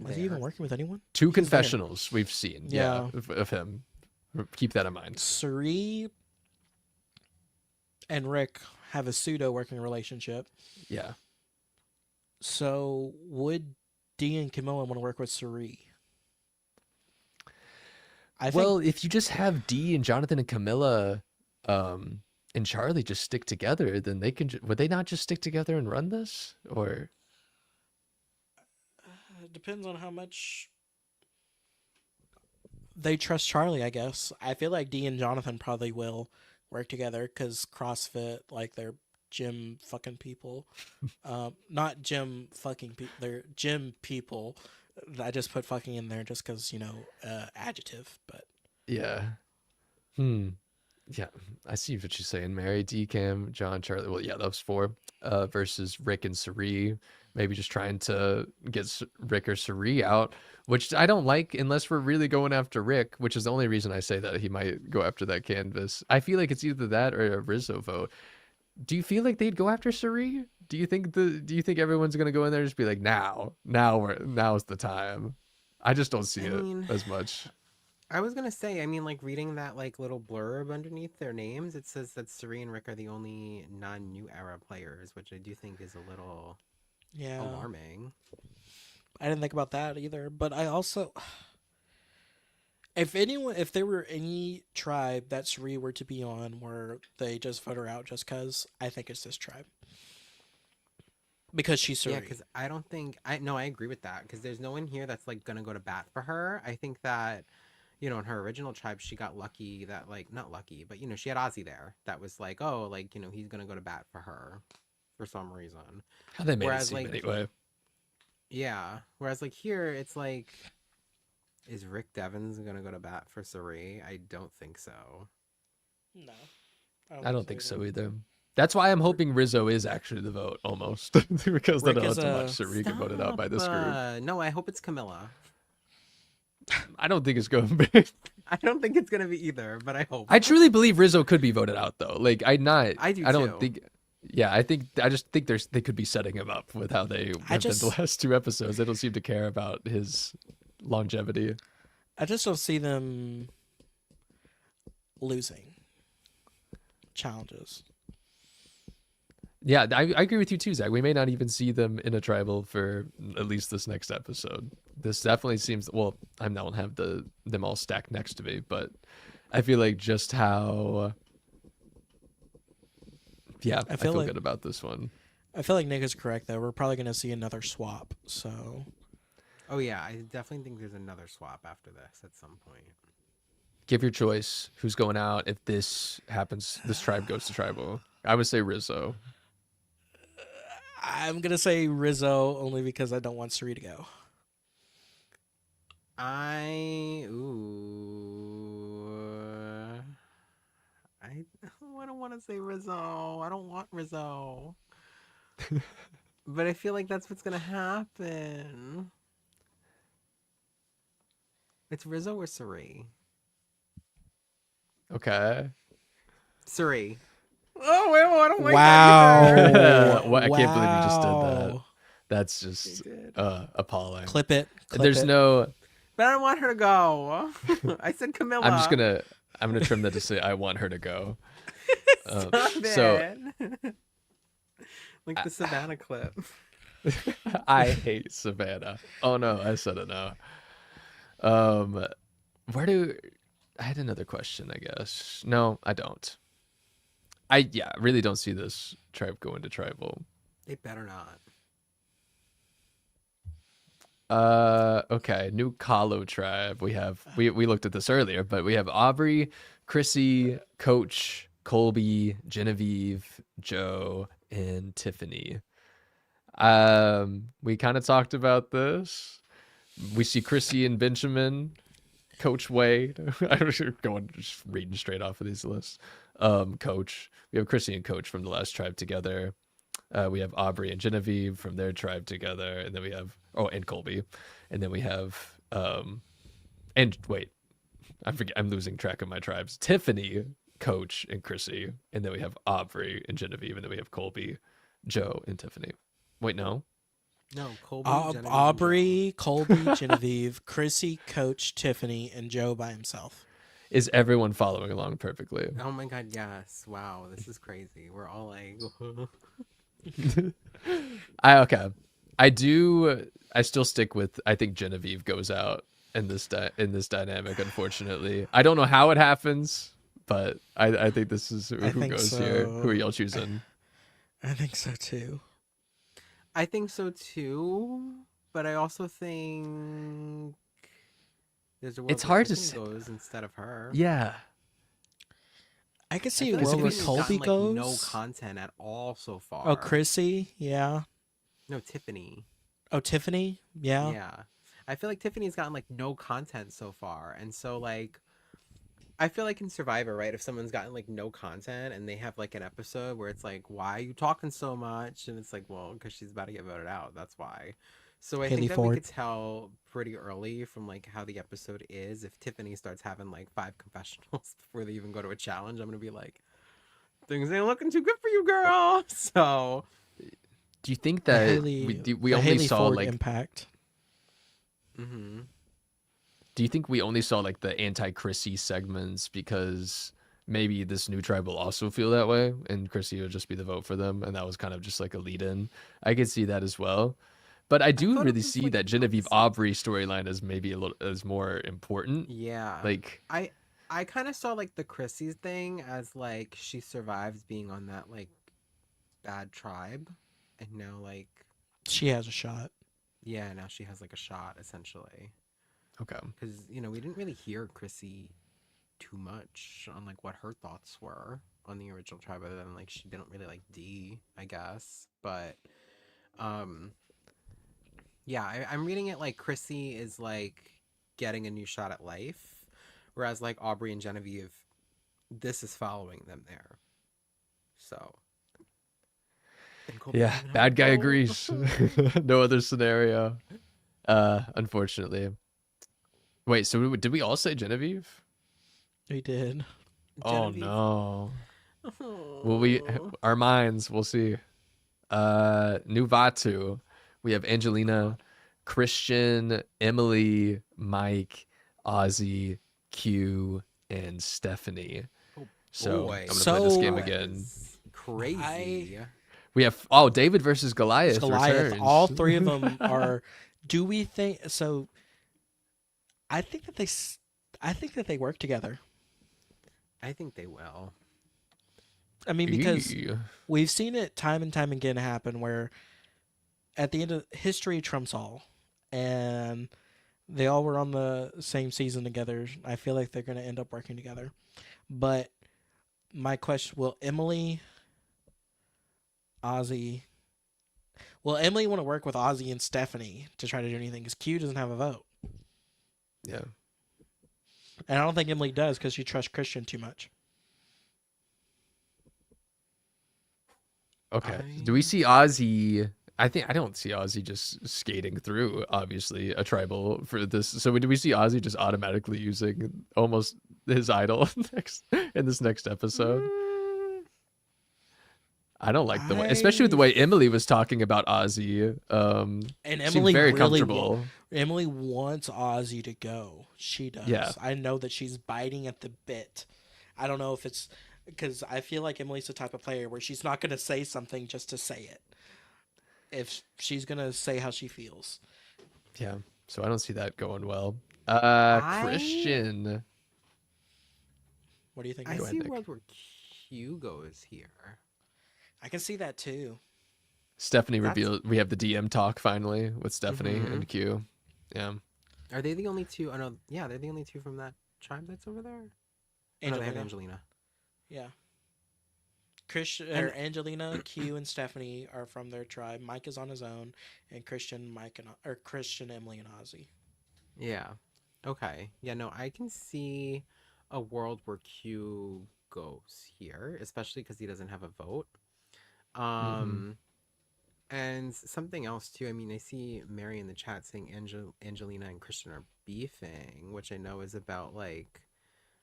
C: he even
A: There.
C: working with anyone?
B: Two
C: He's there.
B: confessionals we've seen,
C: Yeah.
B: of him. Keep that in mind.
C: Suri and Rick have a pseudo working relationship.
B: Yeah.
C: So would D and Camilla want to work with Suri? I think
B: Well, if you just have D and Jonathan and Camilla and Charlie just stick together, then they can. Would they not just stick together and run this? Or
C: it depends on how much they trust Charlie, I guess. I feel like Dee and Jonathan probably will work together because CrossFit, like they're gym fucking people. Not gym fucking people. They're gym people. I just put fucking in there just because, adjective. But
B: yeah. Yeah, I see what you're saying. Mary, D, Cam, John, Charlie. Well, yeah, those four versus Rick and Suri. Maybe just trying to get Rick or Suri out, which I don't like unless we're really going after Rick, which is the only reason I say that he might go after that canvas. I feel like it's either that or a Rizzo vote. Do you feel like they'd go after Suri? Do you think everyone's gonna go in there and just be like, now's the time? I just don't see
A: I
B: it
A: mean,
B: as much.
A: I was gonna say, like reading that like little blurb underneath their names, it says that Suri and Rick are the only non-new era players, which I do think is a little
C: yeah,
A: alarming.
C: I didn't think about that either. But I also, if there were any tribe that Suri were to be on where they just vote her out just because, I think it's this tribe. Because she's Suri.
A: Yeah, because I don't think I agree with that because there's no one here that's like gonna go to bat for her. I think that in her original tribe, she got lucky that, like, not lucky, but, she had Ozzy there. That was like, oh, like, he's going to go to bat for her for some reason.
B: How they made it
A: Whereas,
B: seem
A: like,
B: anyway.
A: yeah. Whereas, like, here, it's like, is Rick Devens going to go to bat for Suri? I don't think so.
C: No,
B: I don't think so either. That's why I'm hoping Rizzo is actually the vote almost because I
C: Rick
B: don't have
C: is
B: to
C: a-
B: watch Sarika voted out by this group.
A: No, I hope it's Camilla.
B: I don't think it's going to be.
A: I don't think it's going to be either, but I hope.
B: I truly believe Rizzo could be voted out though. Like
A: I do
B: I don't
A: too.
B: think. Yeah, I just think they could be setting him up with how they have been the last 2 episodes. They don't seem to care about his longevity.
C: I just don't see them losing challenges.
B: Yeah, I agree with you too, Zach. We may not even see them in a tribal for at least this next episode. This definitely seems, well, I don't have them all stacked next to me, but I feel like just how, yeah, I feel
C: like-
B: good about this one.
C: I feel like Nick is correct though. We're probably gonna see another swap. So
A: Oh, yeah. I definitely think there's another swap after this at some point.
B: Give your choice. Who's going out if this happens? This tribe goes to tribal. I would say Rizzo.
C: I'm gonna say Rizzo only because I don't want Suri to go.
A: I don't want to say Rizzo. I don't want Rizzo. But I feel like that's what's gonna happen. It's Rizzo or Suri.
B: Okay.
A: Suri. Oh, wait, I don't like
C: Wow.
A: that either.
B: What? I can't believe you just did that.
C: Wow.
B: That's just
A: did.
B: appalling.
C: Clip it. Clip
B: There's
C: it.
B: no.
A: But I don't want her to go. I said Camilla.
B: I'm gonna trim that to say I want her to go.
A: Stop
B: So
A: it. Like the Savannah clip.
B: I hate Savannah. Oh no, I said it now. I had another question, I guess. No, I don't. I really don't see this tribe going to tribal.
A: They better not.
B: Okay, new Kahlo tribe. We looked at this earlier, but we have Aubrey, Chrissy, Coach, Colby, Genevieve, Joe, and Tiffany. We kind of talked about this. We see Chrissy and Benjamin, Coach Wade. I'm just reading straight off of these lists. Coach. We have Chrissy and Coach from the last tribe together. We have Aubrey and Genevieve from their tribe together, and then we have and Colby, and then we have and wait, I'm losing track of my tribes. Tiffany, Coach, and Chrissy, and then we have Aubrey and Genevieve, and then we have Colby, Joe, and Tiffany. Wait, no.
A: No, Colby, Genevieve, and
C: Aubrey, Colby, Genevieve, Chrissy, Coach, Tiffany, and Joe by himself.
B: Is everyone following along perfectly?
A: Joe. Oh my god, yes. Wow, this is crazy. We're all like
B: I still stick with I think Genevieve goes out in this dynamic, unfortunately. I don't know how it happens, but I think this is who
C: think
B: goes
C: so.
B: here. Who are y'all choosing?
C: I think so too.
A: I think so too, but I also think there's a world
B: It's
A: where
B: hard to
A: Tiffany
B: say.
A: goes instead of her.
B: Yeah.
C: I could
A: I
C: see
A: feel
C: a
A: like
C: world where
A: Tiffany's
C: Colby
A: gotten, like,
C: goes.
A: no content at all so far.
C: Oh, Chrissy, yeah.
A: No, Tiffany.
C: Oh, Tiffany, yeah.
A: Yeah. I feel like Tiffany's gotten like no content so far. And so like I feel like in Survivor, right, if someone's gotten like no content and they have like an episode where it's like, why are you talking so much? And it's like, well, because she's about to get voted out. That's why. So I
C: Haley
A: think that
C: Ford.
A: we could tell pretty early from like how the episode is. If Tiffany starts having like 5 confessionals before they even go to a challenge, I'm gonna be like, things ain't looking too good for you, girl. So
B: Do you think
C: The
B: that
C: Haley,
B: we
C: the
B: only
C: Haley
B: saw
C: Ford
B: like
C: impact.
B: do you think we only saw like the anti-Chrissy segments because maybe this new tribe will also feel that way and Chrissy will just be the vote for them and that was kind of just like a lead-in? I could see that as well. But I do
A: thought it
B: really
A: was,
B: see
A: like,
B: that
A: the
B: Genevieve
A: opposite.
B: Aubrey storyline is maybe a little is more important.
A: yeah.
B: Like
A: I kind of saw like the Chrissy's thing as like she survives being on that like bad tribe, and now like
C: She has a shot.
A: yeah, now she has like a shot essentially.
B: Okay.
A: because we didn't really hear Chrissy too much on like what her thoughts were on the original tribe, other than like she didn't really like D, I guess. But um, yeah, I'm reading it like Chrissy is like getting a new shot at life, whereas like Aubrey and Genevieve, this is following them there. So. And
B: Yeah,
A: Copenhagen
B: bad guy
A: Harbor.
B: agrees. No other scenario. Unfortunately. Wait, so did we all say Genevieve?
C: We did.
B: Oh
A: Genevieve.
B: no. Well,
A: Oh.
B: our minds, we'll see. Nuvatu. We have Angelina, Christian, Emily, Mike, Ozzy, Q, and Stephanie.
A: Oh,
B: So
A: boy.
B: I'm gonna play this game
C: So-
B: again.
A: Is crazy.
B: We have David versus Goliath.
C: Goliath.
B: Returns.
C: All three of them are. Do we think so? I think that they work together.
A: I think they will.
C: I mean, because
B: Eee.
C: we've seen it time and time again happen where at the end of history trumps all, and they all were on the same season together. I feel like they're going to end up working together. But my question: will Emily want to work with Ozzy and Stephanie to try to do anything? Because Q doesn't have a vote,
B: Yeah.
C: and I don't think Emily does because she trusts Christian too much.
B: Okay. Do we see Ozzy? I don't see Ozzy just skating through, obviously, a tribal for this. So do we see Ozzy just automatically using almost his idol in this next episode? I don't like the way, especially with the way Emily was talking about Ozzy.
C: And
B: Seemed
C: Emily
B: very
C: really
B: comfortable.
C: Emily wants Ozzy to go. She does.
B: Yeah.
C: I know that she's biting at the bit. I don't know if it's because I feel like Emily's the type of player where she's not going to say something just to say it. If she's going to say how she feels.
B: Yeah. So I don't see that going well.
A: I-
B: Christian.
C: What do you think?
A: I
B: Go ahead,
A: see
B: Nick.
A: World War Q goes here.
C: I can see that too.
B: Stephanie
A: That's-
B: revealed we have the DM talk finally with Stephanie
A: Mhm.
B: and Q. Yeah.
A: Are they the only two? Oh no, yeah, they're the only two from that tribe that's over there. Oh, no, they have Angelina.
C: Yeah. Christian
A: And-
C: or Angelina, Q, and Stephanie are from their tribe. Mike is on his own, and Christian, Emily, and Ozzy.
A: Yeah. Okay. Yeah. No, I can see a world where Q goes here, especially because he doesn't have a vote. And something else too. I mean, I see Mary in the chat saying Angelina and Christian are beefing, which I know is about like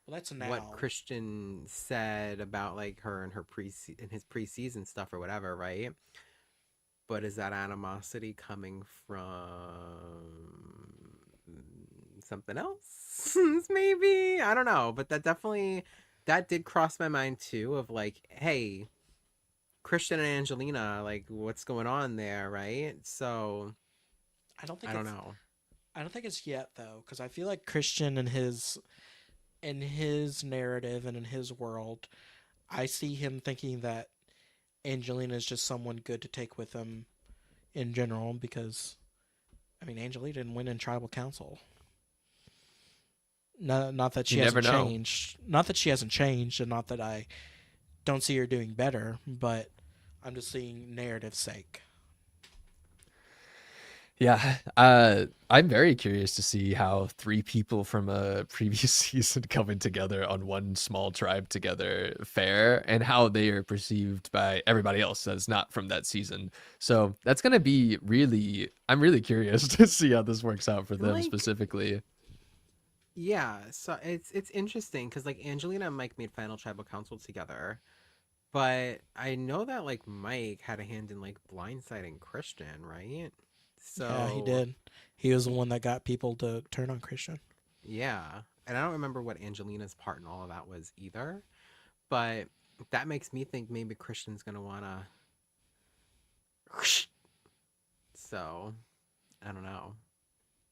C: Well, that's now.
A: what Christian said about like her and her his preseason stuff or whatever, right? But is that animosity coming from something else? Maybe, I don't know, but that did cross my mind too, of like, hey, Christian and Angelina, like what's going on there, right? So
C: I don't think
A: I don't
C: it's-
A: know.
C: I don't think it's yet though, because I feel like Christian in his narrative and in his world, I see him thinking that Angelina is just someone good to take with him in general. Because, I mean, Angelina didn't win in tribal council. Not that she
B: You never
C: hasn't
B: know.
C: changed. Not that she hasn't changed, and not that I don't see her doing better. But I'm just seeing narrative's sake.
B: Yeah, I'm very curious to see how three people from a previous season coming together on one small tribe together fare, and how they are perceived by everybody else that's not from that season. So that's gonna be I'm really curious to see how this works out for them
A: Like-
B: specifically.
A: Yeah, so it's interesting because like Angelina and Mike made Final Tribal Council together, but I know that like Mike had a hand in like blindsiding Christian, right? So
C: Yeah, he did. He was the one that got people to turn on Christian.
A: Yeah, and I don't remember what Angelina's part in all of that was either, but that makes me think maybe Christian's gonna wanna. So, I don't know.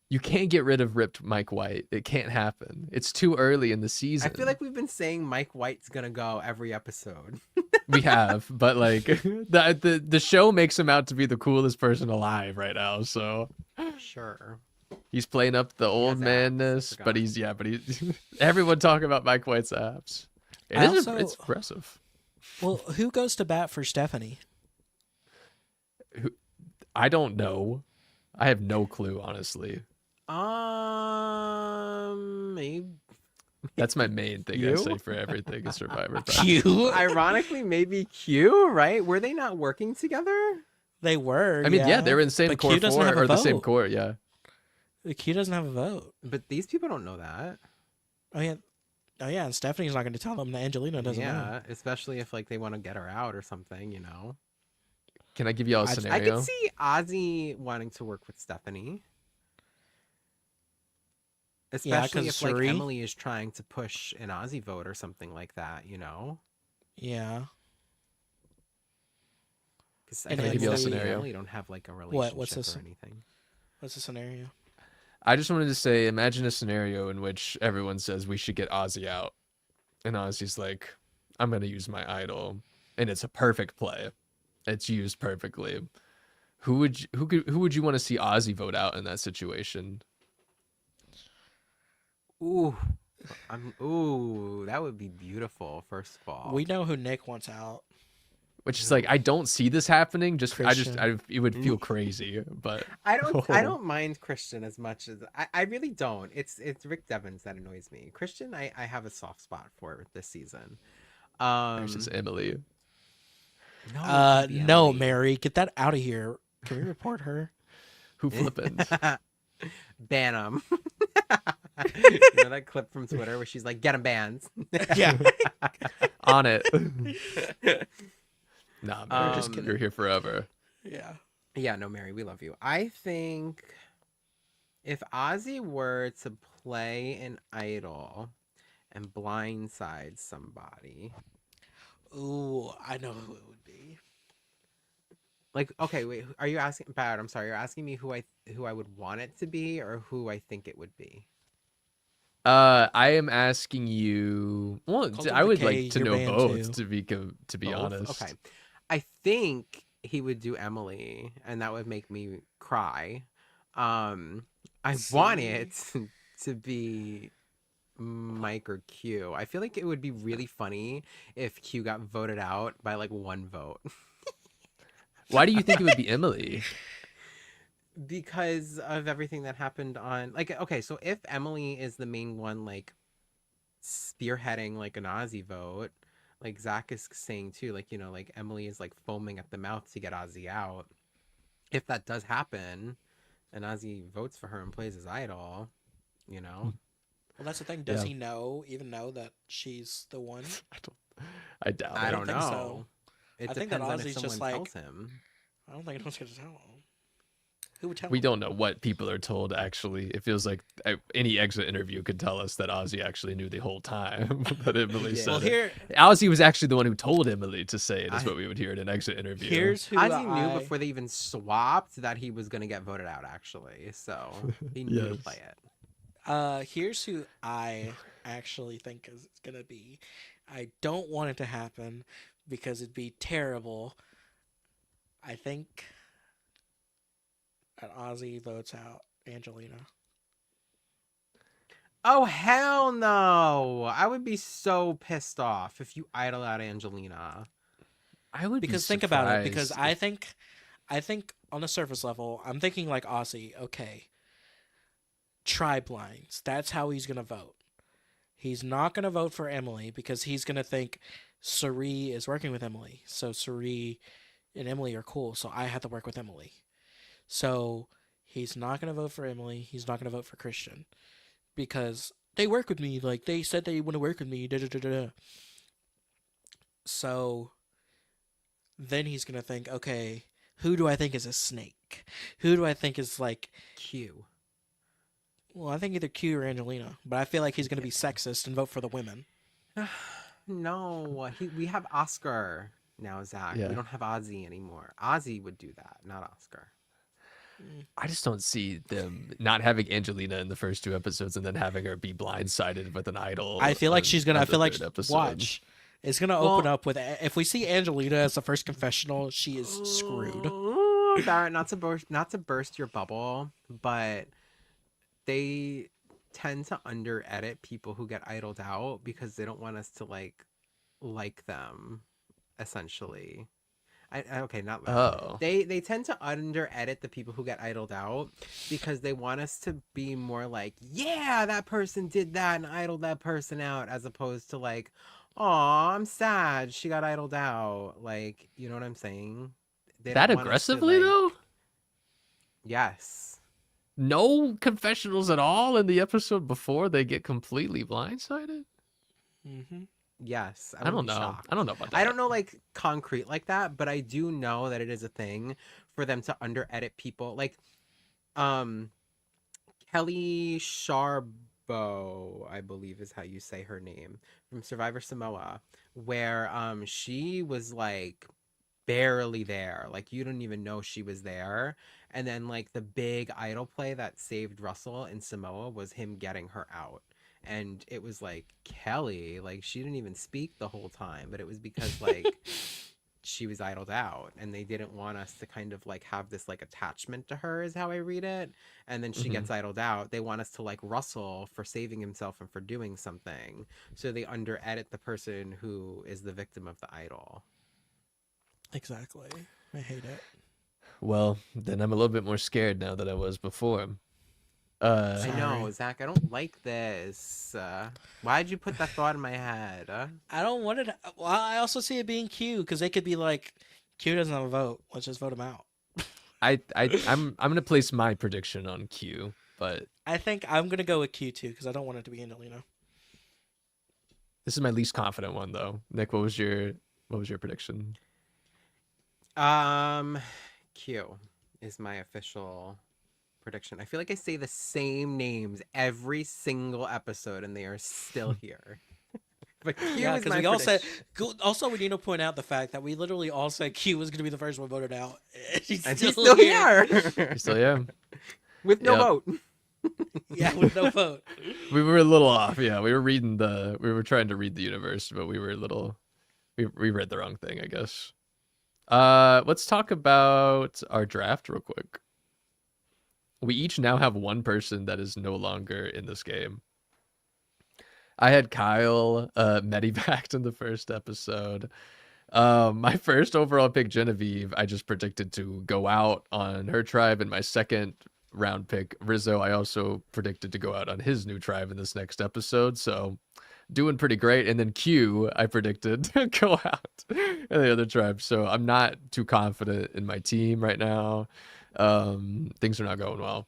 B: You can't get rid of ripped Mike White. It can't happen. It's too early in the season.
A: I feel like we've been saying Mike White's gonna go every episode.
B: We have, but like the show makes him out to be the coolest person alive right now. So
A: Sure.
B: He's playing up the old
A: has abs,
B: manness,
A: I
B: but
A: forgot.
B: he's everyone talking about Mike White's abs. It's impressive.
C: Well, who goes to bat for Stephanie?
B: I don't know. I have no clue, honestly.
A: Maybe
B: That's my main thing I
A: You?
B: say for everything is Survivor.
C: Q.
A: ironically, maybe Q, right? Were they not working together?
C: They were.
B: I mean, yeah, they were in the same
C: but
B: core
C: Q doesn't
B: 4
C: have a
B: or the same
C: vote.
B: core, yeah.
C: Q doesn't have a vote.
A: But these people don't know that.
C: Oh yeah. Oh yeah, and Stephanie's not going to tell them that Angelina doesn't know.
A: Yeah, especially if like they want to get her out or something, you know.
B: Can I give you all a
C: I
B: scenario?
A: I could see Ozzy wanting to work with Stephanie. Especially
C: 'cause
A: if like
C: Suri-
A: Emily is trying to push an Ozzy vote or something like that, you know?
C: Yeah.
A: Because
C: And
B: Can I give you a
C: Emily-
B: scenario?
A: Emily don't have like a relationship
C: What's this?
A: or anything.
C: What's the scenario?
B: I just wanted to say, imagine a scenario in which everyone says we should get Ozzy out. And Ozzy's like, I'm going to use my idol. And it's a perfect play. It's used perfectly. Who would you want to see Ozzy vote out in that situation?
A: Ooh. That would be beautiful, first of all.
C: We know who Nick wants out.
B: Which is like, I don't see this happening.
C: Christian.
B: It would feel crazy, but
A: I don't mind Christian as much as I really don't. It's Rick Devens that annoys me. Christian, I have a soft spot for this season.
B: versus Emily.
A: No, it can't be
C: No,
A: Emily.
C: Mary, get that out of here. Can we report her?
B: Who flippin'?
A: Ban him. You know that clip from Twitter where she's like, "Get him banned."
C: Yeah.
B: On it. Nah, Mary,
A: Just kidding.
B: you're here forever.
C: Yeah.
A: Yeah, no, Mary, we love you. I think if Ozzy were to play an idol and blindside somebody,
C: Ooh, I know who it would be.
A: like, okay, wait, are you asking? Barrett, I'm sorry, you're asking me who I would want it to be or who I think it would be.
B: I am asking you. Well,
C: Cult of
B: I would
C: Decay,
B: like to
C: your
B: know
C: band
B: both.
C: too.
B: To be
A: Both?
B: honest.
A: Okay. I think he would do Emily, and that would make me cry. I want it to be Mike or Q. I feel like it would be really funny if Q got voted out by like one vote.
B: Why do you think it would be Emily?
A: Because of everything that happened on like okay, so if Emily is the main one like spearheading like an Ozzy vote, like Zack is saying too, like, you know, like Emily is like foaming at the mouth to get Ozzy out. If that does happen and Ozzy votes for her and plays his idol, you know.
C: Well, that's the thing. Does
B: Yeah.
C: he even know that she's the one?
B: I doubt
A: I
B: it.
A: don't
C: think
A: know.
C: so.
A: It
C: I think that
A: depends on if
C: Ozzy's
A: someone
C: just like-
A: tells him.
C: I don't think anyone's going to tell him. Who would tell
B: We
C: him?
B: don't know what people are told. Actually, it feels like any exit interview could tell us that Ozzy actually knew the whole time that Emily
A: Yeah.
B: said
C: Well,
B: it.
C: here,
B: Ozzy was actually the one who told Emily to say it. Is
A: I-
B: what we would hear in an exit interview.
C: here's who
A: Ozzy knew before they even swapped that he was going to get voted out, actually. So he knew to
B: Yes.
A: play it.
C: Here's who I actually think is going to be. I don't want it to happen because it'd be terrible. I think that Ozzy votes out Angelina.
A: Oh, hell no. I would be so pissed off if you idol out Angelina.
B: I would
C: Because
B: be
C: think about it.
B: surprised
C: Because
B: if-
C: I think on the surface level, I'm thinking like Ozzy. Okay, try blinds. That's how he's gonna vote. He's not gonna vote for Emily because he's gonna think Suri is working with Emily. So Suri and Emily are cool. So I have to work with Emily. So he's not gonna vote for Emily. He's not gonna vote for Christian because they work with me. Like they said they want to work with me. Da, da, da, da, da. So then he's gonna think, okay, who do I think is a snake? Who do I think is like?
A: Q.
C: Well, I think either Q or Angelina, but I feel like he's gonna be sexist and vote for the women.
A: No, we have Oscar now, Zach.
B: Yeah.
A: We don't have Ozzy anymore. Ozzy would do that, not Oscar.
B: I just don't see them not having Angelina in the first 2 episodes and then having her be blindsided with an idol.
C: I feel like
B: on-
C: she's gonna.
B: on
C: I
B: the
C: feel like
B: 3rd episode.
C: watch. It's gonna open up with if we see Angelina as the first confessional, she is screwed.
A: Ooh, Barrett, not to burst your bubble, but they tend to under edit people who get idled out because they don't want us to like them, essentially. Okay, not that.
B: Oh.
A: They tend to under edit the people who get idled out because they want us to be more like, yeah, that person did that and idled that person out, as opposed to like, oh, I'm sad she got idled out. Like, you know what I'm saying? They
B: That
A: don't want us to
B: aggressively though?
A: yes.
B: No confessionals at all in the episode before they get completely blindsided?
C: Mm-hmm.
A: Yes,
B: I don't
A: would be
B: know.
A: shocked.
B: I don't know about that.
A: I don't know like concrete like that, but I do know that it is a thing for them to under edit people. Like Kelly Sharbo, I believe is how you say her name, from Survivor Samoa, where she was like barely there. Like you don't even know she was there. And then like the big idol play that saved Russell in Samoa was him getting her out. And it was like Kelly, like she didn't even speak the whole time, but it was because like she was idled out and they didn't want us to kind of like have this like attachment to her is how I read it. And then she gets idled out. They want us to like Russell for saving himself and for doing something. So they under edit the person who is the victim of the idol.
C: Exactly. I hate it.
B: Well, then I'm a little bit more scared now than I was before.
A: I know,
C: Sorry.
A: Zach, I don't like this. Why'd you put that thought in my head?
C: I don't want it. Well, I also see it being Q because they could be like, Q doesn't have a vote. Let's just vote him out.
B: I'm gonna place my prediction on Q, but
C: I think I'm gonna go with Q too because I don't want it to be Angelina.
B: this is my least confident one though. Nick, what was your prediction?
A: Q is my official prediction. I feel like I say the same names every single episode and they are still here. But Q
C: Yeah,
A: is
C: because
A: my
C: we all said.
A: prediction.
C: Also, we need to point out the fact that we literally all said Q was gonna be the first one voted out.
A: And he's still here.
B: You still yeah.
A: With no
B: Yep.
A: vote.
C: Yeah, with no vote.
B: We were a little off. Yeah, we were trying to read the universe, but we were a little we read the wrong thing, I guess. Let's talk about our draft real quick. We each now have one person that is no longer in this game. I had Kyle medevaced in the first episode. My first overall pick, Genevieve, I just predicted to go out on her tribe, and my second round pick, Rizzo, I also predicted to go out on his new tribe in this next episode. So doing pretty great. And then Q, I predicted to go out in the other tribe. So I'm not too confident in my team right now. Things are not going well.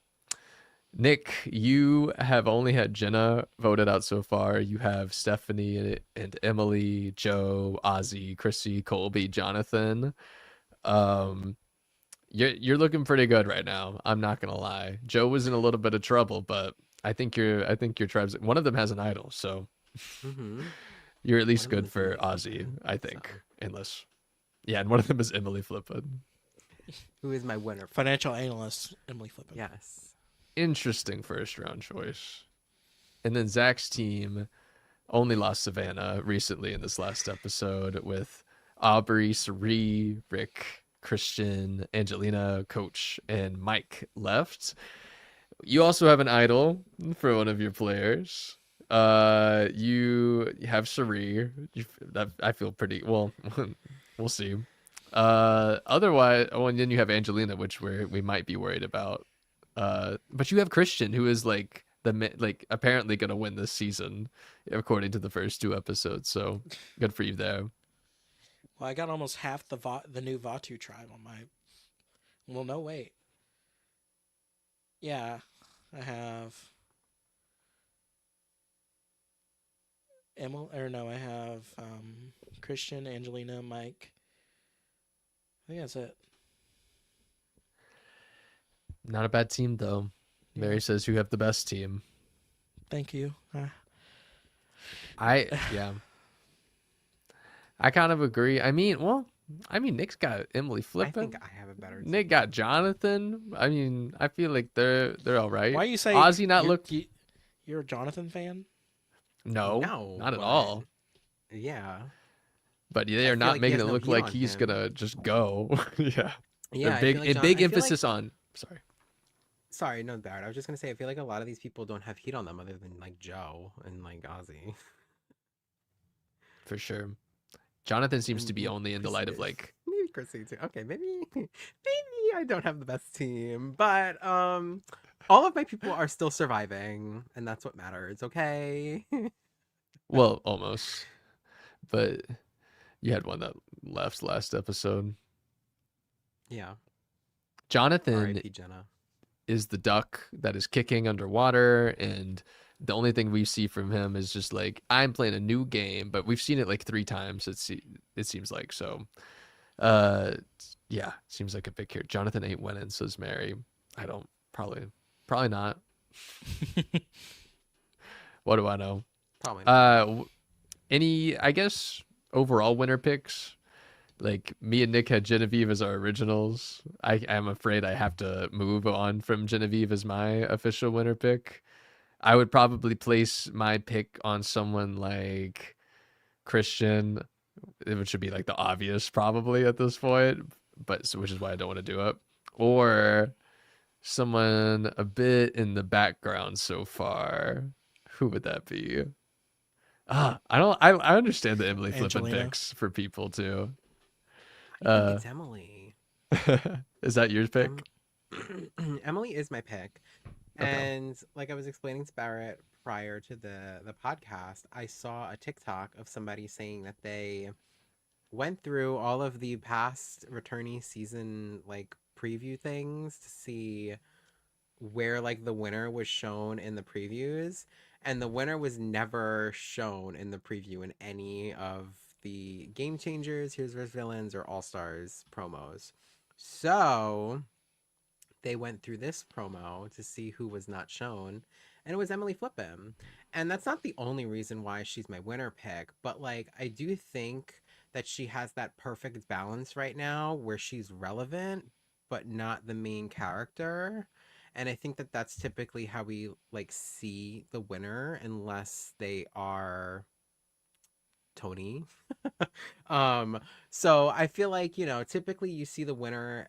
B: Nick, you have only had Jenna voted out so far. You have Stephanie and Emily, Joe, Ozzy, Chrissy, Colby, Jonathan. You're looking pretty good right now. I'm not gonna lie. Joe was in a little bit of trouble, but I think your tribe's one of them has an idol, so
A: Mm-hmm.
B: you're at least
A: One of them
B: good
A: is
B: for
A: Emily
B: Ozzy,
A: Flippin,
B: I think.
A: so.
B: Unless, yeah, and one of them is Emily Flippin.
A: Who is my winner?
C: Financial analyst Emily Flippin.
A: Yes.
B: Interesting first round choice. And then Zach's team only lost Savannah recently in this last episode with Aubrey, Sari, Rick, Christian, Angelina, Coach, and Mike left. You also have an idol for one of your players. You have Sari. I feel pretty well. We'll see. Otherwise, oh, and then you have Angelina, which we might be worried about. But you have Christian, who is like apparently gonna win this season, according to the first two episodes. So good for you there.
C: Well, I got almost half the new Vatu tribe on my. Well, no, wait. Yeah, I have. Emily, or no, I have Christian, Angelina, Mike. I think that's it.
B: Not a bad team though. Mary says you have the best team.
C: Thank you.
B: Yeah. I kind of agree. I mean, Nick's got Emily
A: I
B: Flippin.
A: think I have a better team.
B: Nick got Jonathan. I mean, I feel like they're all right.
C: Why you say
B: Ozzy not
C: you're a Jonathan fan?
B: No,
A: No,
B: not at
A: but-
B: all.
A: Yeah.
B: But they
A: I
B: are
A: feel
B: not
A: like he
B: making
A: has
B: it
A: no
B: look
A: heat
B: like
A: on
B: he's
A: him.
B: gonna just go. Yeah.
A: Yeah.
B: They're big
A: I feel like
B: big
A: I feel
B: emphasis
A: like,
B: on. Sorry.
A: Sorry, no, Barrett. I was just gonna say I feel like a lot of these people don't have heat on them other than like Joe and like Ozzy
B: For sure. Jonathan seems to
A: and
B: be only in the light of
A: Chrissy.
B: like,
A: Maybe Chrissy too. Okay, maybe I don't have the best team, but all of my people are still surviving, and that's what matters. Okay.
B: well, almost. But you had one that left last episode.
A: Yeah.
B: Jonathan
A: R.I.P. Jenna.
B: is the duck that is kicking underwater, and the only thing we see from him is just like, I'm playing a new game, but we've seen it like 3 times. It seems like so. Uh, yeah, seems like a big here. Jonathan ain't winning, says Mary. I don't probably not. What do I know?
A: Probably not.
B: Any I guess overall winner picks. Like me and Nick had Genevieve as our originals. I'm afraid I have to move on from Genevieve as my official winner pick. I would probably place my pick on someone like Christian, which would be like the obvious probably at this point, but so which is why I don't want to do it. Or someone a bit in the background so far. Who would that be? I don't. I understand the Emily flipping
C: Angelina.
B: picks for people too.
A: I think it's Emily.
B: Is that your pick?
A: Emily is my pick.
B: Okay.
A: And like I was explaining to Barrett prior to the podcast, I saw a TikTok of somebody saying that they went through all of the past returnee season like preview things to see where like the winner was shown in the previews, and the winner was never shown in the preview in any of the Game Changers, Here's vs Villains, or All Stars promos. So they went through this promo to see who was not shown, and it was Emily Flippin. And that's not the only reason why she's my winner pick, but like I do think that she has that perfect balance right now where she's relevant but not the main character. And I think that that's typically how we like see the winner unless they are Tony. um so I feel like, typically you see the winner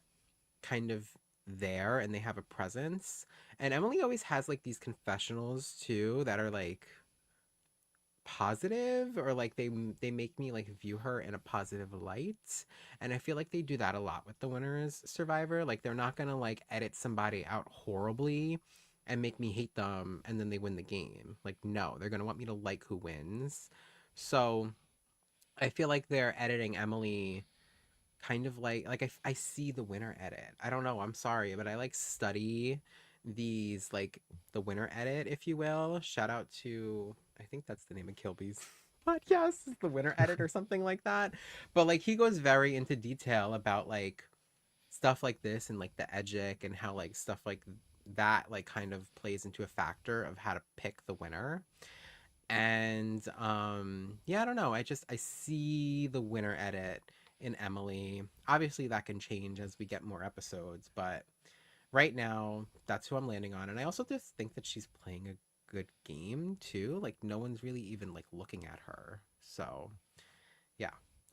A: kind of there and they have a presence. And Emily always has like these confessionals too that are like positive, or like they make me like view her in a positive light. And I feel like they do that a lot with the winners survivor. Like they're not going to like edit somebody out horribly and make me hate them and then they win the game. Like no, they're going to want me to like who wins. So I feel like they're editing Emily kind of like I see the winner edit. I don't know, I'm sorry, but I like study these like the winner edit, if you will. Shout out to, I think that's the name of Kilby's podcast, is the winner edit or something like that. But like he goes very into detail about like stuff like this and like the edgic and how like stuff like that like kind of plays into a factor of how to pick the winner. And yeah, I don't know, I see the winner edit in Emily. Obviously that can change as we get more episodes, but right now that's who I'm landing on. And I also just think that she's playing a good game too. Like no one's really even like looking at her. So yeah,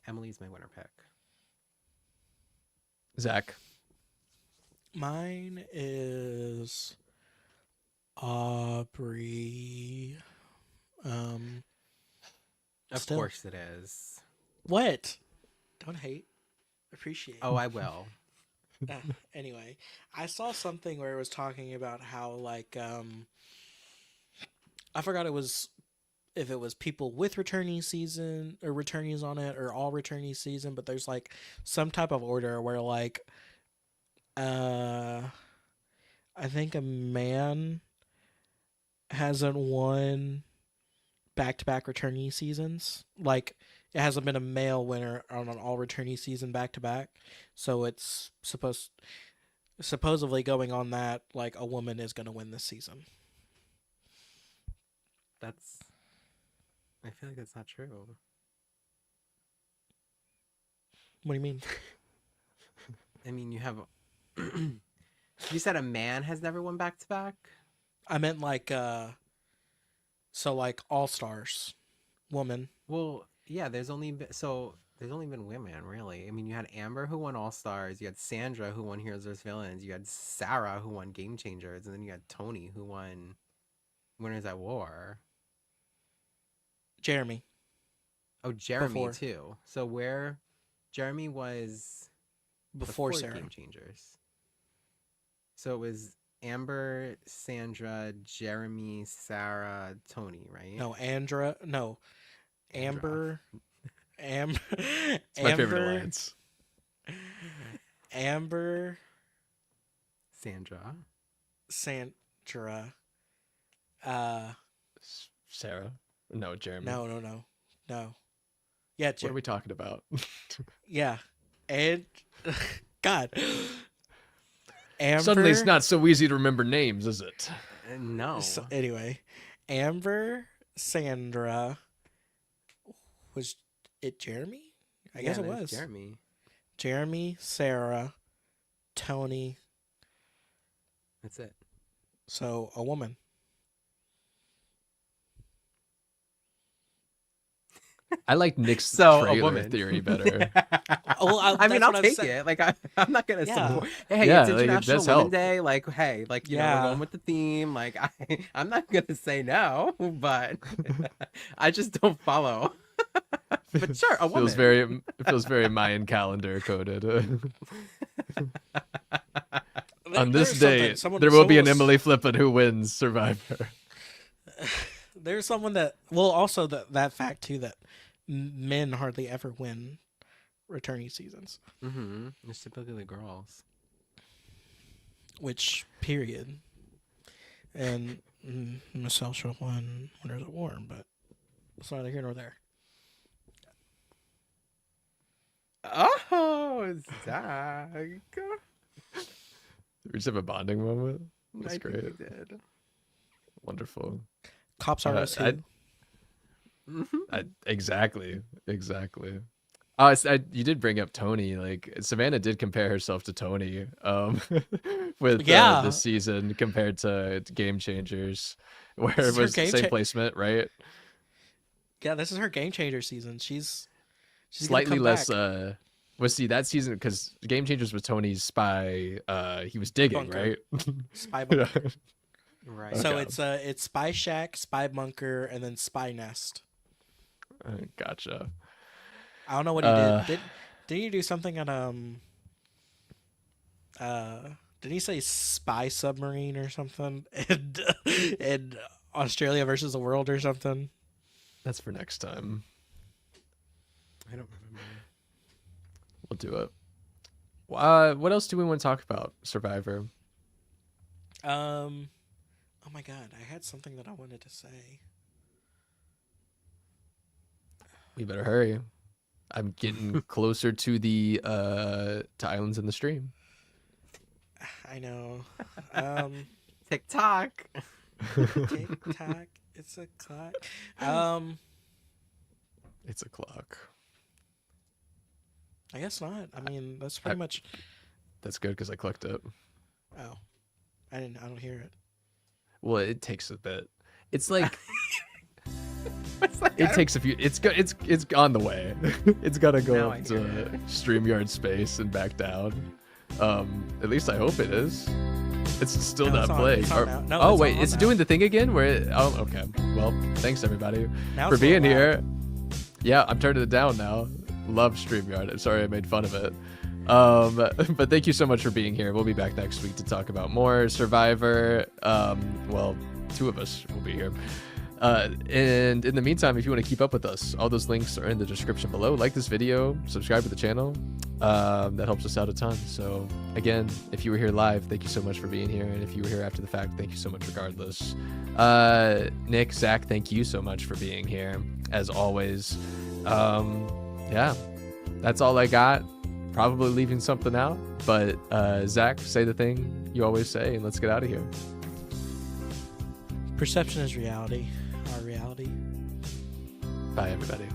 A: Emily's my winner pick.
B: Zach.
C: Mine is Aubrey.
A: Of
C: Still.
A: course it is.
C: What? Don't hate. Appreciate.
A: Oh, I will.
C: Anyway, I saw something where it was talking about how like I forgot if it was people with returnee season or returnees on it or all returnee season, but there's like some type of order where like I think a man hasn't won back-to-back returnee seasons. Like it hasn't been a male winner on an all returnee season back-to-back. So it's supposedly going on that like a woman is going to win this season.
A: That's, I feel like that's not true.
C: What do you mean?
A: I mean, you have you said a man has never won back to back?
C: I meant like so like all stars woman.
A: Well, yeah, there's only so there's only been women, really. I mean, you had Amber who won All Stars, you had Sandra who won Heroes vs Villains, you had Sarah who won Game Changers, and then you had Tony who won Winners at War.
C: Jeremy.
A: Oh, Jeremy
C: Before.
A: too. So where Jeremy was
C: Before Sarah.
A: Game Changers. So it was Amber, Sandra, Jeremy, Sarah, Tony, right?
C: No, Andra. No, Amber.
B: It's my favorite
C: Amber.
B: alliance.
C: Amber.
A: Sandra.
C: Sandra.
B: Sarah? No, Jeremy.
C: No. Yeah,
B: What are we talking about?
C: yeah, and God. Amber.
B: Suddenly, it's not so easy to remember names, is it?
A: No.
C: So, anyway, Amber, Sandra. Was it Jeremy? I guess it
A: that
C: was.
A: Jeremy.
C: Jeremy, Sarah, Tony.
A: That's it.
C: So a woman.
B: I like Nick's
A: So, a
B: trailer
A: woman.
B: theory better.
C: Oh,
A: I mean,
C: that's
A: I'll
C: what I'm
A: take
C: saying.
A: it. Like, I'm not gonna
C: Yeah.
A: support. Hey,
B: Yeah,
A: it's
B: like, it
A: International
B: does
A: Women's
B: help.
A: Day. Like, hey, like you know,
C: Yeah.
A: we're going with the theme. Like, I'm not gonna say no, but I just don't follow. But sure, a woman.
B: It feels very Mayan calendar coded. On this
C: There's
B: day,
C: something- someone-
B: there will be an
C: someone-
B: Emily Flippin who wins Survivor.
C: There's someone that also that fact too that men hardly ever win returning seasons.
A: Mm-hmm. It's typically girls.
C: Which period? And Michelle should have won Winners at War, but it's neither here nor there.
A: Oh, Zack.
B: We just have a bonding moment. That's
A: I
B: great.
A: think we did.
B: Wonderful.
C: Cops are us who?
B: Exactly. You did bring up Tony. Like Savannah did compare herself to Tony, with
C: Yeah.
B: this season compared to Game Changers, where
C: This
B: it
C: is her
B: was the
C: game
B: same
C: cha-
B: placement, right?
C: Yeah, this is her game changer season. She's gonna
B: Slightly
C: come
B: less.
C: back.
B: See that season because Game Changers was Tony's spy. He was digging,
C: Bunker.
B: right?
C: Spy bunker.
A: Right.
C: So
B: Okay.
C: it's Spy Shack, Spy Bunker, and then Spy Nest.
B: Gotcha.
C: I don't know what he did. Did he do something on did he say Spy Submarine or something? And Australia versus the world or something?
B: That's for next time.
A: I don't remember.
B: We'll do it. What else do we want to talk about? Survivor.
C: Oh my god, I had something that I wanted to say.
B: We better hurry. I'm getting closer to the to Islands in the Stream.
C: I know.
A: TikTok.
C: Tick tock, it's a clock.
B: It's a clock.
C: I guess not. I mean, that's pretty much.
B: That's good because I clicked it.
C: Oh, I don't hear it.
B: Well, it takes a bit. It's like
A: It's like,
B: it takes a few. It's on the way. It's gotta
A: Now
B: go
A: I
B: up
A: hear
B: to
A: it.
B: StreamYard space and back down. At least I hope it is. It's still
C: No,
B: not
C: it's on.
B: playing.
C: It's on now. No,
B: oh
C: it's
B: wait,
C: on
B: it's
C: now.
B: doing the thing again. Okay. Well, thanks everybody
C: Now
B: for
C: it's
B: being
C: going loud.
B: here. Yeah, I'm turning it down now. Love StreamYard. I'm sorry I made fun of it. But thank you so much for being here. We'll be back next week to talk about more Survivor. Well, two of us will be here. And in the meantime, if you want to keep up with us, all those links are in the description below. Like this video, subscribe to the channel. That helps us out a ton. So again, if you were here live, thank you so much for being here. And if you were here after the fact, thank you so much regardless. Nick, Zach, thank you so much for being here as always. Yeah, that's all I got. Probably leaving something out, but Zach, say the thing you always say and let's get out of here.
C: Perception is reality. Our reality.
B: Bye everybody.